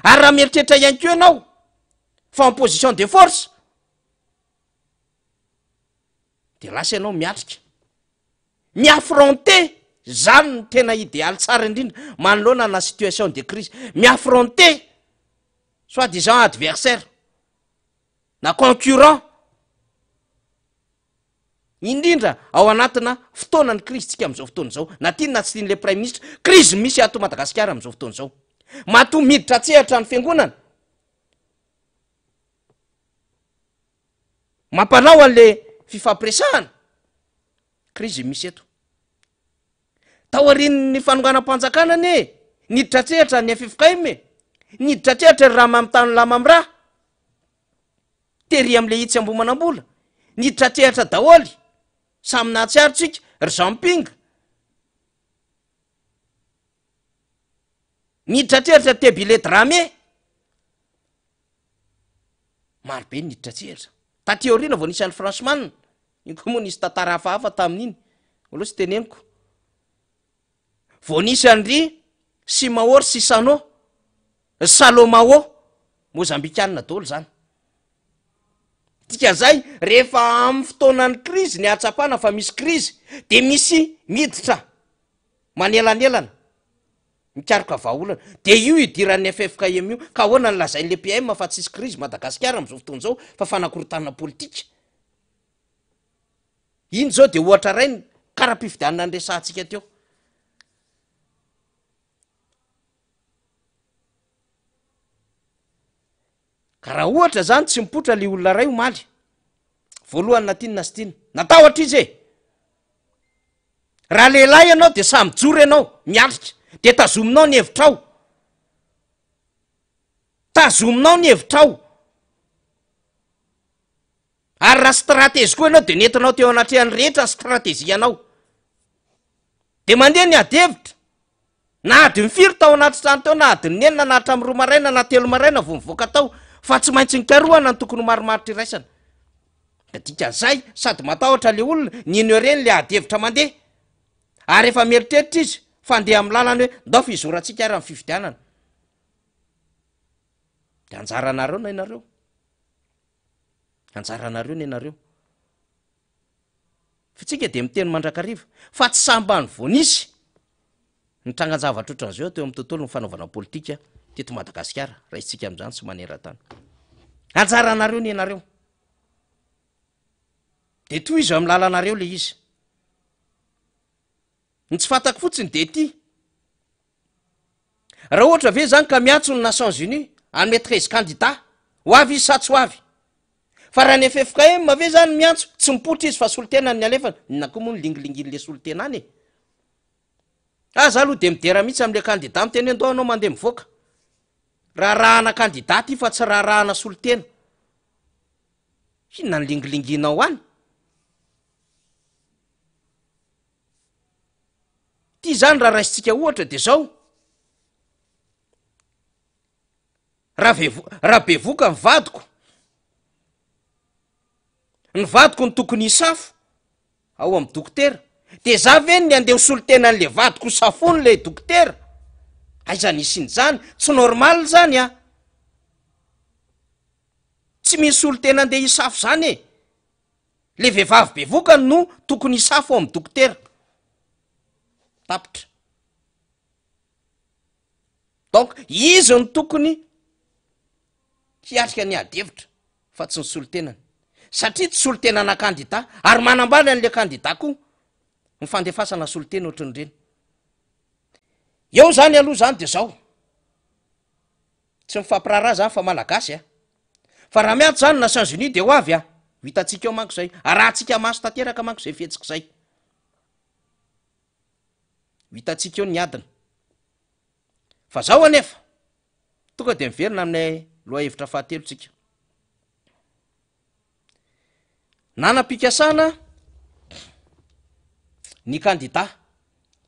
ary raha mieritreritra ihany ko ianao fa en position de force de lasa ianao miatrika miaffronter zany ny tena idéaly tsara indrindra manoloana na situation de crise miaffronter soit disant adversaire na concurrent indrindra ao anatina fotoana ny crise tsika am'izao fotoana zao na tiana tsy tian'le prime ministre crise misy ato Madagasikara am'izao fotoana zao mato miditra tsehatra ny fiangonana mampanao an'le fifampiresahana crise misy eto taorian'ny fanonganam-panjakana ane niditra tsehatra ny FFKM niditra tsehatra ry raha mamitany lama am'raha tery am'le itsy ambomanam-bola niditra tsehatra daholy samina tsiarotsika ry jampinga niditra tsehatra tebile drame marobe niditra tsehatra tateoriana vao nisy an'ny Franchman iny koa moa nisy tantara hafahafa tamin'iny aloha sy teneniko vao nisy an'ry Simaor Sisano Salomao Mozambikanina daholo zany tika zay rehefa amin'ny fotoanany crise ny atsapana fa misy crise de misy miditra manelanelana mikaroka vahaolana de io idiran'ny FFKM io ka ahoana ny lazain'le PM fa tsisy crise Madagasikara am'izao fotoana zao fa fanakorotanana politika iny zao de ohatra rainy karaha-pifidianana ny resahantsika teo ka raha ohatra zany tsy mipotra le olona ray omaly voalohany natinona sy tiana natahotra izy raha lehilahy ianao de samy joro ianao miatrika de tazominao ny hevitrao ary raha stratégie koa ianao de nentinao teo anatrehan'ny rehetra ny stratégie anao de mandeha ny adevitra na ady mifiry tao anaty trano teo na ady ny enina na hatramy 2 maraina na 3 maraina vo mivoaka tao fa tsy maintsy nikarohana ny tokony maromaritra iraisana da dikan'izay sady matahotra le olona ny ignoreny le adevitra mandeha ary efa mieritreritra izy fa ndeha amin'ny lalany hoe ndao fizorantsika ary amin'ny fifidianana de anjaranareo na ianareo fa tsika de miteny mandrakariva fa tsy sambany voanisy ny trangan-javatra ohatran'izao teo amin'ny tontolo ny fanaovana politika teto Madagasikara raha isitsika am'izany sy maneran-tany anjaranareo ny ianareo de toy izy amin'ny lalanareo le izy ny tsy fantako fotsiny de ty raha ohatra ve zany ka miantso ny Nations Unies anome 13 candidat ho avy izy sa tsy ho avy fa raha ny FFKM ve zany miantso tsy mipotra izy fa solotena ny alefana na koa moa ny lingilingin'le solotena any aza aloha de midera mihitsy am'le candidat miteny andao anao mandeha mivoaka raha rahana candidat ty fa tsy raha rahana solotena inona ny lingilinginao any ty zany raha raisitsika ohatra de zao raha bevoka ny vadiko ny tokony isafo ao amy dokotera de za veny ny andeha solotenan'le vadiko safony le dokotera aiza nisiny zany tsy normal zany a tsy misy solotena andeha isafo zany e le vehivavy bevokany no tokony isafo ao amy dokotera tapitra donc izy ny tokony hiatrika ny adevitra fa tsy ny solotenany satria tsy solotenana kandida ary manambany an'le kandida koa ny fandefasana solotena ohatrany reny eo zany aloha zany de zao tsy mifampiraharaha zany fa malagasy a fa raha miato zany Nations Unies de ho avy a hitatsika eo manko zay arahantsika maso tanteraka manko zay fihetsika zay hitatsika eo ny adina fa zao anefa tonga de miverina aminay loha hevitra fahatelo tsika nanam-pikasana ny kandida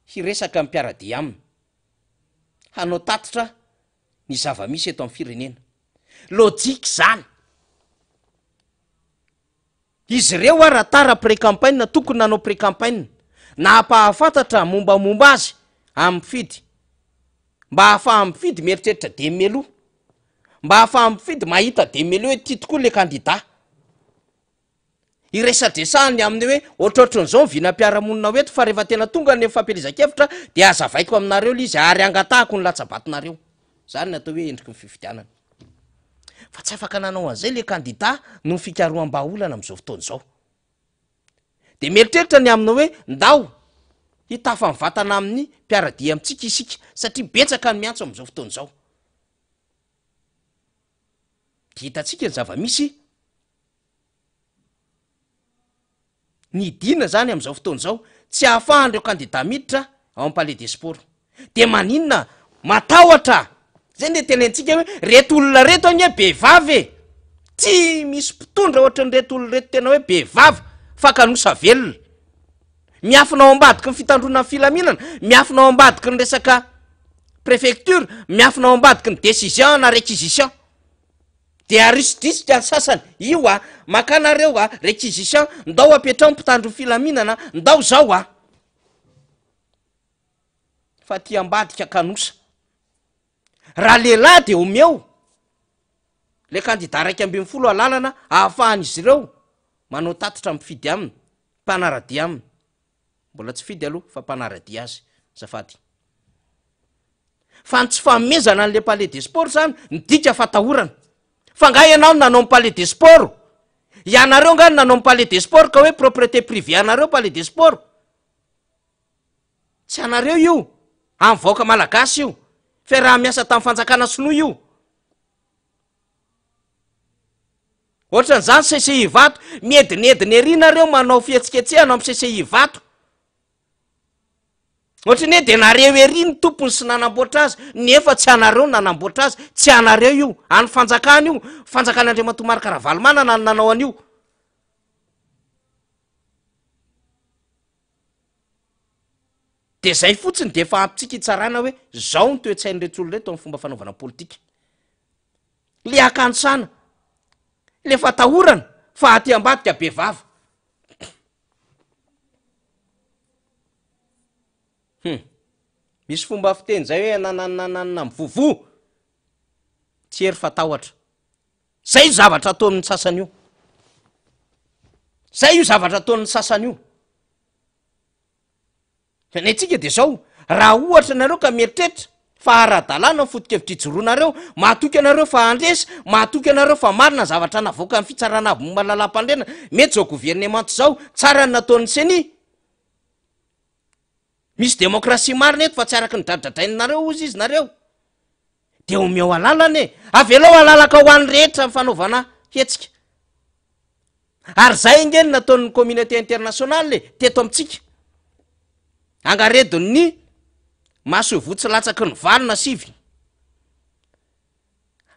hiresaka mpiaradia aminy hanao tatitra ny zava-misy eto amin'ny firenena lojika zany izy ireo a raha tara pré-campagne tokony nanao pré-campagne na apahafantatra mombamomba azy amy fidy mba hahafaha mifidy mieritreritra de melo mba hahafaha mifidy mahita de melo hoe ty tokoa le kandida iresadresahany aminy hoe ohatrohatran'izao vinam-piaramonina hoeto fa rehefa tena tonga ny fampelizakevitra de azavaiko aminareo le izy ary angatahako ny latsabatinareo zany natao hoe endriky ny fifidianana fa tsy afaka nanao an'izay le kandida no fikaroam-baolana am'izao fotoana zao de mieritreritra ny amina hoe ndao hitafa mivatana amin'ny mpiaradia amitsika isika satria betsaka ny miantso am'izao fotoana zao de hitatsika ny zava-misy ny idina zany am'izao fotoana zao tsy hahafahandreo kandida miditra ao am palais des sports de maninona matahotra zay nde tenentsika hoe reto olona reto any hoe behivavy tsy misy mpitondra ohatrany reto olona reto tena hoe behivavy fa kanosa velona miafinao ambadiky ny fitandrona ny filaminana miafinao ambadiky ny resaka préfecture miafinao ambadiky ny décision na réquisition de arisodisika ny sasany io a makanareo a réquisition ndao apetrao mpitandro ny filaminana ndao zao a fa ty ambadika kanosa raha lehilahy de omeo le kandida raiky amby folo alalana ahafahan'izy ireo manao tatitra mifidy aminy mpanaradia aminy mbola tsy fidy aloha fa mpanaradia azy zafady fa ny tsy famezana an'le palais des sports zany midika fatahorana fa nga ianao nanao my palais des sports ianareo nga ny nanao my palais des sports ka hoe propriété privé anareo palais des sports tsy anareo io amy vaoaka malagasy io fe raha miasa tamin'ny fanjakana sinoa io ohatran'izany CCI vato miedinediny erinareo manao fihetsiketsehana amy CCI vato ohatrany hoe de nareo ery ny tompony sy nanamboatra azy nefa tsy anareo nanamboatra azy tsy anareo io any fanjakana io fanjakan'Andriamatoa Markaravalomanana ny nanao an'io de zay fotsiny de efa ampitsika hitsarana hoe zao ny toetsain'reto olo reto amin'ny fomba fanaovana politika le akanosana le fatahorana fa aty ambadika behivava misy fomba fiteny zay hoe nananananana mivovo tsy hery fatahotra zay io zavatra ataon'ny sasany io zay io zavatra ataon'ny sasany io fa ny atsika de zao raha ohatra nareo ka mieritreritra fa ara-dalàna nyfoto-kevitra ijoroanareo mahatoky anareo fa andresy mahatoky anareo fa marina zavatra navoaka ny fitsarana aby momba lalampandrena mety zao gouvernement zao tsara ny nataon'ny seni misy demokrasia marina eto fa tsy araky ny dradradraininareo ozy izy nareo de omeo alalana e avelao alalaka ho an'ny rehetra mifanaovana hetsika ary zay ingeny nataon'ny communauté internationale teto amitsika angaredony maso votsy latsaky ny valona sivy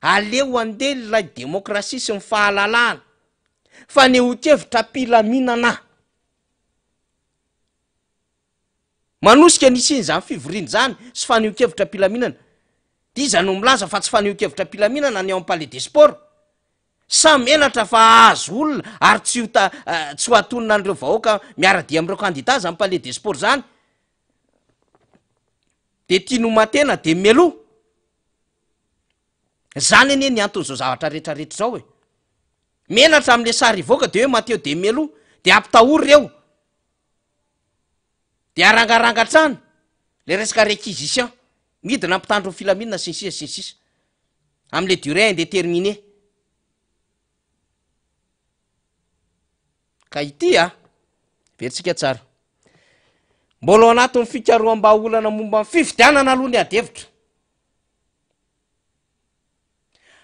aleo andeha lay demokrasia sy ny fahalalahana fanehoan-kevitra mpilaminana. Manosika nisiny zany fivoriany zany sy fanehoan-kevitra mpilaminana. Dia iza no milaza fa tsy fanehoan-kevitra mpilaminana ny ao amin'ny palais des sports. Samy menatra fa azo olona ary tsy ho atonina an'ireo vahoaka miara-dia amin'ireo kandida zany palais des sports zany. De tiano matena de mialoha. Zany anie ny anton'izao zavatra rehetrarehetra zao e. Menatra amin'le sary ivoaka de hoe mateo de mialoha de ampitahory reo. De arangarangatrany le resaka réquisition midina ampitandro filaminana sy ny sisa am'le durée indéterminée. Ka ity veritsika tsara. Mbola ao anatin'ny fikaroham-baolana momba ny fifidianana aloha ny adevitra.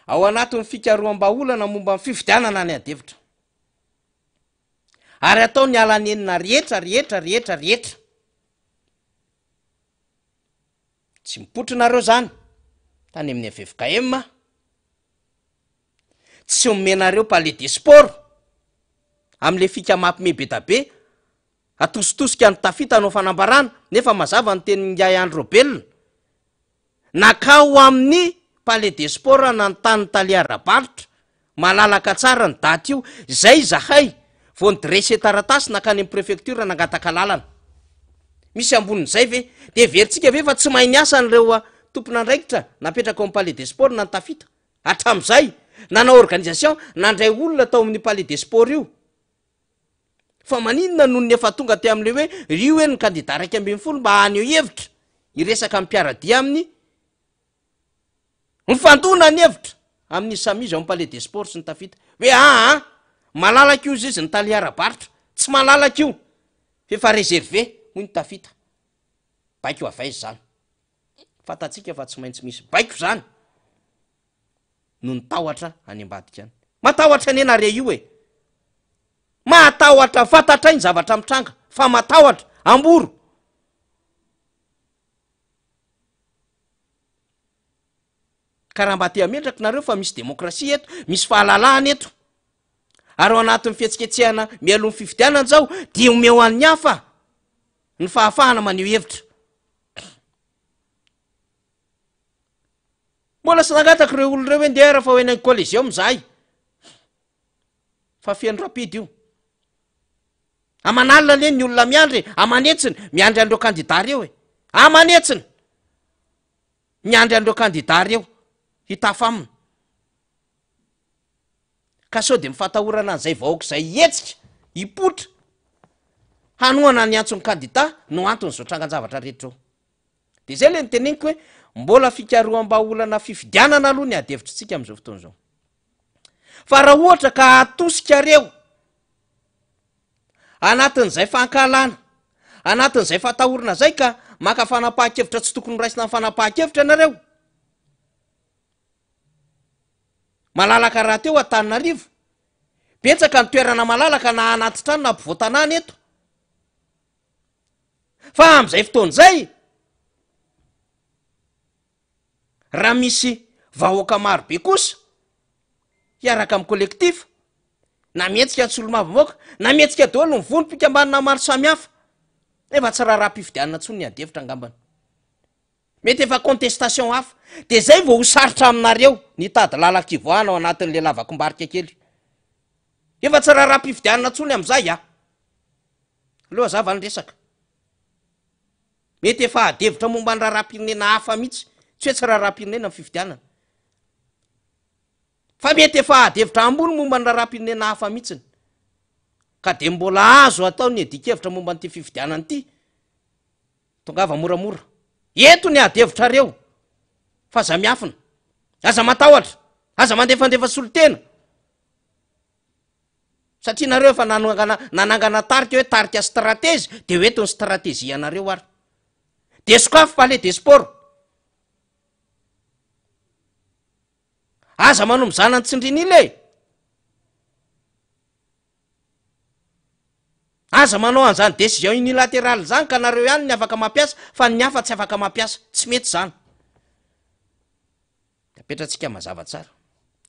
Ao anatin'ny fikaroham-baolana momba ny fifidianana ny adevitra. Ary atao ny alanenina rehetra. Tsy mipotrinareo zany tany amin'ny FFKM. Tsy omenareo palais des sports am'le fika mampime be da be. Atositosika ny tafita anao fanambarana nefa mazava ny teny Yaya Andro Belona. Nakao amin'ny palais des sports na ny tany Taliara-Balitra malalaka tsara ny daty io zay zahay vao ny dresse taratasy nakany amin'ny préfecture nangataka lalana. Misy ambonin'izay ve de veritsika ve fa tsy mahay niasa an'ireo tompon'andraikitra napetraka ao amin'ny palais des sports na ny tafita. Hatramin'izay nanao organisation nandray olona tao amin'ny palais des sports io. Fa maninona noho ny efa tonga te am'le hoe rio hoe ny kandida 120 mba haneho hevitra iresaka amin'ny mpiaradia amin'ny mifandona ny hevitra amin'ny samizy ao amin'ny palais des sports sy ny tafita. Hoe malalaka io izy ny Taliara-Balitra tsy malalaka io fefa réservé hoy ny tafita. Baiko avaizy zany. Fatatsika fa tsy maintsy misy baiko zany no ny tahotra any ambadika any. Matahotra any enare io e. Matahotra fantatra ny zavatra mitranga fa matahotra amboro. Karaha mba te ametraka nareo fa misy demokrasia eto, misy fahalalahana eto. Ary ao anatin'ny fihetsiketsehana mialohan'ny fifidianana zao dia omeo an'ny hafa ny fahafahana maneho hevitra. Mbola sy nangataka ireo olona ireo hoe ndeha raha fa hoeny any Coliseum zahay. Fa feno rapide io. Amanalina anie ny olona miandry, amanetsiny miandry an'ireo kandida reo e. Amanetsiny miandry an'ireo kandida reo hitafa aminy. Ka sao de mifatahorana an'izay vahoaka izay hetsika hipotra hanoana ny antson'ny kandida no antony zao trangan-javatra rehetra ao. De zay le niteneniko hoe mbola fikaroham-baolana fifidianana aloha ny adevitritsika amin'izao fotoana izao. Fa raha ohatra ka atosika reo anatin'izay fankalana, anatin'izay fatahorana zay ka maka fanapahan-kevitra tsy tokony raisina ny fanapahan-kevitra nareo. Malalaka raha teo Antananarivo. Betsaka ny toerana malalaka na anaty trano na ampovoan-tanàna eto. Fa amin'izay fotoana izay raha misy vahoaka maro be kosa hiaraka amin'ny kolektifa na mihetsika ny solo-mavimoaka na mihetsika daholo ny vonim-pikambanana maro samihafa efa tsy raha-pifidianana ntsony ny adevitra angambany. Mety efa contestation hafa de zay vao ho sarotra aminareo nitady lalaka-kivoahana ao anatin'le lavakombarika kely. Efa tsy raha-pifidianana ntsony amin'izay aloha zava ny resaka. Mety efa adevitra momba ny raharaham-pirenena hafa mihitsy, tsy hoe tsy raharaham-pirenena ny fifidianana. Fa mety efa adevitra ambony momba ny raharaham-pirenena hafa mihitsiny. Ka de mbola azo atao ny edikevitra momba n'ity fifidianana ity. Tongava moramora. Eto ny adevitra reo. Fa aza miafina. Aza matahotra. Aza mandefandefa solotena. Satria nareo efa nanangana tarika hoe tarika stratézy de ho eto ny stratégie anareo ary. De sokafy palais des sports. Aza manao mizana ny tsindrin'ila e. Aza manao an'izany décision unilatérale zany ka nareo ihany ny afaka mampiasa fa ny hafa tsy afaka mampiasa. Tsy mety zany. Apetratsika mazava tsara.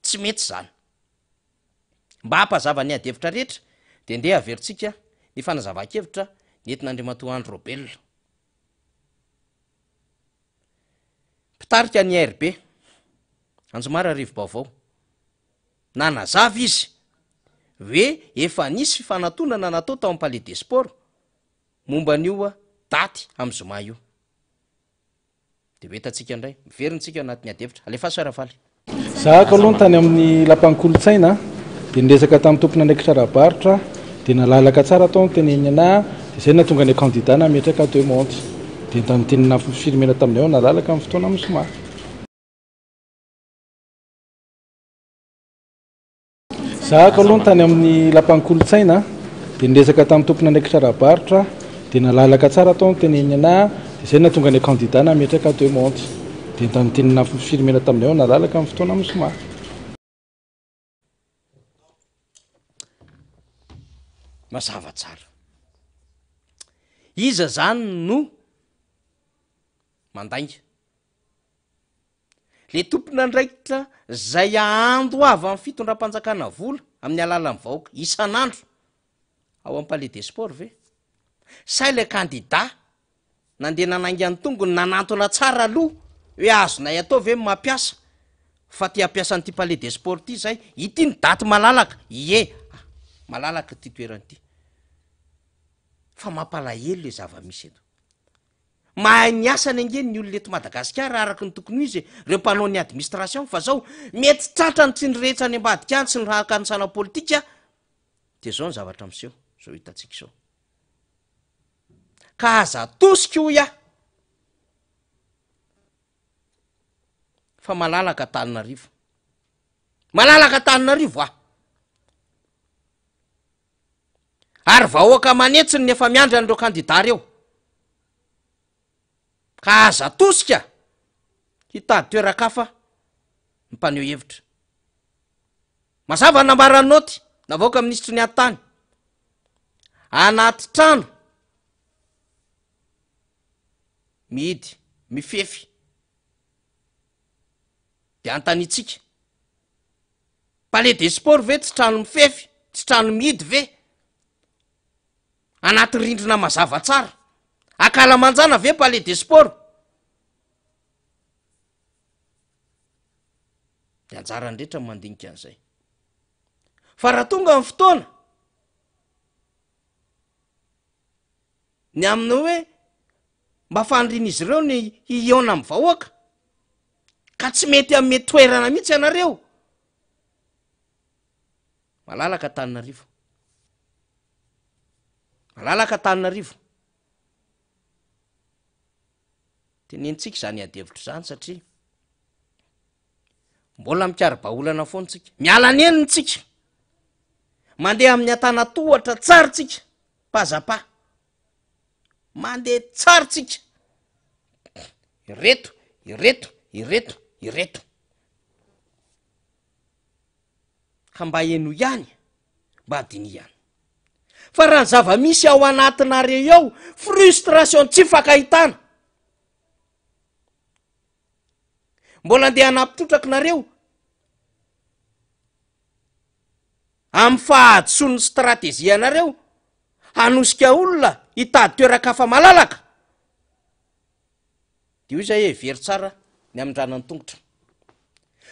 Tsy mety zany. mba hampazava ny adevitra rehetra de ndeha averintsika ny fanazava-kevitra nentin'Andriamatoa Andro Robel. Mpitarika ny ARB Anjomara Rivo-Baovao nanazava izy hoe efa nisy fifanantonana natao tao amin'ny Palais des Sports momba n'io daty amin'ny zoma io. De ho etantsika indray miverintsika anatin'ny adevitra alefa Saravaly. Zahako aloha tany amin'ny lapan'ny kolontsaina de niresaka tamin'ny tompona andraikitra rahabaritra de nalalaka tsara tao ny teneny anahy de zay natonga ny candidat nametraka deux mondes de tanitenina firimena taminay ao nalalaka amin'ny fotoana amin'ny zoma. Zahako aloha tany amin'ny lapan'ny kolontsaina de niresaka tamin'ny tompona andraikitra rahabaritra de nalalaka tsara tao ny teneny anahy de zay natonga ny candidat nametraka deux mondes de tanitenina firimena taminay ao nalalaka amin'ny fotoana amin'ny zoma. Mazava tsara iza zany no mandainga le tompona andraikitra zay ahando avy amin'ny fitondram-panjakana vola amin'ny alalan'ny vahoaka isan'andro ao amin'ny Palais des Sports ve say le candidat nandeha nanainga ny tongony nanantona tsara aloha hoe azonay atao ve mampiasa fa ty ampiasa n'ity Palais des Sports ty zay ity ny daty malalaka malalaka ty toeranyty fa mampalahelo le zava-misy eto. Mahay miasa ny angeny ny olona eto Madagasikara araky ny tokony izy reo mpanao ny administration fa zao mety tratra ny tsy nyrehetra any ambadika any sy ny rahakanosana politika de zao ny zavatra miseho zao hitantsika zao ka aza tosika hoy fa malalaka Antananarivo malalaka Antananarivo ary vahoaka manetsiny nefa miandra an'ireo candidat reo ka aza tosika hitady toerakafa mimpaneho hevitra. Mazava nambarany noty navoaka ministry ny antany anaty trano mihidy mifefy de antanitsika Palais des Sports ve tsy trano mifefy tsy trano mihidy ve anaty rindrina mazava tsara akalamanjana ve Palais des Sports de anjarany rehetra mandinika an'izay fa raha tonga amin'ny fotoana ny aminy hoe mba fandrin'izy ireo ny hiona amin'ny vahoaka ka tsy mety amin'ny mety toerana mihitsy ianareo malalaka Antananarivo malalaka Antananarivo tenentsika zany adevitra zany satria mbola mikara-baolana foantsika miala nenitsika mandeha amin'ny Antanatohatra tsaritsika pazapa mandeha tsaritsika ireto ka mba eno ihany mba adiny ihany fa raha ny zava-misy ao anatinareo ao frustration tsy fakahitana mbola andeha hanampitrotrakinareo amin'ny fahadison'ny stratégie anareo hanosika olona hitady toerakafa malalaka de io zay very tsara ny amindranany tongotra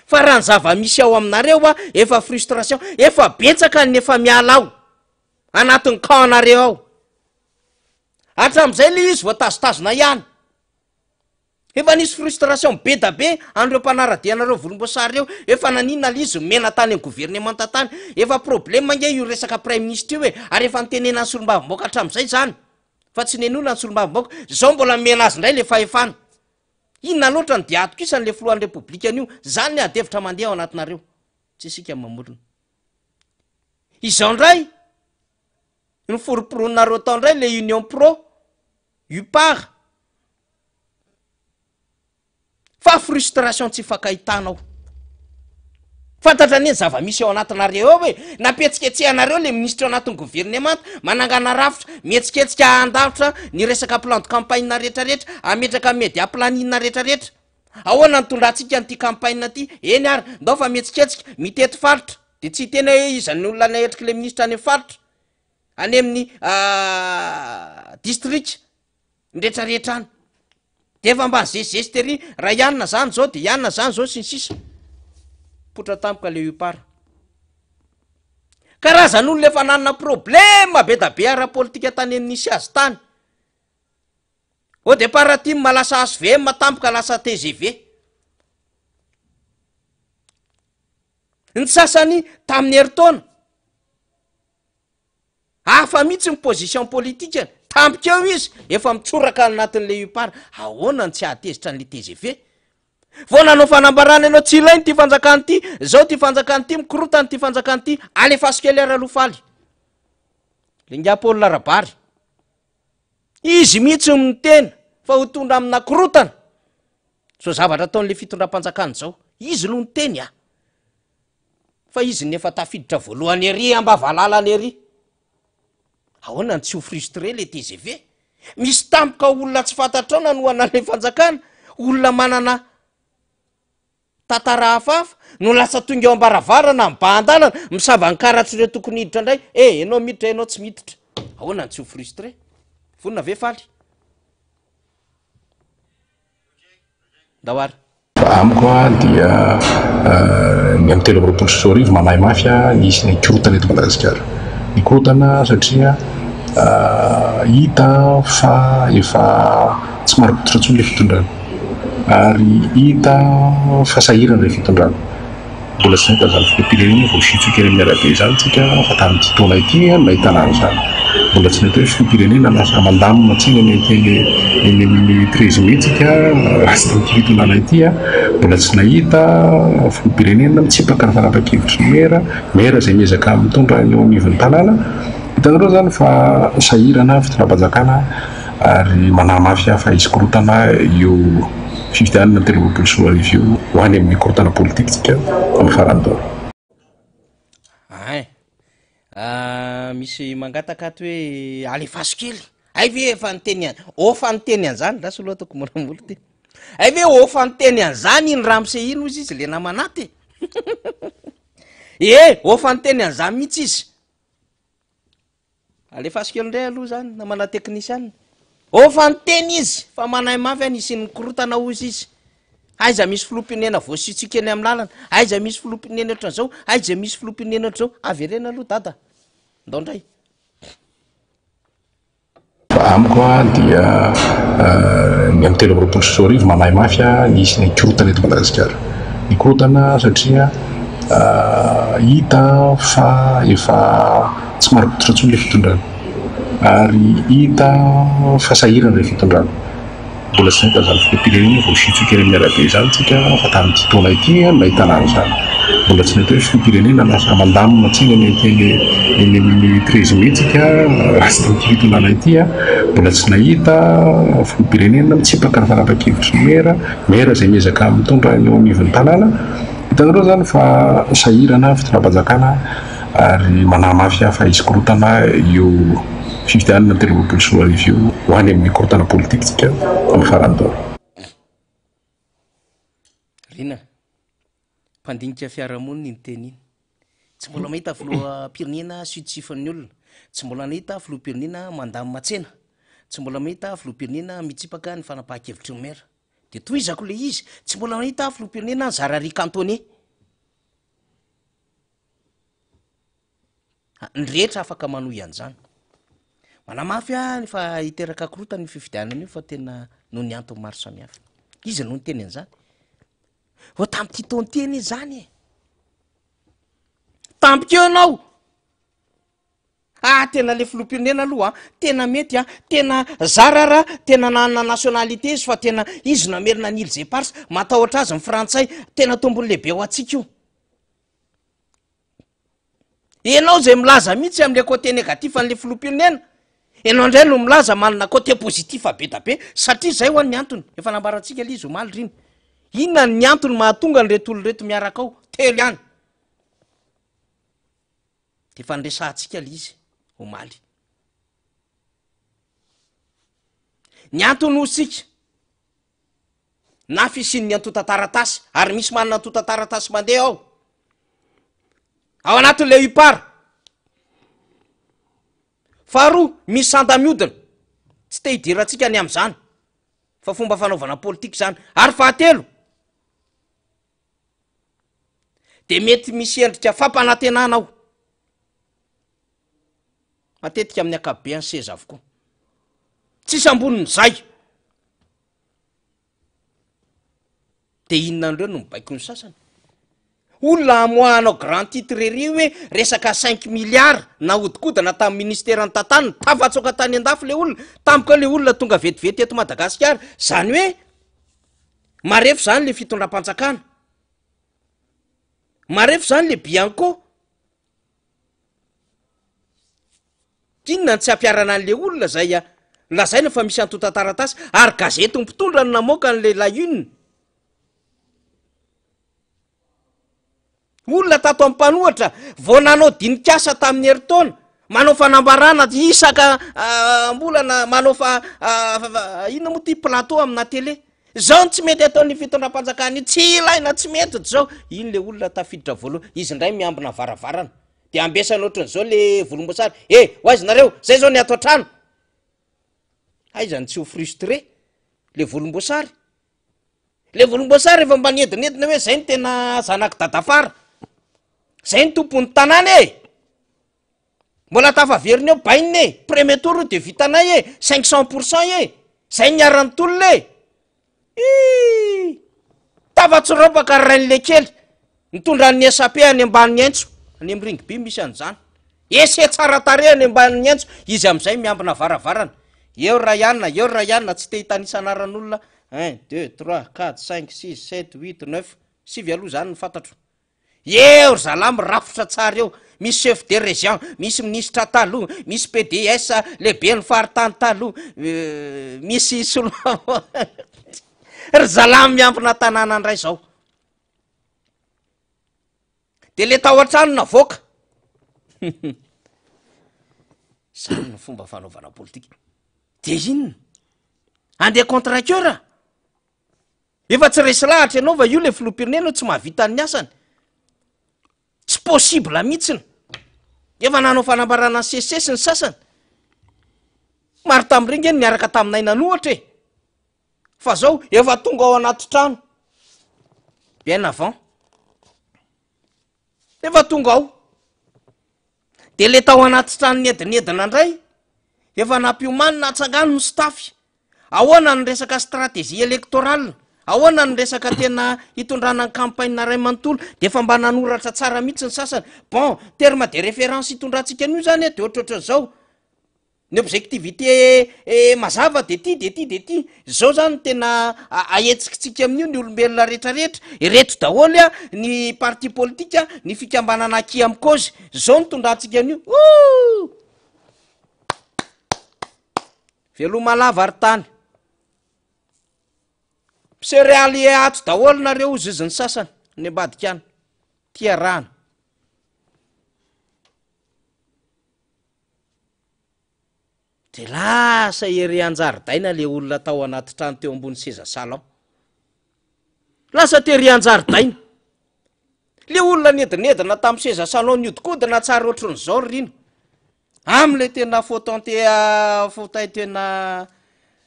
fa raha ny zava-misy ao aminareo efa frustration efa betsaka ny efa miala ao anatin'ny camp anareo ao hatram'izay le izy voatazotazona ihany efa nisy frustration be da be an'ireo mpanarady anareo volomboasary reo efa naninona le izy mena tany amin'ny gouvernement tany efa problème nge io resaka prime ministre io hoe ary efa nitenena ny solombavomboka hatram'izay zany fa tsy nenona ny solombavomboka zao mbola mena azy indray le fahefana inona loatra ny diatoko isan'le filohan'ny republikan'io zany ny adevitra mandeha ao anatinareo tsy isika mamorona izao ndray ny foroporonareo tao ndray le union pro upar fa frustration tsy fakahitanao fantatra ny zava-misy ao anatinareo ao hoe napetsiketsehanareo le ministre anatin'ny gouvernement manangana rafitra mietsiketsika andavitra ny resaka plan de campagne rehetrarehetra ametraka media planina rehetrarehetra ahoana ny tondratsika n'ity campagne ty eny ary ndao fa mietsiketsika mitety faritra de tsy tena hoe izany olona nahetriky le ministra any faritra any amin'ny district ndretrarehetra any de efa mba zezestery raha ianina zany zao de ianina zany zao sy ny sisa potra tampoka le upara karazan'olo efa nanana problema be da be ara-politika tany amin'ny nisy azy tany au départ ty malasa SVM tampoka lasa TGV ny sasany tamin'ny heritaona hafa mihitsy ny position politika tampika eo izy efa mitsoraka anatin'le upara ahoana ny tsy ahatezitra n'le TGV vao nanao fanambarana ianao tsy ilainy ty fanjakany ty zao ty fanjakany ty mikorotany ty fanjakany ty alefasikely aralofaly le ngapolona rabary izy mihitsy miteny fa ho tondra amina korotana so zavatra ataon'le fitondram-panjakany zao izy no niteny fa izy nefa tafiditra voalohany ery ambavalala ery ahoana ny tsy ho frustre le TGV misy tampoka olona tsy fantatrao nanoana le fanjakana olona manana tantara hafahafa no lasa tonga eo ambaravarana mba-andalana misava ny karatsy ireo tokony hiditra indray enao miditra enao tsy miditra ahoana ny tsy ho frustre vonina ve faly ndawary amiko dia ny amin'ny telo amby roapolo sy roa arivo manahy mafy nisy ny korotana eto Madagasikara ny korotana satria hita fa efa tsy maro potitratsony le fitondrana ary hita fa sahirana le fitondrana mbola tsy nahita zany filoham-pirenena vao sitsoka eny amin'ny arabe zany tsika fa tamin'ity taona ity nahitana an'izany mbola tsy nahita hoe filoham-pirenena lasa mandamina tsiny eny amin'ny 13 mai tsika rasy tamin'ity fitondrana ity mbola tsy nahita filoham-pirenena mitsipaka ny fanapa-kevitry ny mera zay miezaka mitondra ny eo anivon'ny tanàna hitanareo zany fa sahirana fitondram-panjakana ary manamafy fa izy korotana io fifidianana telo amby roapolo sy roa arivo io ho any amin'ny korotana politika tsika amin'ny farany taona misy mangatakaty hoe alefasikely ay ve efa niteny any ofa niteny an'izany lasa loha ataoko morambola ty ay ve ofa niteny an'izany iny ramse ino izy izy le namanaty ofa niteny an'izany mihitsy izy alefasikely ndray aloha zany namana teknisianina ofa niteny izy fa manahy mafy any isyny korotana ozy izy aiza misy filoham-pirenena voasitsika eny amin'ny lalana aiza misy filoham-pirenena ohatran'izao aiza misy filoham-pirenena ohatran'izao averena aloha dada ndao ndray amiko dia ny amin'ny telo amby roapolo sy roa arivo manahy mafy nisy ny korotana eto Madagasikara ny korotana satria hita fa efa tsy maro potitratsony le fitondrana ary hita fa sahirana le fitondrana mbola tsy nahita zany filoham-pirenena vao sitsoka eny amin'ny arabe zany tsika fa tamin'ity taona ity nahitana an'izany mbola tsy nahita hoe filoham-pirenena lasa mandamina tsiny eny amin'ny 13 mai tsika rasy tamin'ity fitondrana ity mbola tsy nahita filoham-pirenena mitsipaka ny fanapa-kevitry ny mera zay miezaka mitondra ny eo anivon'ny tanàna hitanareo zany fa sahirana fitondram-panjakana ary manamafy fa izy korotana io fifidianana telo amby roapolo sy roa arivo io ho any amin'ny korotana politika tsika amin'ny farany taona rina mpandinika fiarahamonina iny teny iny tsy mbola mahita filoham-pirenena sitsifan'ny olona tsy mbola nahita filoham-pirenena mandamy matsena tsy mbola mahita filoham-pirenena mitsipaka ny fanapahan-kevitry ny mera de toizako le izy tsy mbola nahita filoham-pirenena zarary kantone ny rehetra afaka manohy an'izany manamafy fa hiteraka korotany fifidianana io fa tena no ny antony maro samihafa izy no nyteny an'izany vo tamin'ity taonteny izy zany tampikeo ianao tena le filoham-pirenena aloha tena mety tena zarara tena nanana nationalité izy fa tena izy namerina nily zay parsa matahotra azy ny frantsay tena tombony lehibe ho atsika io ianao zay milaza mihitsy am'le côté négatif an'le filoham-pirenena ianao indray no milaza manana côté positif be da be satria zay ho an'ny antony efa nambarantsika le izy omaly riny inona ny antony mahatonga ny retolo reto miaraka ao telo ihany de fandresantsika le izy omaly ny antony osika na fisin'ny antota taratasy ary misy manana antota taratasy mandeha ao ao anatin'le ipara faharoa misy sandamiodina tsy te hidirantsika ny am'izany fa fomba fanaovana politika zany ary fahatelo de mety misy endrika fampanantenana ao matetika amin'ny akabeany seza avokoa tsisy amboniny zay de inona andreo no mibaiko ny sasany olona amoahanao grand titre rery hoe resaka 5 milliards na hodikodana tamin'ny ministera ny tantaniny tafatsoka tany an-dafy le olona tamiko le olona tonga vetivety eto Madagasikara zany hoe marefo zany le fitondram-panjakana marefo zany le bianco inona ny tsy ampiarana an'le olona zay a lazaina fa misy antotantaratasy ary gazety mpitondra ny namoaka n'le la une olona tato amin'ny mpanohatra vao nanao dinikasa tamin'ny heritaona manao fanambarana isaka mbolana manao fa inona moa ty plateau amina tele zao tsy mety ataon'ny fitondram-panjakana io tsy ilaina tsy mety zao iny le olona tafiditra voalohany izy ndray miambina varavarana de ambesana ohatran'izao le volomboasary hoaizinareo zay zao ny ato an-trano aizany tsy ho frustré le volomboasary efa mba niedinedina hoe zay ny tena zanaky dadafara zay ny tompon'ny tanàna mbola tafaveriny eo bainina premier tour de vitanay 500% zay niarany tolona tafatsirobaka rain'le kely mitondran'ny SAP any amban'ny aintso any amin'ny ringby misy an'izany ese tsara tare any amban'ny aintso izy am'izay miambina varavarana eo rayanna tsy te hitanisan'aran'olona 1 2 3 4 5 6 7 8 9 sivy aloha zany ny fantatro eo zalamy rafotra tsara eo misy chef de région misy ministre taloha misy PDS lehibe ny faritany taloha misy solo ry zalamy miambina tanàna andray zao de le tao an-trano navoaka zany ny fomba fanaovana politika de inona andeha contracteur efa tsy resy lahatra ianao va io le filoham-pirenena tsy mahavita ny asany tsy possible mihitsiny efa nanao fanambarana ny sesesy ny sasany maro tamin'ireny eny miaraka taminay nanohatra fa zao efa tonga ao anaty trano bien avant efa tonga ao de le tao anaty trano nedinedina indray efa nampiomanina atsangano ny stafy ahoana ny resaka stratégie électorale ahoana ny resaka tena hitondrana ny campagne ray manontolo de efa mba nanoratra tsara mihitsy ny sasany bon terme de référence hitondrantsika an'io zany de ohatrohatran'izao ny objectivité mazava de ty zao zany tena ahetsikitsika amin'io ny olombelona rehetrarehetra ireto daholo ny parti politika ny fikambanana aki amin'ny cause zao nitondrantsika an'io veloma lava ary tany céréaly ato daholo nareo ziziny sasany ny ambadika any tia rano de lasa ery anjaridaina le olona tao anaty trano teo ambony seza salon lasa tery anjaridaina le olona nedinedina tamin'ny seza salon niodikodina tsara ohatran'izao rino am'le tena fotay tena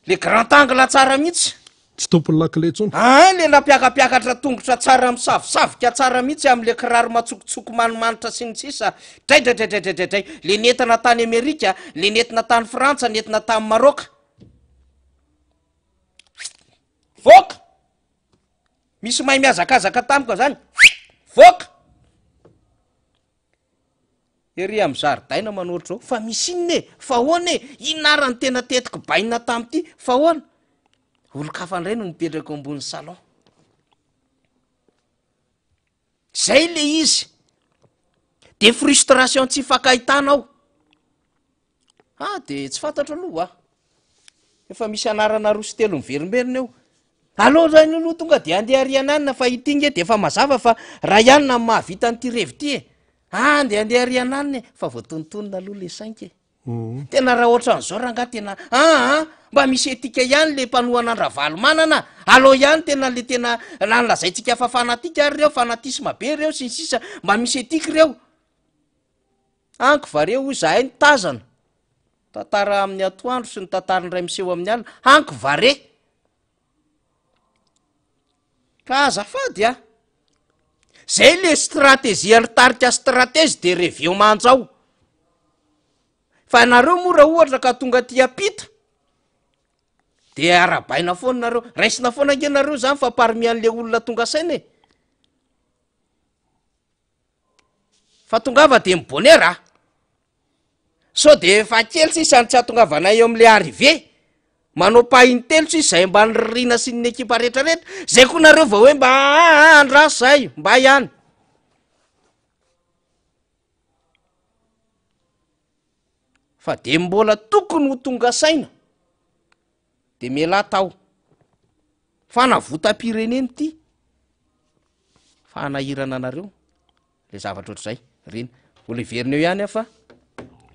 le grand angle tsara mihitsy tsy tompony lakile tsony le napiakapiakatra tongotra tsara misavosavoka tsara mihitsy am'le kiraro matsokotsoko manimanitra sy ny sisa draidraidraidraidraidray le nentina tany Amerika le nentina tany Frantsa nentina tany Maroka voka misy mahay miazakazaka tamiko zany voka ery amy zaridaina manohatra zao fa misy inona fa hoana inarany tena tetiko baina tamity fa hoana olo-kafandray no mipetraka ambony salon zay le izy de frustration tsy fakahitana ao de tsy fantatro aloha efa misy anarana rosy telo miverimberina eo aloha zany aloha tonga de andeha ariananina fa itinga de efa mazava fa raha ianina mahavita n'ity revity de andeha ariananina fa voatontonona aloha le sainky tena raha ohatran'izao raha nga tena mba misy etika ihany le mpanohan'andravalo manana aloha ihany tena le tena nalazaitsika fa fanatika ary reo fanatisma be reo sy ny sisa mba misy etiky reo anko vareo zahay ny tazana tantara amin'ny atoandro sy ny tantarany ray miseho amin'ny alina anko vare ka azafady zay le stratezia ritarika strateze de reveo manjao fa nareo mora ohatra ka tonga ty apita de arabaina foana nareo raisina foana ange nareo zany fa parmian'le olona tonga saina fa tongava de mibonera so de efa kely sisy any tsy atongavana eo am'le arrivé manao pahintelo tsy izay mba nyrina sy ny ekipa rehetrarehetra zay koa nareo vao hoe mba andraso zay mba ihany fa de mbola tokony ho tonga saina de mela tao fa navotam-pireneny ty fa anahirana anareo le zavatra ohatr'izay reny mbola iverina eo ihany a fa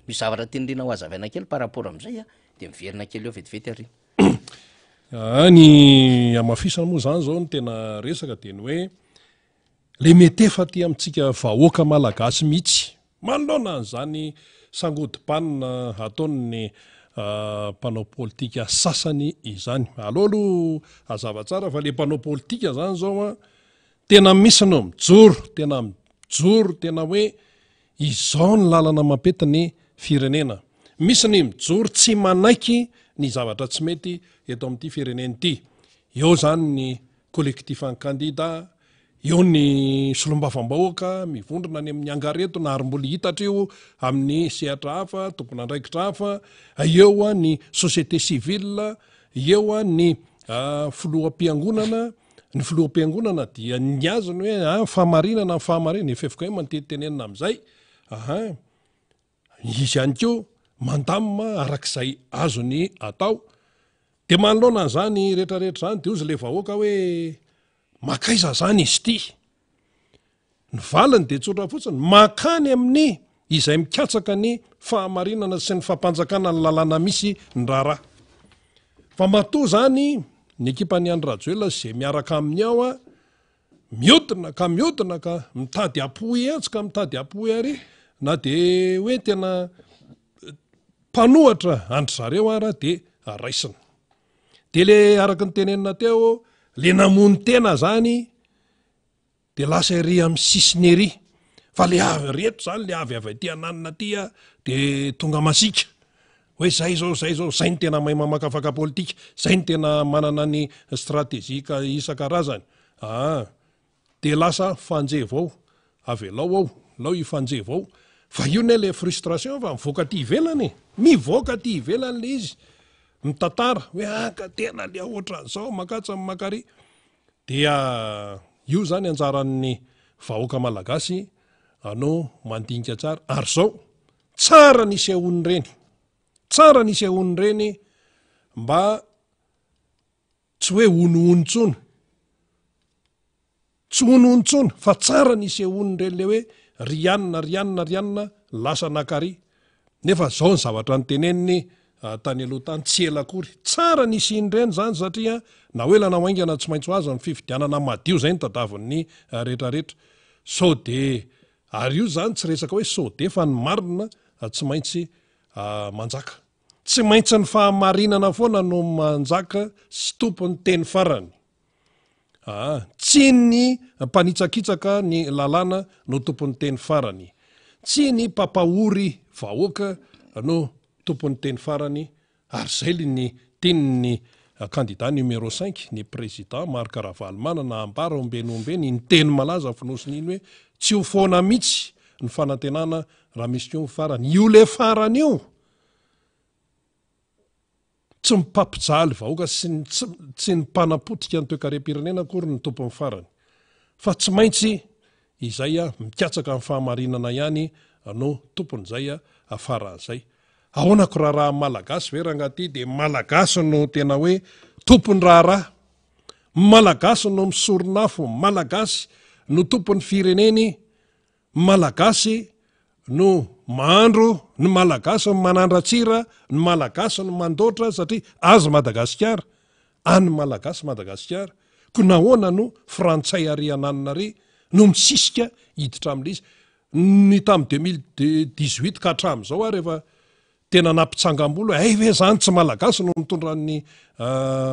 misy zavatra tendrena ho azavaina kely par rapport am'izay de miverina kely eo vetivety ary ny amafisana moa zany zao ny tena resaka de ny hoe le metefa ty amitsika vahoaka malagasy mihitsy manoloana an'izany sangodimpanina ataony mpanao politika sasany izany aloha azava tsara fa le mpanao politika zany zao tena misy no mijoro tena hoe izao ny lalana mampety ny firenena misy ny mijoro tsy manaiky ny zavatra tsy mety eto amin'ity fireneny ity eo zany ny collectif en candidat eo ny solombavambahoaka mivondrona ny amin'ny angareto na ary mbola hitatrio amin'ny sehatra hafa tompona andraikitra hafa eo a ny société civile eo a ny filohampiangonana ny filohampiangonana dia ny azony hoe fahamarinana fahamarinana efefika hoe mantetitenenina am'izay izy ihany keo mandamma arak'izay azony atao de manoloana zany rehetrarehetra zany de ozy le vahoaka hoe makaiza zany izy ty ny valany de tsotra fotsiny makany amin'ny izay mikatsaka ny fahamarinana sy ny fampanjakana ny lalàna misy ny raharaha fa matoa zany ny ekipa ny Andry Rajoelina zay miaraka amin'ny ao miodina ka mitady apoy atsika mitady apoy ary na de hoe tena mpanohatra andry zareo ara de raisina de le araka ny tenenina teo le namony tena zany de lasa ery amin'ny sisiny ery fa le avy reto zany le avy ty ananina tya de tonga masika hoe zay ny tena mahay mamakafaka politika zay ny tena manana ny stratezika isan-karazany de lasa fanjevao avelao ao lao ifanjevao fa io ne le frustration fa mivoaka ty ivelany mivoaka ty ivelany le izy mitantara hoe ka tena le ohatran'izao makatsa makary dia io zany anjaran'ny vahoaka malagasy anao mandinika tsara ary zao tsara nisy ahony reny mba tsy hoe onoonontsony tsy onoontsony fa tsara nisy ahony reny le hoe rianina lasa nakary nefa zao ny zavatra ny teneniny tany aloha tany tsy ela akory tsara nisy indreny zany satria na hoe lana oaingana tsy maintsy ho azy ny fifidianana madio zay ny tadavin'ny rehetrarehetra sao de ary io zany tsy resaka hoe sao de fa ny marina tsy maintsy manjaka tsy maintsy ny fahamarinana foana no manjaka sy tompony teny farany tsy ny mpanitsakitsaka ny lalàna no tompony teny farany tsy ny papahory vahoaka no tompony teny farany ary zay le ny teniny candidat numéro 5 ny président Marc Ravalomanana na ambara ombeny ny teny malaza finosiny iny hoe tsy ho foana mihitsy ny fanantenana raha misy keo farany io le farany io tsy mipampijaly vahoaka tsy ny mpanapotika ny toe-karem-pirenena akory ny tompony farany fa tsy maintsy izay mikatsaka ny fahamarinana ihany no tompony zay afaran'izay ahoanako raharaha malagasy ve rangaty de malagasy no tena hoe tompony raharaha malagasy no misoronafo malagasy no tompony fireneny malagasy no mahandro ny malagasy no manandratsira ny malagasy no mandoatra satria azy Madagasikara any malagasy Madagasikara ko nahoana no frantsay ary ananina ary no misisika hiditra amin'le izy ny tamy 2018 ka hatramin'izao a rehefa tena nampitsangam-bolo ay ve zany tsy malagasy no mitondran'ny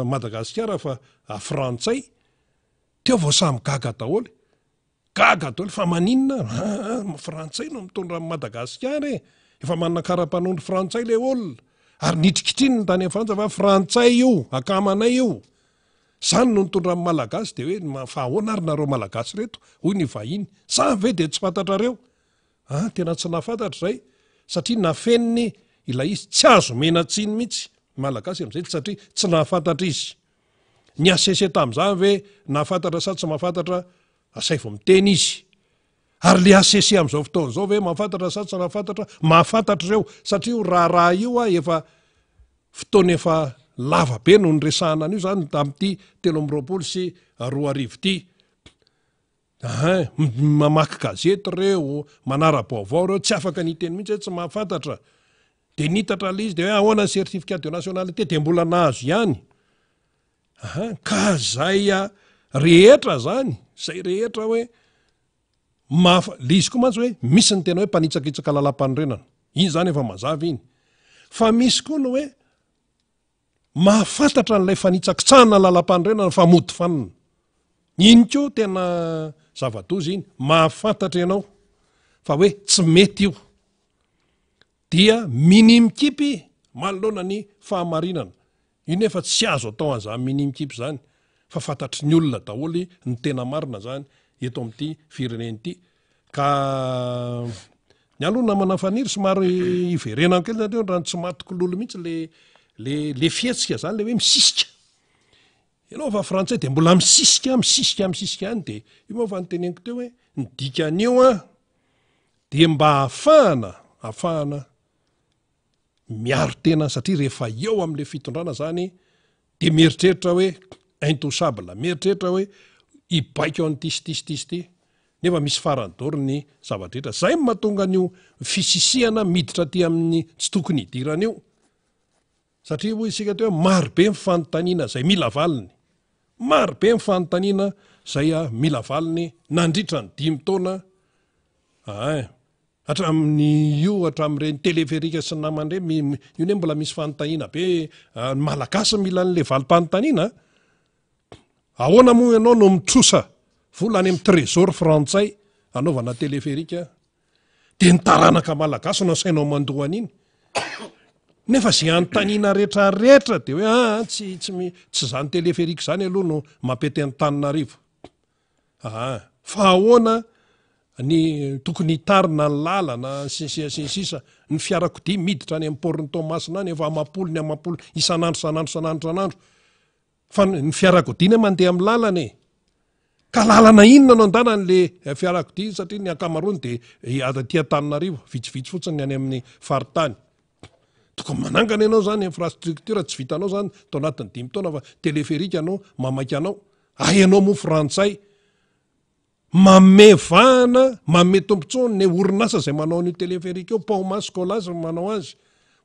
Madagasikara fa frantsay teo vao samy gaga daholy fa maninona frantsay no mitondra amin'ny Madagasikara efa manana kara-panondro frantsay le olona ary nitrikitriny ny tany amin'ny Frantsa fa frantsay io akamanay io zany no mitondra amin'ny malagasy de hoe fa ahoana ary nareo malagasy reto hoy ny vahiny sa ve de tsy fantatrareo tena tsy nafantatra zay satria nafeniny ilay izy tsy azo menatsiny mihitsy malagasy am'izay satria tsy nafantatra izy ny asese tam'izany ve nafantatra sa tsy mahafantatra asay vo miteny izy ary le asese am'izao fotoana zao ve mahafantatra sa tsy nafantatra mahafantatra reo satria io raha io a efa fotoana efa lava be no nyresahana an'io zany tam'ty 3 sy 2 ty mamaky gazety reo manara-baovao reo tsy afaka niteny mihitsy hoe tsy mahafantatra de nitatra le izy de hoe ahoana ny certificat de nationalité de mbola nahazo ihany ka zay rehetra zany zay rehetra hoe le izy koa mantsy hoe misy ny tena hoe mpanitsakitsaka lalam-panorenana iny zany efa mazava iny fa misy koa no hoe mahafantatra n'ilay fanitsakitsahana lalam-panorenana fa mody fanina iny koa tena zava-doza iny mahafantatra ianao fa hoe tsy mety io dia minimikipy manoloana ny fahamarinana iny efa tsy azo atao an'izany minimikipy zany fa fantatry ny olona daholy ny tena marina zany eto amin'ity fireneny ity ka ny alona manafaniry somary iverenany kely satria raha tsy matokololo mihitsy le fietsika zany le hoe misisika ianao fa frantsay de mbola misisika any de io moa fa nyteneniko teo hoe ny dikan'io de mba ahafahana miaro tena satria rehefa eo am'le fitondrana zany de mieritreritra hoe intouchable mieritreritra hoe ibaiko an'tisy ty nefa misy farany doro ny zavadrehetra zay mahatonga an'io fisisihana miditra ty amin'ny tsy tokony hidiran'io satria ho isika teo marobe mifanontaniana zay mila valiny marobe mifanontaniana zay mila valiny nandritra ny 5 taona hatramin'ireny téléférika sy ny namandre io ne mbola misy fanontaniana be malagasy mila n'le valim-panontaniana ahoana moa ianao no mitrosa vola any amin'ny trésor frantsay anaovana téléférika de ny taranaka malagasy no asainao mandohan'iny nefa zay anontaniana rehetrarehetra de hoe tsy zany téléférika zany aloha no mampety Antananarivo fa ahoana ny tokony hitarina ny lalana sisa ny fiarakodia miditra any amin'ny porny Tomasina any efa amapolo isanandro fa ny fiarakodiana mandeha amin'ny lalana ka lalana inona no andana n'le fiarakodia satria ny akamaroany de aty Antananarivo vitsivitsy fotsiny any amin'ny faritany tokony manangana ianao zany infrastructure tsy vitanao zany tao anatin'ny 5 taona fa téléférika anao mamaky anao ianao mo frantsay mame tompontsoa ny orinasa zay manao ny téléférika eo Paumascolas manao azy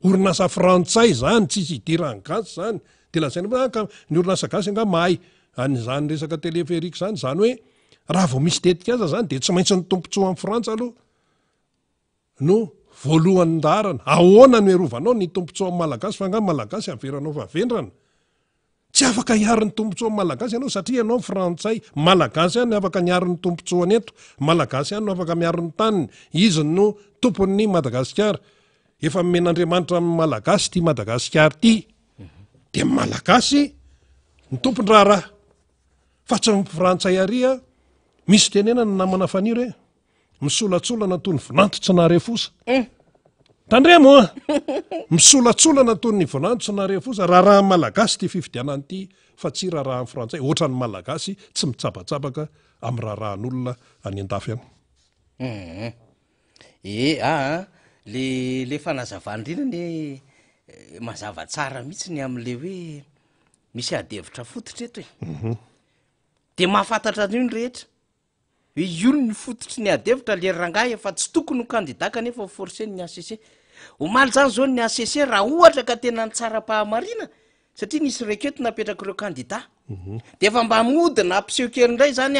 orinasa frantsay zany tsisy hidirany gasy zany de lazaina ny orinasa gasy anga mahay an'izany resaka téléférika zany hoe raha vao misy tetika aza zany de tsy maintsy ny tompontsoa amin'ny Frantsa aloha no voalohany ndarana ahoana no erovanao ny tompontsoa amin'ny malagasy fa nga malagasy averanao vavendrana tsy afaka hiaro ny tompontsoa amin'ny malagasy ianao satria ianao frantsay malagasy any afaka niaro ny tompontsoany eto malagasy any no afaka miaro ny taniny izy no tompon'ny Madagasikara efa men'Andriamanitra amin'ny malagasy ty Madagasikara ty de malagasy ny tompon-draharaha fa tsy frantsay aria misy tenena ny namana faniry hoe misolatsolana toy ny vinantso tsy narefosa tandremo misolatsolana toy ny vinantso tsy narefosa raha malagasy ty fifidianany ty fa tsy raha frantsay ohatra ny malagasy tsy mitsapatsapaka amin'ny rahan'olona any an-dafy any le fanazavandrinany mazava tsara mihitsy ny am'le hoe misy adevitra fototra eto de mahafantatra an'io ny rehetra hoe io ny fototry ny adevitra le rangahy efa tsy tokony ho kandida kanefa forcé ny ACC omaly zany zao ny ACC raha ohatra ka tena ny tsara-pahamarina satria nisy reketo napetraka ireo kandida de efa mba modina ampiseho kely indray zany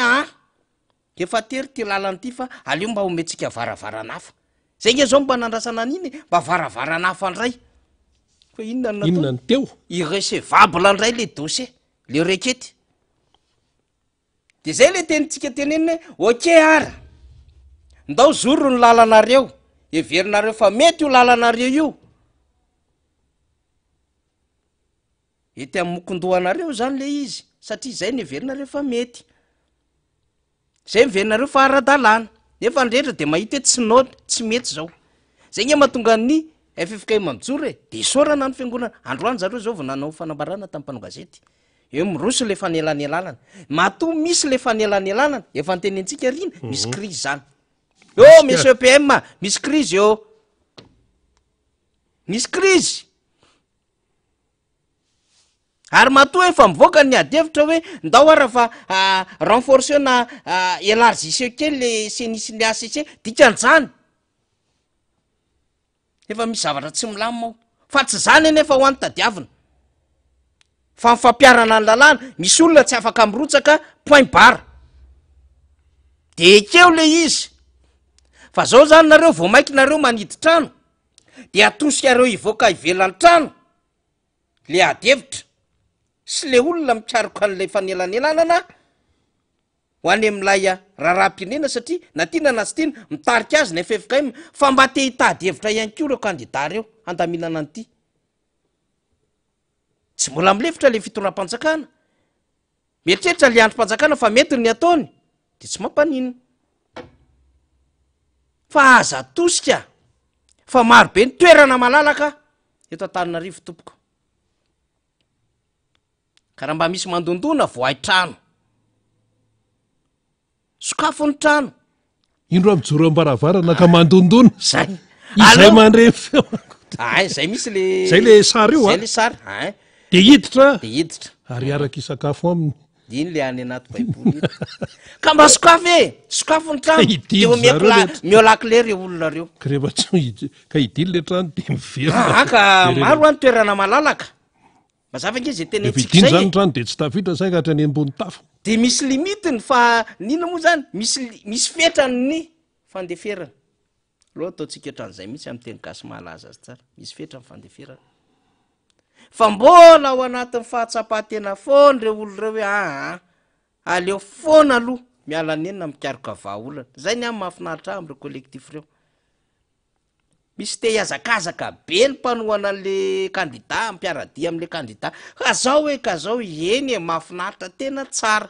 efa tery ty lalanyty fa aleo mba hometsika varavaran'afa zay nge zao mba nandrasana an'iny mba varavaran'afa ndray fa inona ny teo irecevable ndray le dossier le rekety de zay le tenitsika tenenina ok ara ndao zoro ny lalanareo everinareo fa mety io lalanareo io ety amin'ny mokondohanareo zany le izy satria zay ny everinareo fa mety zay miverinareo fa ara-dalàna nefa ndrehetra de mahita hoe tsy noty tsy mety zao zay nge mahatonga ny ffkm mijoro e de isorana ny fiangonana androany zareo zao vo nanao fanambarana tamin'ny mpanao gazety eo miroso le fanelanelalana mato misy le fanelanelalana efa nytenentsika rina misy crise zany misy EPM misy crise eo misy crise ary matoa efa mivoaka ny adevitra hoe ndao ara fa renforcer na élargisseur kely le senisy le ACC dikan'izany efa misy zavatra tsy milamao fa tsy zany nefa ho any tadiavina fa mifampiarana ny lalàna misy olona tsy afaka mirotsaka point barre de ekeo le izy fa zao zany nareo vo maiky nareo manidy trano de atosikareo ivoaka ivelan'ny trano le adevitra sy le olona mikaroka an'lay fanelanelanana ho any am'lay raharaha-pirenena satria na tiana na sy tiana mitarika azy na ffkm fa mba te hitady hevitra ihany ko reo kandida reo andaminana an'ity tsy mbola milefitra le fitondram-panjakana mieritreritra le androm-panjakana fa mety ny ataony de tsy mampanina fa aza atosika fa maro be ny toerana malalaka eto Antananarivo tompoko ka raha mba misy mandondona voay trano sokafo ny trano indro mijoro ambaravarana ka mandondona zay izay mandre feo zay misy le zay le sary io zay le sary de hiditra de hiditra ary araka isakafo aminy iny le any anaty baiboly ka mba sokafo ny trano de miolako le reo olona reo ka rehefa tsy ka idily le trano de miverina ka maro any toerana malalaka mazava nge zay tenentsika zay zany trano de tsy tafitra say ka hatrany ambony tafo de misy limitiny fa nina moa zany misy fetrany ny fandeferana loha ataotsika hatran'izay mihitsy amin'ny teny gasy mahalaza azy tsara misy fetrany fandeferana fa mbola ao anatin'ny fahatsapatena foany reo olo reo hoe aleo foana aloha miala nenina mikaroka vahaolana zay ny amy mahafinaritra am'reo collectif reo misy te hiazakazaka be ny mpanohana an'le kandida mpiaradia am'le kandida ka zao eny mahafinaritra tena tsara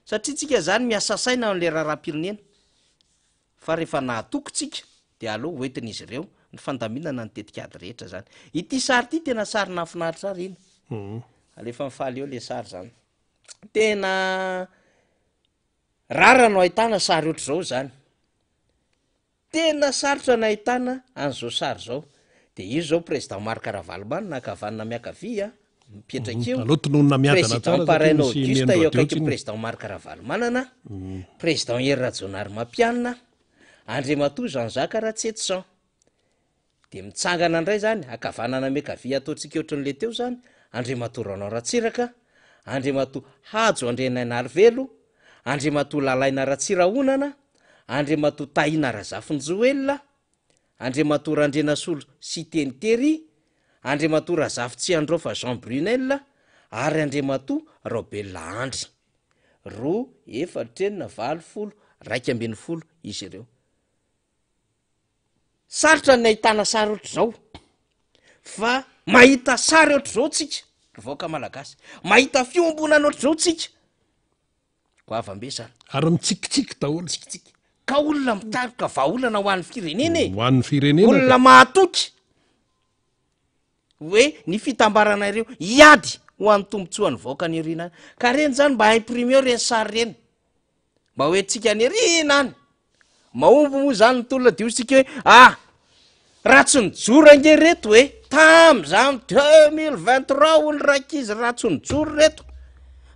satria tsika zany miasasaina am'le raharaha-pirenena fa rehefa nahatokotsika de aloha hoentin'izy ireo ny fandaminana ny tetikady rehetra zany ity sary ity tena sary nahafinaritra reny alefa mifaly eo le sary zany tena rara no ahitana sary ohatr' zao zany tena sarotra nahitana an'zao sary zao de izy zao président Marc Ravalomanana nakavanana miakavia mipetrakeoprésident Paraina Auguste eo akaiky président Marc Ravalomanana président Hery Rajaonarimampianina Andriamatoa Jean-Jacques Ratsetsan de mitsangana ndray zany akavanana miakavia ataotsika ohatran'le teo zany Andriamatoa Ranao Ratsiraka Andriamatoa Hajo Andrenana Arivelo Andriamatoa Lalaina Ratsiraonana Andriamatoa Tahina Razafinjoelona Andriamatoa Randrenasolo Sitenitery Andriamatoa Razafitsiandrofa Jean Brunel ary Andriamatoa Robela Andry 2 4 9 1 izy ireo sarotra ny ahitana sary ohatr' zao fa mahita sary ohatr' zao tsika voaka malagasy mahita fiombonana ohatr' zao tsika goavambe zany ary mitsikitsiky daholo tsikitsiky ka olona mitaroka vahaolana ho an'ny firenena ho an'ny firenena olona mahatoky hoe ny fitambarana ireo iady ho an'ny tombotsoa ny voaka ny rina ka reny zany mba imprimeo reny sary reny mba hoe tsika ny rina any mahomby moa zany nytolona de osika hoe ratsy nijoro ange reto hoe tam'zany 2023 ony raikizy ratsy nijoro reto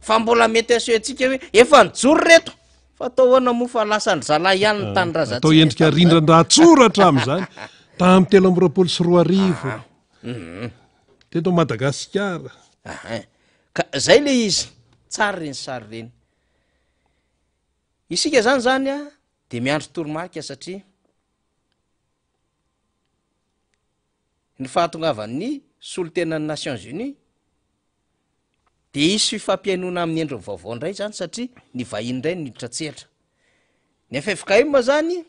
fa mbola mety aseho atsika hoe efa nijoro reto fa atao hoana moa fa lasa ny zala ihany ny tany raza atao endrika rindran-draha tsoratra am'zany tamy 3 teto Madagasikara ka zay le izy tsara reny sary reny isika zany a de miandro toromarika satria ny fahatongavan'ny solotenan'ny Nations Unies de isy fifampiainona amin'ny endriny vaovao indray zany satria ny vahiny indray niditra tsehatra ny FFKM zany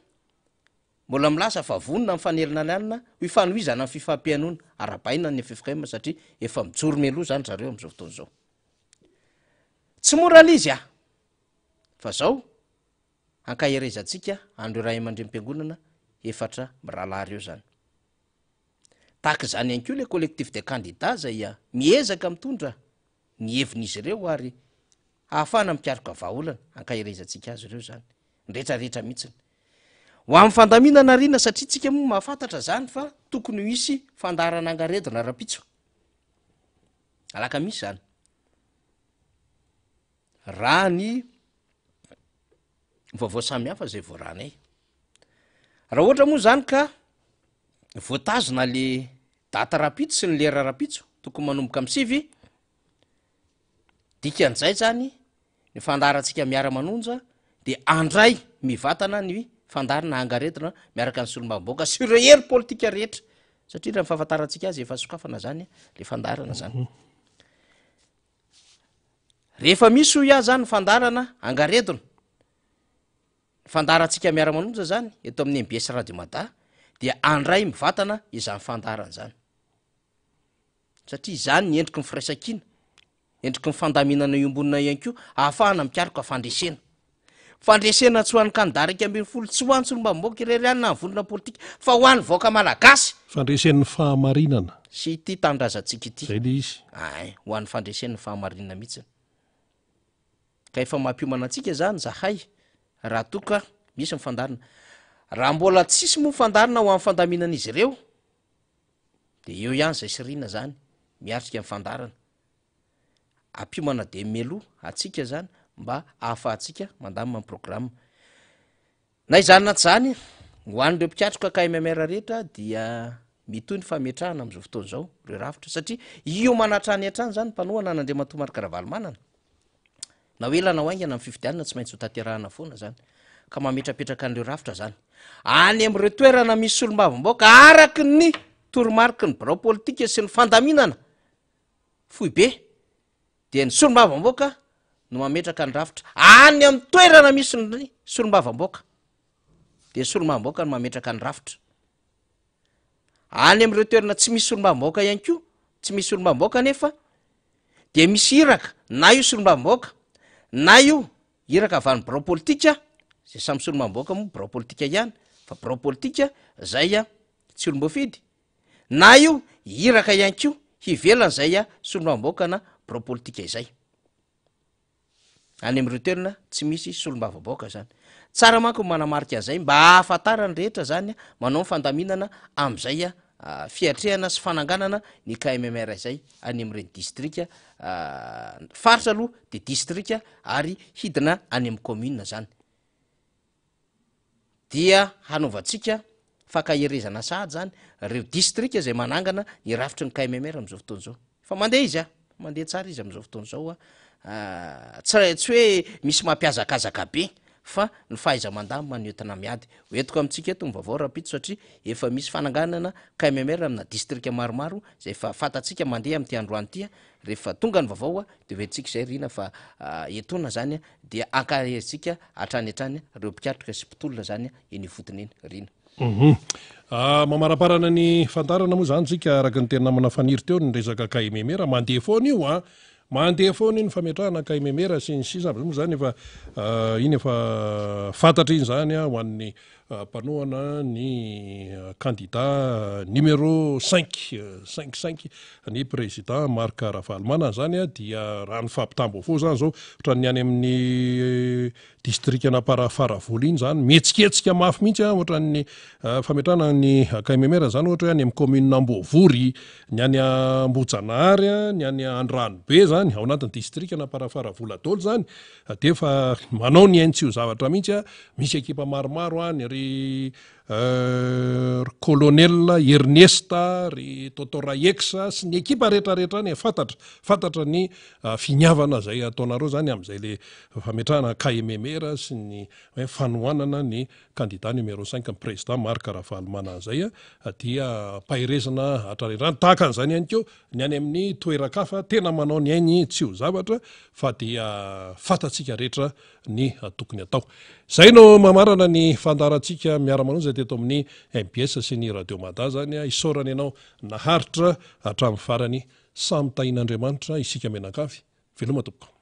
mbola milasa fa vonona amin'ny fanelina lalina ho ifanohizana amin'ny fifampiainona arabaina ny FFKM satria efa mijoro meloa zany zareo am'izao fotoana zao tsy mora lizy fa zao ankaherezantsika andro ray aman-drem-piangonana efatra mirahalahy reo zany tahaka zany ihany koa le collectif de candidats zay miezaka mitondra ny hevin'izy ireo ary ahafana mikaroka vahaolana ankaherezantsika azy ireo zany nretrarehetra mihitsiny ho amin'ny fandaminana rina satria tsika moa mahafantatra zany fa tokony ho isy fandarana angaredona rapitso alaka misy zany raha ny vaovao samy hafa zay voaranay raha ohatra moa zany ka voatazona le data rapitso sy ny lera rapitso tokony manomboka am'sivy dikan'izay zany ny fandarantsika miara-manonja de andray mivatana ny fandarana angaredona miaraka ny solombavamboaka sy ireo hery politika rehetra satria raha mifahafantarantsika azy efa sokafana zany le fandarana zany rehefa misy ho ia zany fandarana angaredona fandarantsika miara-manonja zany eto amin'ny MBS Radio Mada dia andray mivatana izany fandarana zany satria zany ny endriky ny firaisankina endriky ny fandaminana iombonina ihany koa ahafahana mikaroka fandresena tsy ho an'ny kandidata raika ambin'ny folo tsy ho an'ny solombavamboaka irerianina ny vonona politika fa ho an'ny voaka malagasy fandresen'ny fahamarinana sy ity tandrazantsika ity zay le izy ho an'ny fandresen'ny fahamarinana mihitsiny ka efa mampiomana antsika zany zahay raha toka misy mifandarina raha mbola tsisy moa fandarina ho amin'ny fandaminana izy ireo de eo ihany zay sirina zany miatrika amin'ny fandarana ampiomana de melo atsika zany mba ahafahantsika mandamina amin'ny programa na izany tsy zany ho an'ireo mpikatroka KMMR rehetra dia mitoy ny fametrahana am'izao fotoana zao reo rafitra satria io manatrany hatrany zany mpanohana an'Andriamatoa Marikaravalomana na hoe lana ho aingana amin'ny fifidianana tsy maintsy ho tanterahana foana zany ka mametrapetraka an'ireo rafitra zany any am'ireo toerana misy solombavamboaka araky ny toromarika ny birao politika sy ny fandaminana foy be de ny solombavamboaka no mametraka ny rafitra any amin'ny toerana misy ny solombavamboaka de solombavamboaka no mametraka ny rafitra any am'ireo toerana tsy misy solombavamboaka ihany koa tsy misy solombavamboaka nefa de misy iraka na io solombavamboaka na io iraka avy any birao politika zay samy solombavamboaka moa birao politika ihany fa birao politika zay tsy olomboafidy na io iraka ihany koa hivelany zay solombavamboaka na birao politika izay any am'ireo toerana tsy misy solombavamboaka zany tsara manko manamarika an'izay mba ahafantarany rehetra zany manao ny fandaminana am'izay fiatrehana sy fananganana ny KMMR izay any am'ireny distrika faritra aloha de distrika ary hidina any amin'ny commune zany dia hanaovantsika fankaherezana sahady zany reo distrika zay manangana ny rafitry ny KMMR am'izao fotoana zao fa mandeha izy mandeha tsara izy am'izao fotoana zao tsy hoe misy mampiazakazaka be fa ny fahaiza mandamy maneotina miady hoentiko amintsika eto mivavao rapito satria efa misy fananganana KMMR amina distrika maromaro zay efa fantatsika mandeha am'ty androany ty rehefa tonga ny vavao de hoentsika zay rina fa etona zany dia ankahersika atrany atrany reo mpikatroka sy mpitolona zany eny ifotiny eny rina mamaraparana ny fantarana moa zany tsika araka ny tena namana faniry teo ny resaka KMMR mandeha foana io mandeha foana iny fametrahana KMMR sy ny sisa moa zany efa iny efa fantatra iny zany ho an'ny mpanohana ny candidat numéro 5 ny président Marc Ravalomanana zany dia raha ny fampitambo fo zany zao ohatran ny any amin'ny distrikana parafaravolo iny zany mihetsiketsika mafy mihitsy ohatran'ny fametrahana ny KMMR zany ohatra hoe any amin'ny commune Ambovory ny any Ambojanary ny any Andranobe zany ao anatin'ny distrikana parafaravolo adolo zany de efa manao ny aintsio zavatra mihitsy misy ekipa maromaro any ry kolonela Ernesta ry Dr Exa sy ny ekipa rehetrarehetra ny fantatra ny finiavana zay ataonareo zany am'izay le fametrahana KMMR sy ny fanohanana ny candidat numéro 5 ny président Marc Ravalomanana zay dia pahirezana hatrarehetrany tahaka an'izany ihany keo ny any amin'ny toerakafa tena manao ny ainy tsy ho zavatra fa dia fatatsika rehetra ny tokony atao. Zay no mamarana ny fandarantsika miara-manonja teto amin'ny MBS sy ny Radio Mada zany isaorany ianao naharitra hatramin'ny farany samy tahin'Andriamanitra isika menakavy veloma tompoko.